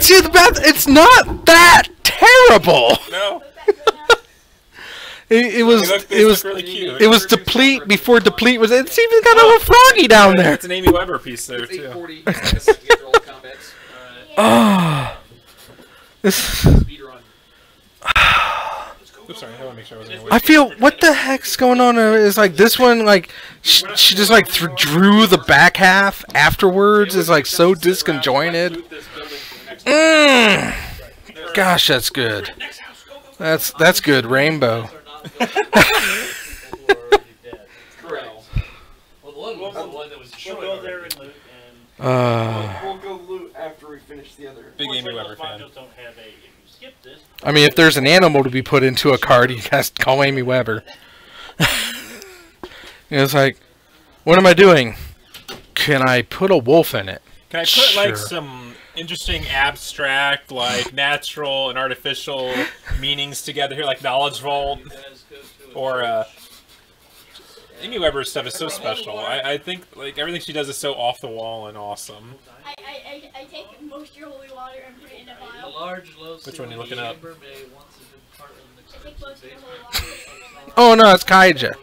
See, it's not that terrible. No. It was really cute. It was deplete before deplete was. It's even got a little froggy down there. It's an Amy Weber piece there too. Oh, this. Oops, sorry. I want to make sure I wasn't. I feel what the heck's going on is like this one like she just like drew the back half afterwards is like so disconjointed. Gosh, that's good. That's good. Rainbow. We'll go loot after we finish the other. Big Amy Weber fan. I mean, if there's an animal to be put into a card, you guys call Amy Weber. It's like, what am I doing? Can I put a wolf in it? Can I put like some interesting abstract, like natural and artificial meanings together here, like Knowledge Vault? Or Amy Weber's stuff is so special. I think like everything she does is so off the wall and awesome. I take most of your holy water and put it in a vial. Which one are you looking up? Oh no, it's Kaija.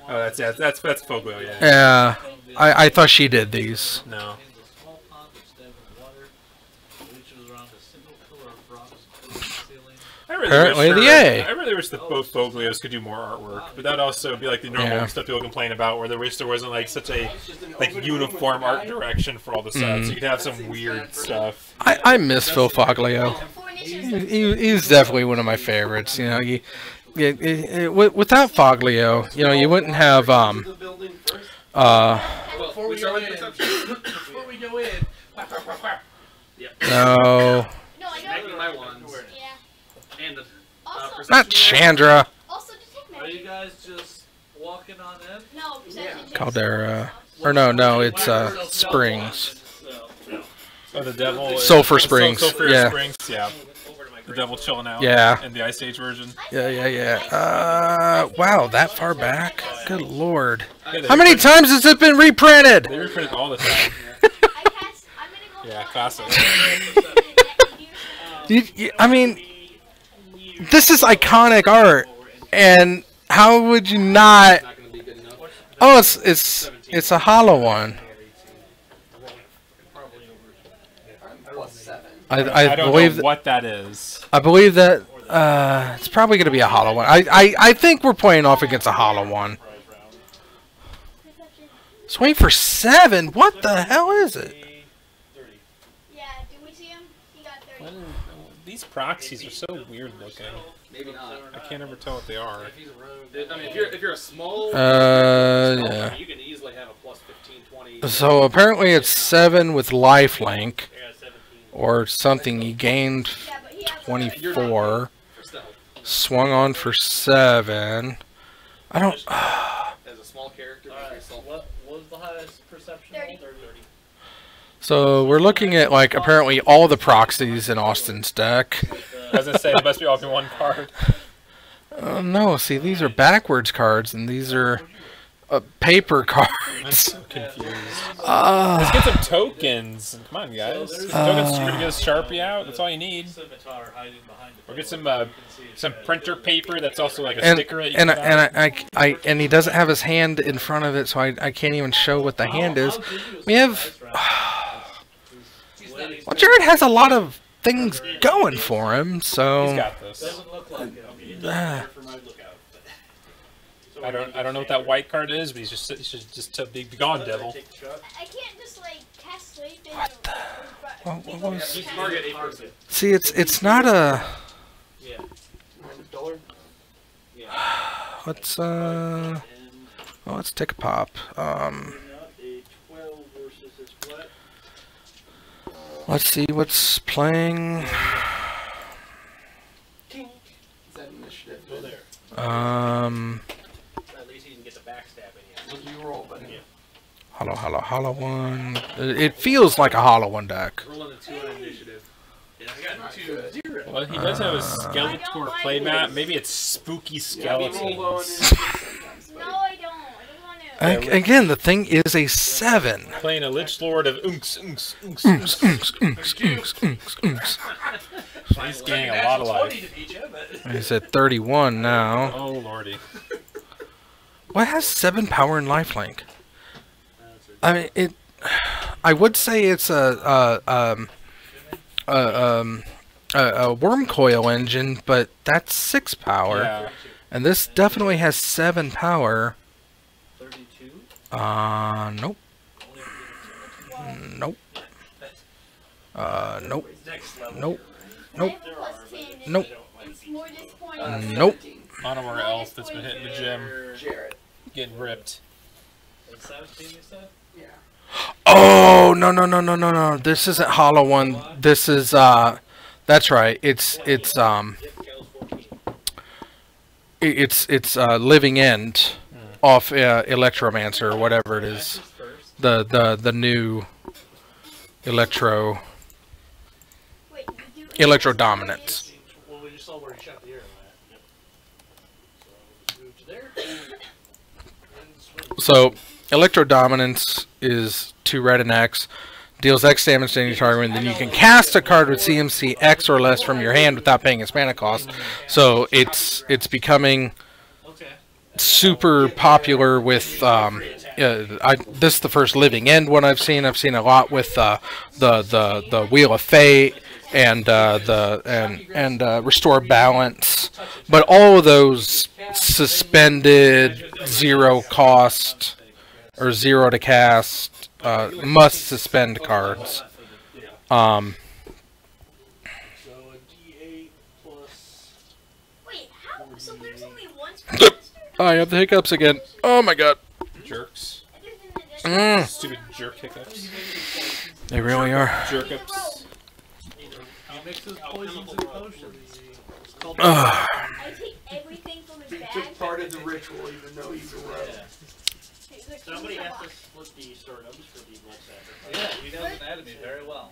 Oh, that's Foglio, yeah. Yeah, I thought she did these. No. Apparently the A. I really wish that both Foglios could do more artwork, but that'd also be like the normal stuff people complain about, where they wish there wasn't like such a like uniform art direction for all the sets. You could have some weird stuff. I miss Phil Foglio. He's definitely one of my favorites. You know, without Foglio, you know, you wouldn't have Before we go in. No. Making my ones. And Not Chandra. Are you guys just walking on in? No, Caldera. Or no, it's Springs. Oh, the Devil. Sulphur Springs. Sulphur Yeah. Springs, yeah. The Devil chilling out. Yeah. And the Ice Age version. Yeah. Wow, that far back? Good lord. How many times has it been reprinted? They reprint it all the time. Yeah, classic. I mean, this is iconic art, and how would you not? Oh, it's a hollow one. I don't believe know what that is. I believe that it's probably going to be a hollow one. I think we're playing off against a hollow one. Swing for 7. What the hell is it? These proxies are so weird looking. Maybe not. I can't ever tell what they are. I mean, if you're a small, yeah. you can easily have a plus 15, 20. So apparently it's 7 with lifelink, or something. He gained 24, swung on for 7. I don't. As a small character, what was the highest perception? 30. So we're looking at like apparently all the proxies in Austin's deck. I was gonna say it must be all in one card. No, see these are backwards cards, and these are paper cards. I'm so confused. Let's get some tokens. Come on, guys. Tokens are gonna get a Sharpie out. That's all you need. Or get some printer paper that's also like a sticker. And he doesn't have his hand in front of it, so I can't even show what the hand is. We have. Well, Jared has a lot of things going for him, so. He's got this. I don't know what that white card is, but he should just be gone, devil. I can't just like cast sleep in. What the? What was? See, it's not a. Yeah. Let's let's take a pop. Let's see what's playing. Is that initiative? At least he can get the backstabbing. What do you roll, buddy? Hollow one. It feels like a hollow one deck. Rolling a 2 on initiative. Yeah, I got 2. Well, he does have a Skeletor playmat. Maybe it's spooky skeletons. No, I don't. I don't want to. Again, the thing is a 7. Playing a Lich Lord of Unks. He's gaining a lot of life. He's at 31 now. Oh lordy. What has 7 power and lifelink? I mean, I would say it's a worm coil engine, but that's 6 power, Yeah. and this definitely has 7 power. 32? Nope. Nope. Nope. Nope. Nope. Nope. Nope. Monomore elf that's been hitting the gym. Jared. Getting ripped. 17, you said? Yeah. Oh no! This isn't Hollow One. This is that's right. It's Living End off Electromancer or whatever it is. The new Electro Dominance. Well, we just saw where he shot the arrow at. So, move to there. So Electro Dominance is 2 red and X, deals X damage to any target, and then you can cast a card with CMC X or less from your hand without paying its mana cost. So it's becoming super popular with this is the first Living End one I've seen. I've seen a lot with the Wheel of Fate and Restore Balance, but all of those suspended 0 cost or 0 to cast must suspend cards. So a D8 plus. Wait, how? So there's only one I have the hiccups again. Oh my god. Jerks. Mm. Stupid jerk hiccups. They really are. Jerk-ups. He mixes poisons and potions. It's called I take everything from his He bag. took part of the ritual, even though he's a rogue. He's like, Somebody "Here's has a to box." split the sternums for the blood sacrifice. Yeah, he knows anatomy very well.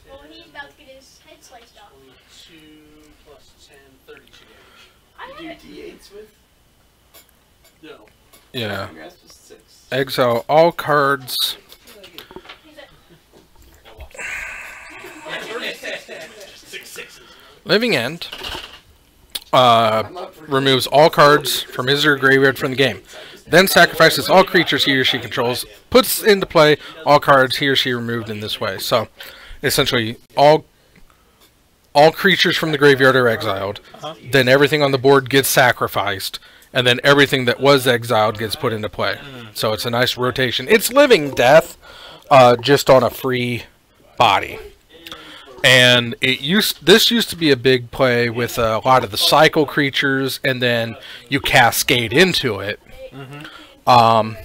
Well, he's about to get his head sliced off. 22 plus 10, 32 damage. I You have do it. D8s with? No. Yeah. Congrats, just 6. Exile all cards. He's a, 6 sixes. Living End removes all cards from his or her graveyard from the game. Then sacrifices all creatures he or she controls, puts into play all cards he or she removed in this way. So, essentially, all creatures from the graveyard are exiled. Then everything on the board gets sacrificed, and then everything that was exiled gets put into play. So it's a nice rotation. It's Living Death, just on a free body. And this used to be a big play with a lot of the cycle creatures, and then you cascade into it. And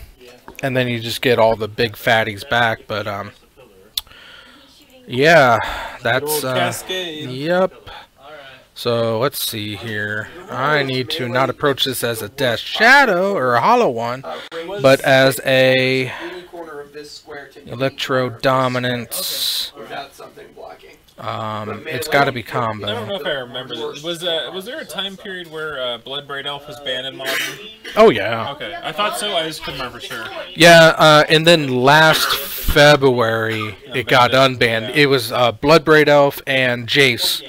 then you just get all the big fatties back. But yeah, that's Cascade. yep. So let's see here. I need to not approach this as a Death Shadow or a Hollow One, but as a Any corner of this square to Electro Dominance. without something blocking. It's got to be I combo. don't know if I remember. Was there a time period where Bloodbraid Elf was banned in Modern? Oh yeah. Okay, I thought so. I just couldn't remember for sure. Yeah, and then last February it got unbanned. It was Bloodbraid Elf and Jace,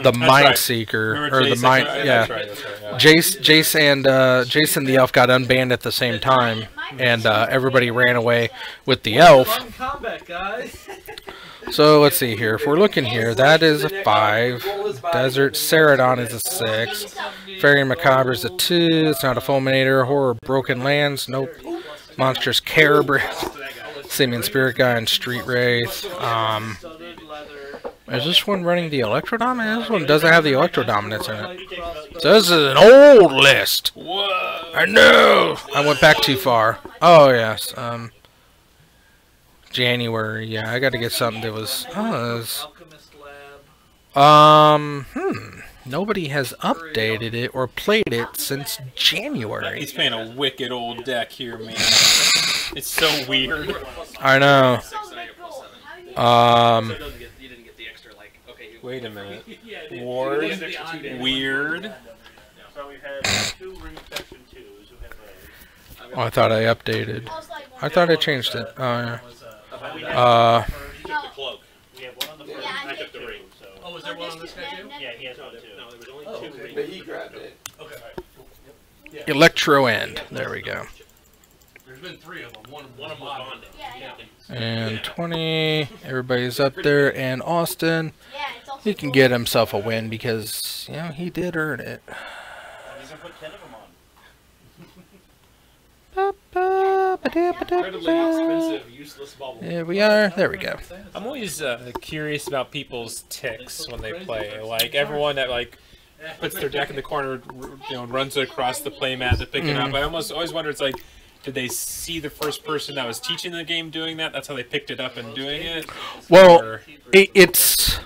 the Mind Seeker, or the Mind. Yeah, Jace and the Elf got unbanned at the same time, and everybody ran away with the Elf. Combat, guys. So let's see here. If we're looking here, that is a 5. Desert Ceradon is a 6. Fairy Macabre is a 2. It's not a Fulminator. Horror Broken Lands. Nope. Monstrous Caribou. Simian Spirit Guy and Street Wraith. Is this one running the Electro Dominance? This one doesn't have the Electro Dominance in it. So this is an old list. I know. I went back too far. Oh yes. January. Yeah, I got to get something that was. Nobody has updated it or played it since January. He's playing a wicked old deck here, man. It's so weird. I know. Wait a minute. Ward. Weird. So we've had 2 ring section 2s who have a... Oh, I thought I updated. I thought I changed it. Oh, yeah. He took the cloak. We have one on the first. I took the ring. So. Oh, is there one on this guy too? Yeah, he has one too. No, there was only 2 rings. But he grabbed it. Okay. Electro End. There we go. There's been 3 of them. One of them was bonding. And 20. Everybody's up there. And Austin, he can get himself a win because, you know, he did earn it. You can put 10 of them on. Here we are. There we go. I'm always curious about people's ticks when they play. Like everyone that like puts their deck in the corner, you know, runs it across the playmat to pick it up. I almost always wonder, it's like, did they see the first person that was teaching the game doing that? That's how they picked it up and doing it. Well, it's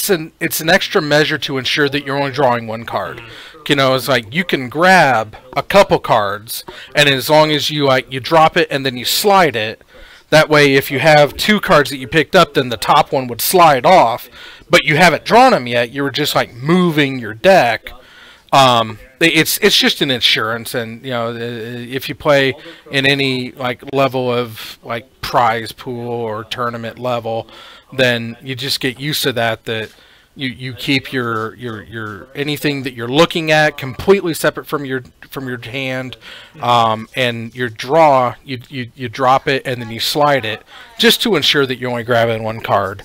an extra measure to ensure that you're only drawing one card. You know, it's like you can grab a couple cards, and as long as you you drop it and then you slide it, that way if you have 2 cards that you picked up, then the top one would slide off, but you haven't drawn them yet. You were just like moving your deck. It's just an insurance, and you know, if you play in any like level of like prize pool or tournament level, then you just get used to that you keep your anything that you're looking at completely separate from your hand, and your draw you drop it and then you slide it just to ensure that you're only grabbing one card.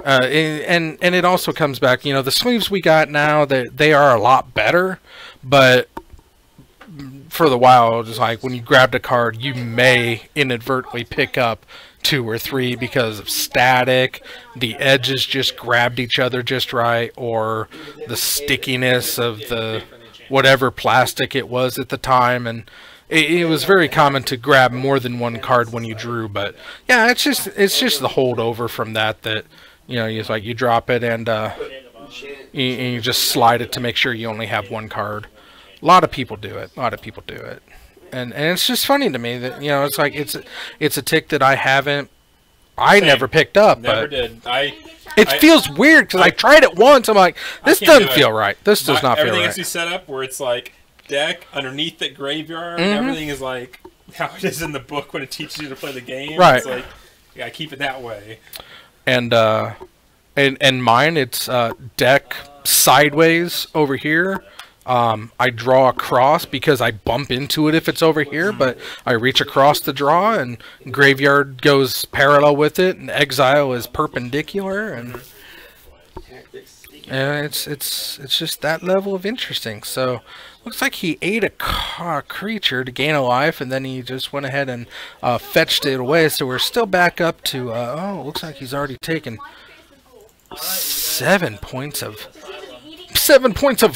And it also comes back, you know, the sleeves we got now, they are a lot better, but for the while, just like when you grabbed a card, you may inadvertently pick up 2 or 3 because of static, the edges just grabbed each other just right, or the stickiness of the whatever plastic it was at the time, and it was very common to grab more than one card when you drew. But yeah, it's just the holdover from that you know, it's like you drop it and you just slide it to make sure you only have one card. A lot of people do it. And it's just funny to me that, you know, it's like it's a tick that I never picked up. Never but did. It feels weird because I tried it once. I'm like, this doesn't feel right. This does not feel right. Everything has to be set up where it's like deck underneath the graveyard. Everything is like how it is in the book when it teaches you to play the game. Right. It's like, you gotta keep it that way. And mine, it's deck sideways over here. I draw across because I bump into it if it's over here, but I reach across the draw, and graveyard goes parallel with it, and exile is perpendicular, and it's just that level of interesting. So looks like he ate a creature to gain a life, and then he just went ahead and fetched it away. So we're still back up to oh, looks like he's already taken 7 points of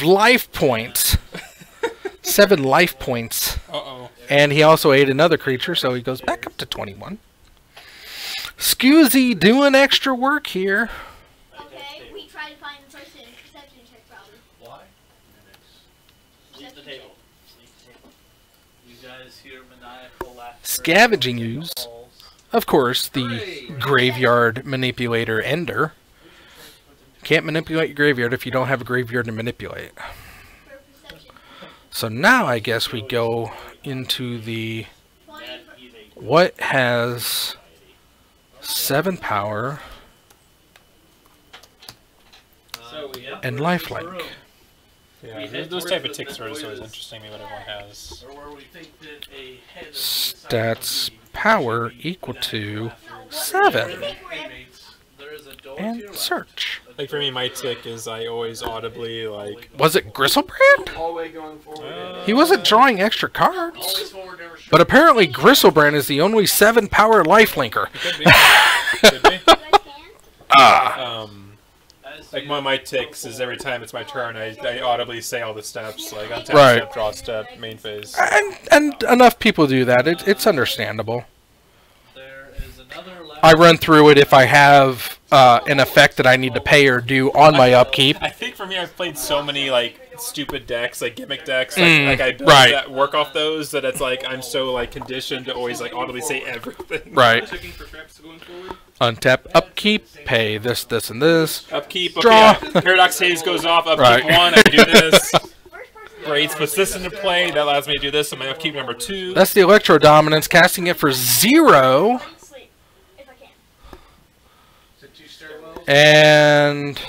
life points. 7 life points. And he also ate another creature, so he goes back up to 21. Scoozy doing extra work here. Okay, we try to find the person. Perception check, probably. Why? Sleep the table. You guys hear maniacal laughter. Scavenging use. Of course, the graveyard manipulator Ender. can't manipulate your graveyard if you don't have a graveyard to manipulate. So now I guess we go into the what has 7 power and lifelink. Yeah, those type of ticks are always interesting to me when everyone has. Stats power equal to 7. And search. Like for me, my tick is I always audibly like. Was it Gristlebrand? He wasn't drawing extra cards. But apparently Gristlebrand is the only 7 power lifelinker. Could be. Like one of my ticks is every time it's my turn, I audibly say all the steps, like untap step, draw step, main phase. And enough people do that. It's understandable. I run through it if I have an effect that I need to pay or do on my upkeep. I think for me, I've played so many like stupid decks, like gimmick decks, like I build that work off those that it's like I'm so like conditioned to always like audibly say everything. Right. Untap, upkeep, pay this, this, and this. Upkeep, draw. Okay, Paradox Haze goes off. Upkeep 1, I do this. Braids puts this into play. That allows me to do this on my upkeep number 2. That's the Electro Dominance, casting it for 0. And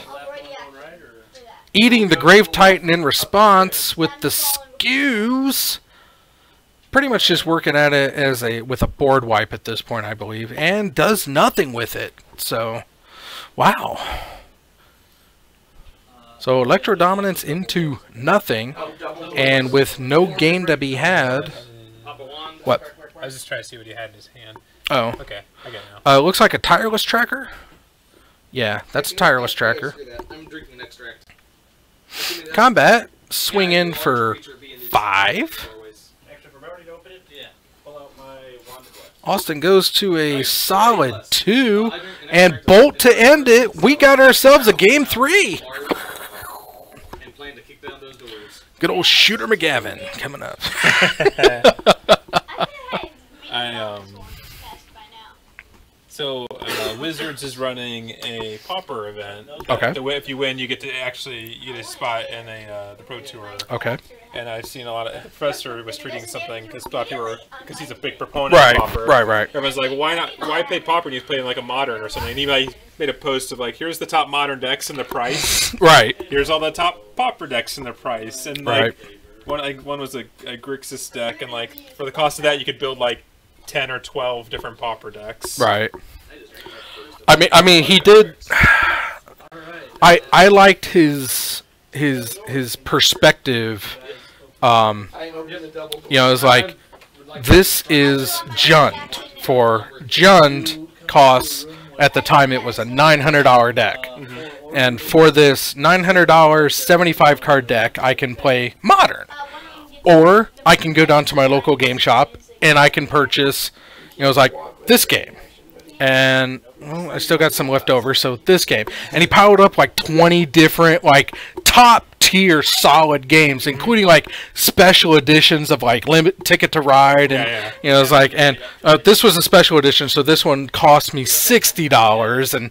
eating the Grave Titan in response with the skews. Pretty much just working at it as with a board wipe at this point, I believe, and does nothing with it. So, wow. So Electro Dominance into nothing, and with no game to be had. What? I was just trying to see what he had in his hand. Oh. Okay, I get it now. Looks like a Tireless Tracker. Yeah, that's a Tireless Tracker. I'm drinking an extract. Combat, swing in for 5. Austin goes to a solid 2, and Bolt to end it. We got ourselves a game 3. Good old Shooter McGavin coming up. So Wizards is running a Pauper event. Okay. If you win, you get to actually get a spot in the Pro Tour. Okay. And I've seen a lot of. The professor was tweeting something because he's a big proponent of Pauper. Right. Everyone's like, why play Pauper and you play like a Modern or something? And he made a post of like, here's the top Modern decks and the price. Right. Here's all the top Pauper decks and the price. And like, one was a Grixis deck, and like for the cost of that, you could build like 10 or 12 different Pauper decks. Right. I mean, he did. I liked his perspective. You know, it's like this is Jund. For Jund costs at the time it was a $900 deck, and for this $900 75 card deck, I can play Modern, or I can go down to my local game shop and I can purchase. You know, it's like this game. And well, I still got some left over, so this game. And he piled up like 20 different like top tier solid games, including like special editions of like Ticket to Ride, and you know, it's like, and this was a special edition, so this one cost me $60, and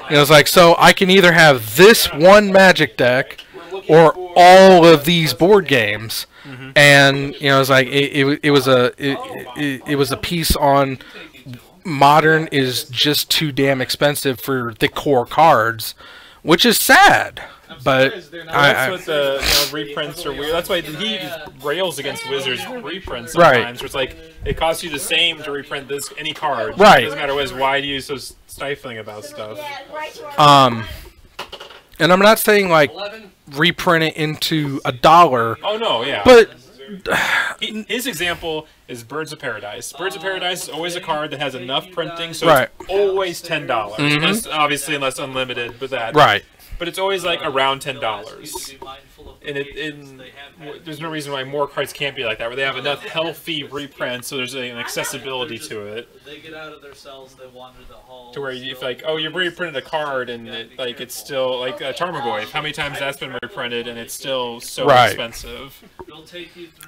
you know, it's like, so I can either have this one Magic deck or all of these board games. And you know, it's like it was a piece on Modern is just too damn expensive for the core cards, which is sad. But that's what the reprints are weird. That's why he rails against Wizards reprints sometimes. Where it's like it costs you the same to reprint any card. Right. It doesn't matter what. Why do you so stifling about stuff? And I'm not saying like reprint it into $1. Oh no, yeah. But his example is Birds of Paradise. Birds of Paradise is always a card that has enough printing, so it's always $10. Obviously, unless unlimited, but that. Right. but it's always like around $10. And there's no reason why more cards can't be like that, where they have enough healthy reprints, so there's an accessibility to it. They get out of their cells, they wander the hall. To where if like, oh, you reprinted a card and it's still like a Tarmogoyf. How many times that's been reprinted and it's still so expensive?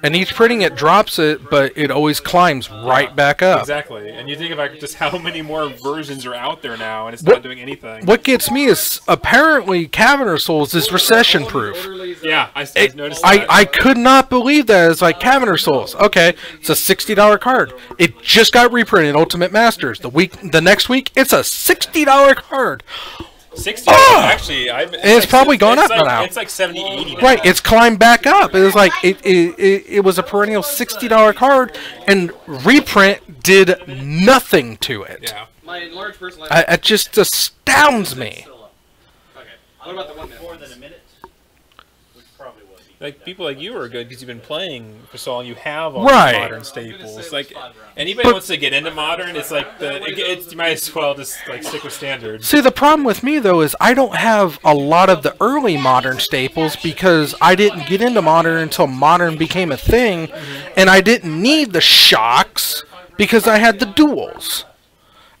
And each printing it drops it, but it always climbs right back up. Exactly. And you think about just how many more versions are out there now, and it's not doing anything. What gets me is apparently Caverner Souls is recession proof. Yeah, I noticed that. I could not believe that. It's like Caverner Souls. Okay, it's a $60 card. It just got reprinted in Ultimate Masters. The next week, it's a $60 card. 60 actually, it's probably gone up now. It's like 70, 80 now. Right, it's climbed back up. It was like it was a perennial $60 card, and reprint did nothing to it. Yeah. My enlarged personal It just astounds me. Okay. What about the 1 minute? More than a minute? Which probably was. Like people like you are good because you've been playing for so long. You have all Right. these modern staples. Like anybody wants to get into modern, it's like you might as well just like stick with standard. See, the problem with me though is I don't have a lot of the early modern staples because I didn't get into modern until modern became a thing, and I didn't need the shocks because I had the duels.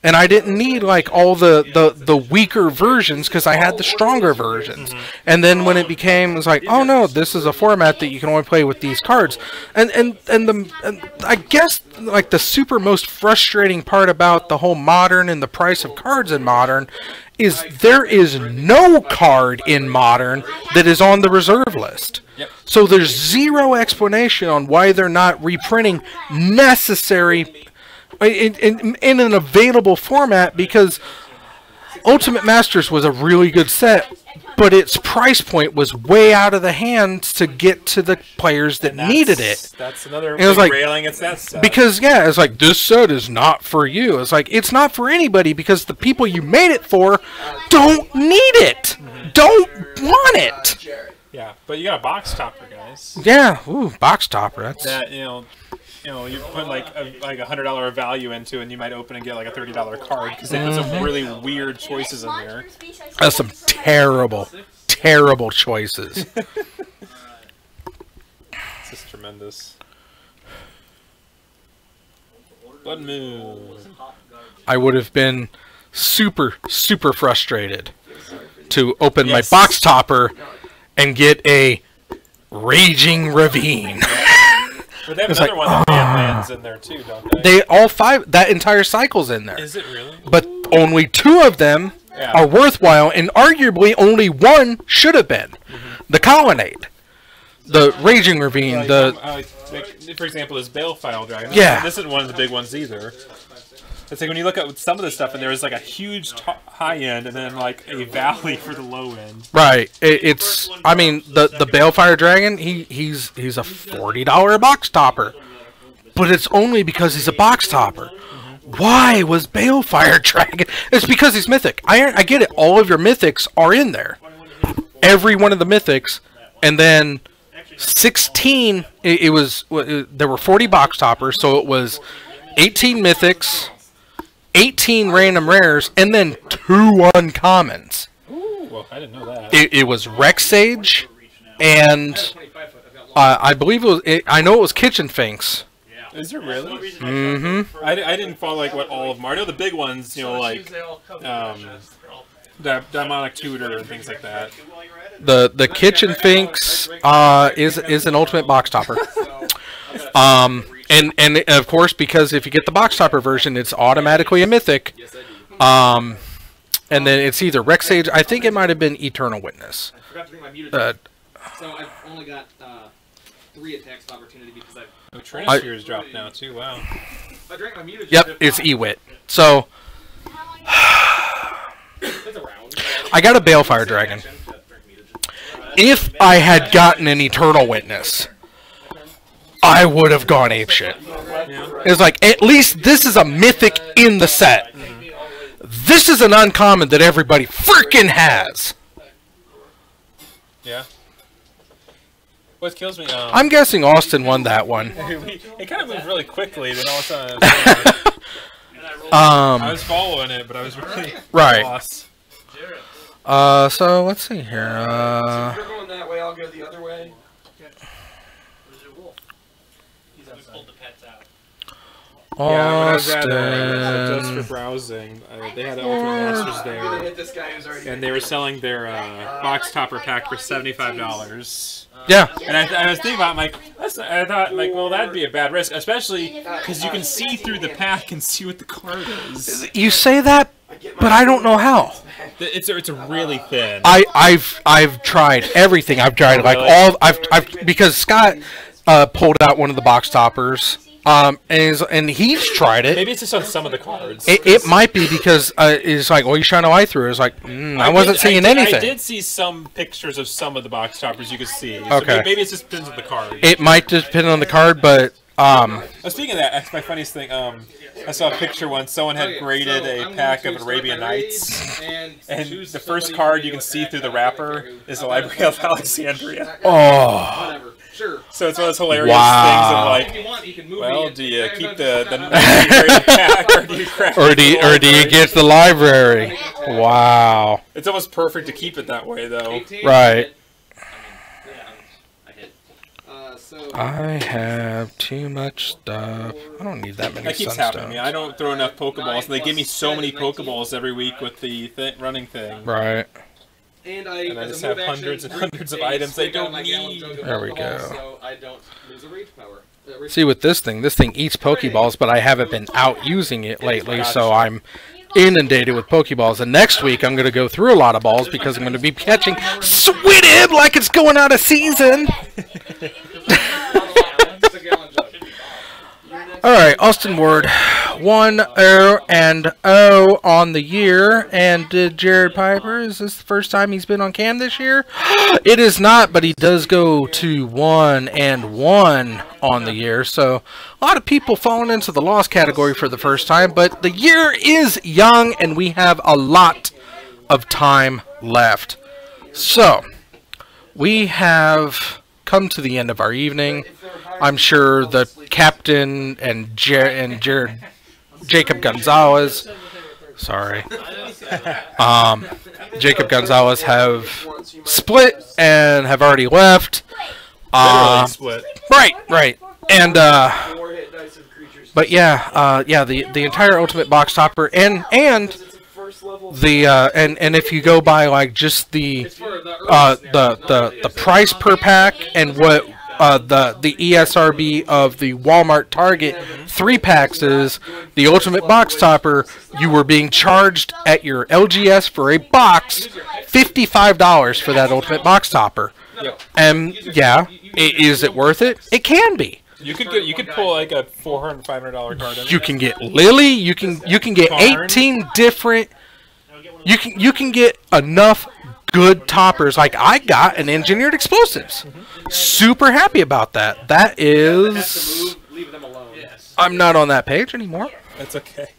And I didn't need like all the weaker versions because I had the stronger versions. And then when it became, it was like, oh no, this is a format that you can only play with these cards. And I guess like the super most frustrating part about the whole modern and the price of cards in modern is there is no card in modern that is on the reserve list. Yep. So there's zero explanation on why they're not reprinting necessary in an available format, because Ultimate Masters was a really good set, but its price point was way out of the hands to get to the players that needed it. That's another railing. It's that set. Because it's like, this set is not for you. It's like, it's not for anybody because the people you made it for don't need it, don't want it. Yeah, but you got a box topper, guys. Yeah, ooh, box topper. That's that you put like $100 value into, and you might open and get like a $30 card because they put some really weird choices in there. That's some terrible, terrible choices. This is tremendous. Blood Moon. I would have been super, super frustrated to open my box topper and get a Raging Ravine. But they have another one that lands in there too, don't they? They all five, that entire cycle's in there. Is it really? But only 2 of them are worthwhile, and arguably only 1 should have been. The Colonnade. The Raging Ravine, for example, is Balefile Dragon. Yeah. This isn't one of the big ones either. It's like when you look at some of the stuff, and there is like a huge high end, and then like a valley for the low end. Right. It's. I mean, the Balefire Dragon. He's a $40 box topper, but it's only because he's a box topper. Why was Balefire Dragon? It's because he's mythic. I get it. All of your mythics are in there. Every one of the mythics, and then 16. It was. There were 40 box toppers, so it was 18 mythics, 18 random rares, and then 2 uncommons. Ooh, well, I didn't know that. It was Rex Sage, and I believe it was. I know it was Kitchen Finks. Is it really? Mm-hmm. I didn't follow like what all of them are. I know the big ones, like Demonic Tutor and things like that. The Kitchen Finks is an ultimate box topper. And of course, because if you get the box topper version, it's automatically a mythic. And then it's either Rex Sage. I think it might have been Eternal Witness. I forgot to bring my mutagen. So I've only got 3 attacks of opportunity because I've. Oh, Trinisphere's dropped now too. Wow. I drank my mutagen. Yep, it's Ewit. So I got a Balefire Dragon. If I had gotten an Eternal Witness, I would have gone apeshit. It's like, at least this is a mythic in the set. This is an uncommon that everybody freaking has. Yeah. What kills me? I'm guessing Austin won that one. It kind of moved really quickly, then all of a sudden. I was following it, but I was really lost. So let's see here. if you're going that way, I'll go the other way. Where's your wolf? We pulled the pets out. Yeah, when I was Austin. at just for browsing, they had Ultimate Masters I'm gonna there, hit this guy who's already. and they were selling their box topper pack for $75. Yeah. And I was thinking about, it, I thought, like, well, that'd be a bad risk, especially because you can see through the pack and see what the card is. You say that, but I don't know how. It's a really thin. I've tried everything. I've tried like all. I've because Scott pulled out one of the box toppers. And he's tried it. Maybe it's just on some of the cards. It might be because it's like, well, you shine a light through it. It's like, I wasn't seeing anything. I did see some pictures of some of the box toppers you could see. So Okay. maybe it just depends on the card. It might depend on the card, but Speaking of that, that's my funniest thing. I saw a picture once. Someone had graded a pack of Arabian Nights, and the first card you can see through the wrapper is the Library of Alexandria. Oh. Sure. So it's one of those hilarious Wow. things of like, well, do you keep the graded pack, or do you crack or do you get the library? Wow. It's almost perfect to keep it that way, though. Right. So I have too much stuff. I don't need that many. That keeps happening to me. I don't throw enough Pokeballs, and they give me so many Pokeballs every week with the running thing. Right. And I just have hundreds and hundreds of items I don't need. There we go. So I don't lose a rage power. See, with this thing eats Pokeballs, but I haven't been out using it lately, so I'm inundated with Pokeballs. And next week, I'm going to go through a lot of balls because I'm going to be catching Swidib like it's going out of season. Alright, Austin Ward, 1-0 on the year. And Jared Piper, is this the first time he's been on cam this year? It is not, but he does go to 1-1 on the year. So a lot of people falling into the loss category for the first time. But the year is young, and we have a lot of time left. So we have come to the end of our evening. I'm sure the captain and Jacob Gonzalez, sorry, Jacob Gonzalez have split and have already left. Split. Right. And but yeah, the entire Ultimate Box Topper and the and if you go by like just the price per pack and what the ESRB of the Walmart Target 3-packs is, the Ultimate Box Topper, you were being charged at your LGS for a box $55 for that Ultimate Box Topper. Yep. And yeah, is it worth it? It can be. You could pull like a $400, $500 card. You can get Lily. You can get 18 different. You can get enough good toppers. Like I got an Engineered Explosives. Super happy about that. That is. Leave them alone. I'm not on that page anymore. That's okay.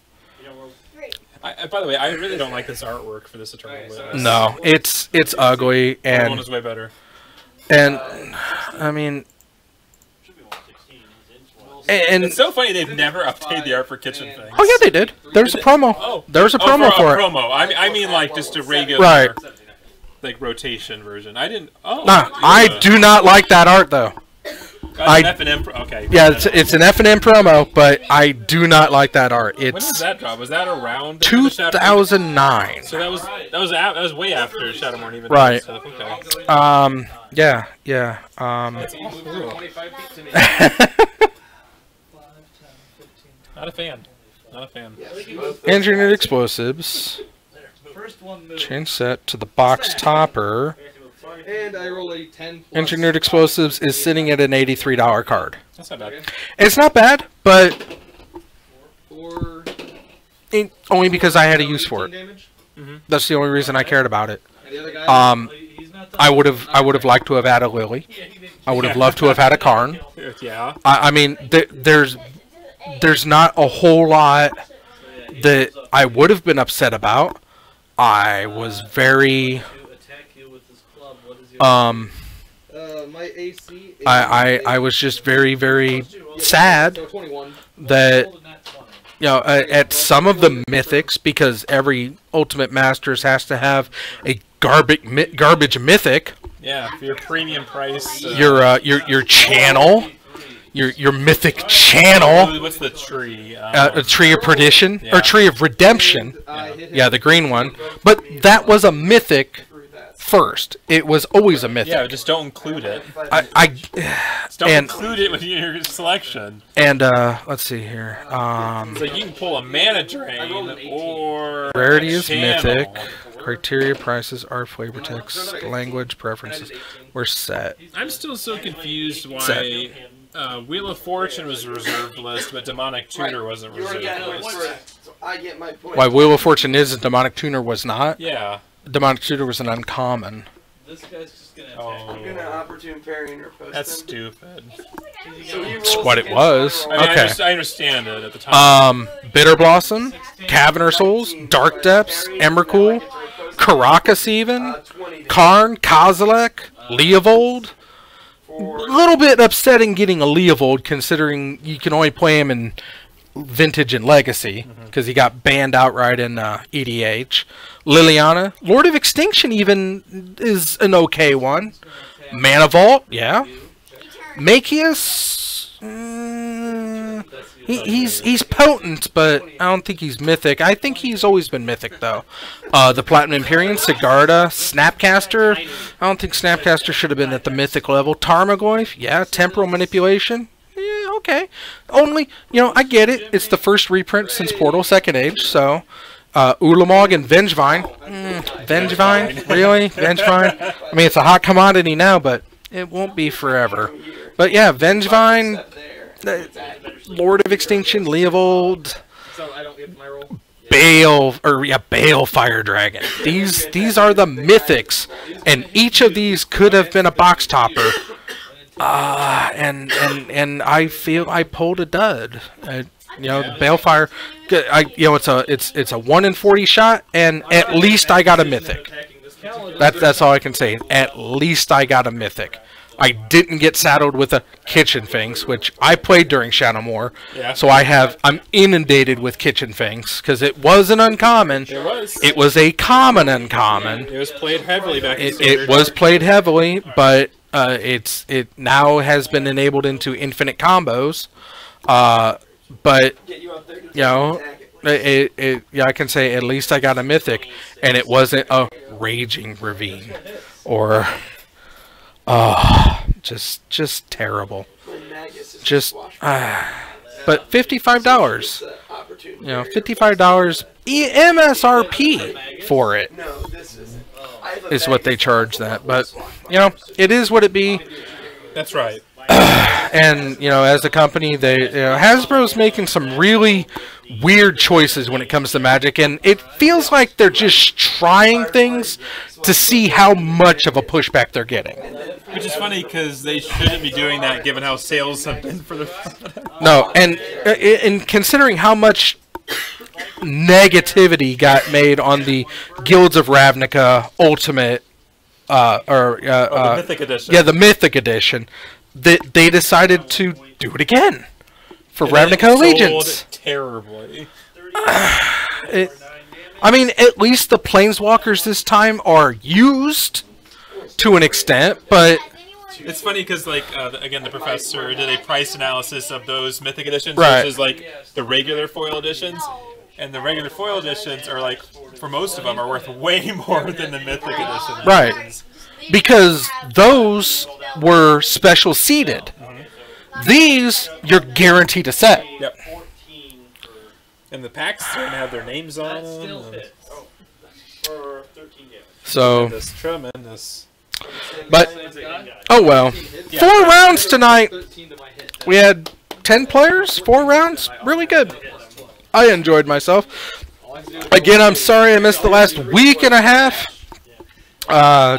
By the way, I really don't like this artwork for this Eternal List. No, it's ugly, and that one is way better. And I mean. And it's so funny they've never updated the art for kitchen things. Oh yeah, they did. There's a promo. Oh, there's a promo for it. Promo. I mean like just a regular, right, like rotation version. I didn't. Oh, nah, I do not like that art though. Okay. Yeah, it's an F&M promo, but I do not like that art. It's when did that drop? Was that around 2009? So that was way after Shadowmourne even. Right. Stuff. Okay. Yeah. That's Not a fan. Engineered Explosives. Change set to the box topper. And I roll a 10. Engineered Explosives is sitting at an $83 card. That's not bad. It's not bad, but only because I had a use for it. That's the only reason I cared about it. I would have liked to have had a Lily. I would have loved to have had a Karn. Yeah. I mean, there's not a whole lot that I would have been upset about. I was very my AC I was just very, very sad that at some of the mythics, because every Ultimate Masters has to have a garbage mythic. Yeah, for your premium price. Your channel. Your mythic channel. What's the tree? A tree of perdition or tree of redemption. Yeah, the green one. But that was a mythic first. It was always a mythic. Yeah, just don't include it. Just don't include it with your selection. And let's see here. So you can pull a mana drain or rarity is mythic. Criteria, prices, art, flavor text, language, preferences. We're set. I'm still so confused why Wheel of Fortune was a reserved list, but Demonic Tutor wasn't reserved list. So I get my point. Why Wheel of Fortune is and Demonic Tutor was not? Yeah. Demonic Tutor was an uncommon. This guy's just gonna attack. I'm gonna opportune parry and riposte. That's stupid. That's what it was. I mean, okay. I understand it at the time. Bitter Blossom, Caverner Souls, Dark Depths, Emrakul, Caracas even, Karn, Kozilek, Leovold. A little bit upsetting getting a Leovold considering you can only play him in Vintage and Legacy because he got banned outright in EDH. Liliana, Lord of Extinction even is an okay one. Mana Vault, yeah. Machias, he's potent, but I don't think he's mythic. I think he's always been mythic though. The Platinum Empyrean, Sigarda, Snapcaster. I don't think Snapcaster should have been at the mythic level. Tarmogoyf, yeah. Temporal Manipulation. Yeah, okay. Only, I get it. It's the first reprint since Portal 2nd Age, so... Ulamog and Vengevine. Vengevine? Really? Vengevine? I mean, it's a hot commodity now, but it won't be forever. But yeah, Vengevine, Lord of Extinction, Leovold, Bale Fire Dragon. These are the mythics, and each of these could have been a box topper. And I feel I pulled a dud. Balefire, it's a 1 in 40 shot, and at least I got a mythic. That's all I can say. At least I got a mythic. I didn't get saddled with a Kitchen Finks, which I played during Shadowmoor. Yeah. So I'm inundated with Kitchen Finks because it was an uncommon. It was a common uncommon. It was played heavily back in It was played heavily, but it now has been enabled into infinite combos. But I can say at least I got a mythic, and it wasn't a Raging Ravine, or just terrible. But $55, $55 MSRP for it is what they charge that. But it is what it be. That's right. And as a company, Hasbro's making some really weird choices when it comes to Magic, and it feels like they're just trying things to see how much of a pushback they're getting. Which is funny because they shouldn't be doing that, given how sales have been for the. No, and considering how much negativity got made on the Guilds of Ravnica Ultimate, the Mythic Edition. Yeah, the Mythic Edition. They decided to do it again for Ravnica Allegiance. Terribly. I mean, at least the Planeswalkers this time are used to an extent, but it's funny because, again, the professor did a price analysis of those Mythic Editions right. versus the regular foil editions, and the regular foil editions are for most of them, are worth way more than the Mythic Edition. Right. Because those were special seeded. These, you're guaranteed to set. Yep. And the packs are going to have their names on them. So, tremendous. But, oh well. 4 rounds tonight. We had 10 players, 4 rounds. Really good. I enjoyed myself. Again, I'm sorry I missed the last week and a half.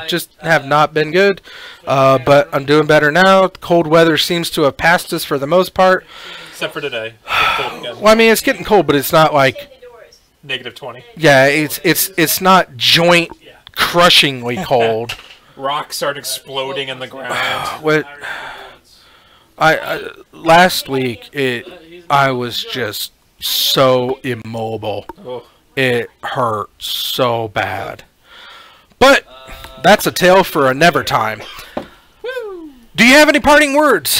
Just have not been good, but I'm doing better now. Cold weather seems to have passed us for the most part. Except for today. Well, I mean, it's getting cold, but it's not like -20. Yeah, it's not joint crushingly cold. Rocks start exploding in the ground. What? Last week I was just so immobile. Oh. It hurt so bad. But that's a tale for a never time. Do you have any parting words?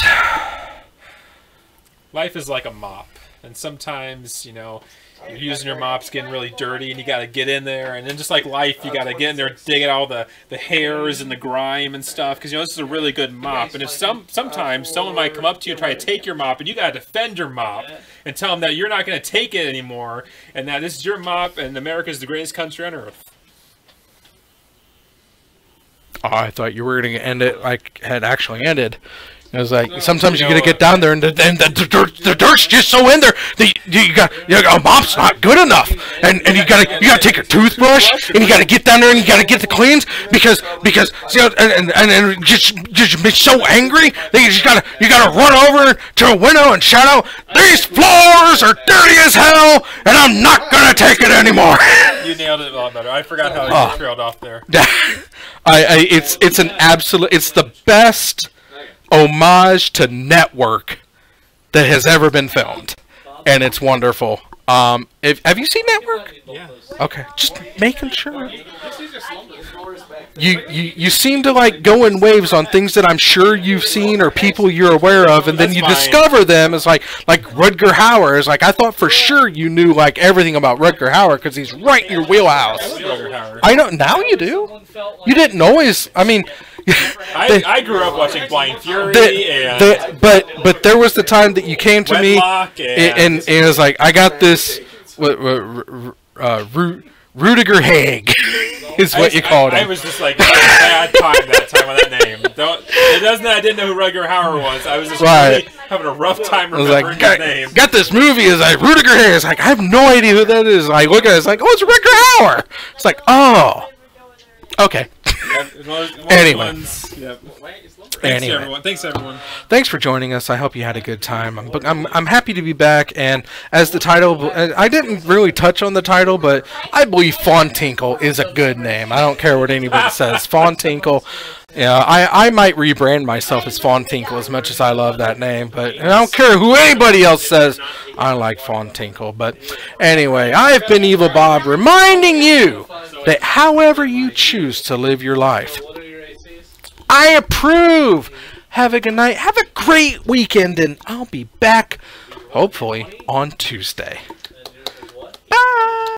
Life is like a mop, and sometimes, you know, you're using your mops, getting really dirty, and you got to get in there. And then just like life, you got to get in there, dig out all the hairs and the grime and stuff. Because, you know, this is a really good mop. And if sometimes someone might come up to you and try to take your mop, and you got to defend your mop and tell them that you're not going to take it anymore, and that this is your mop, and America is the greatest country on earth. Oh, I thought you were going to end it like it had actually ended. It was like, sometimes you gotta get down there and the dirt's just so in there that you got a mop's not good enough, and you gotta take your toothbrush and you gotta get down there and you gotta get the cleans because you know, and just be so angry that you gotta run over to a window and shout out, "These floors are dirty as hell and I'm not gonna take it anymore." You nailed it a lot better. I forgot how you trailed off there. It's an absolute. It's the best homage to Network that has ever been filmed, and it's wonderful. Have you seen Network? Yeah. Okay, just making sure. You seem to like go in waves on things that I'm sure you've seen or people you're aware of, and then you discover them. It's like Rutger Hauer. It's like I thought for sure you knew like everything about Rutger Hauer because he's right in your wheelhouse. I know now you do. You didn't always. I mean. I grew up watching Blind Fury, but there was the time that you came to me and it was like, I got this Rudiger Haig is what you called him. I was just like bad time that time with that name. It doesn't that I didn't know who Rutger Hauer was. I was just really having a rough time remembering his name. Got this movie is like Rudiger Haig. It's like I have no idea who that is. I look at it, it's like, oh, it's Rutger Hauer. It's like, oh. Okay. Anyway. Thanks everyone. Thanks for joining us. I hope you had a good time. I'm happy to be back. And as the title, I didn't really touch on the title, but I believe Fauntinkle is a good name. I don't care what anybody says. Fauntinkle. Yeah, I might rebrand myself as Fauntinkle as much as I love that name, but I don't care who anybody else says. I like Fauntinkle. But anyway, I've been Evil Bob, reminding you that however you choose to live your life, I approve. Have a good night. Have a great weekend, and I'll be back, hopefully, on Tuesday.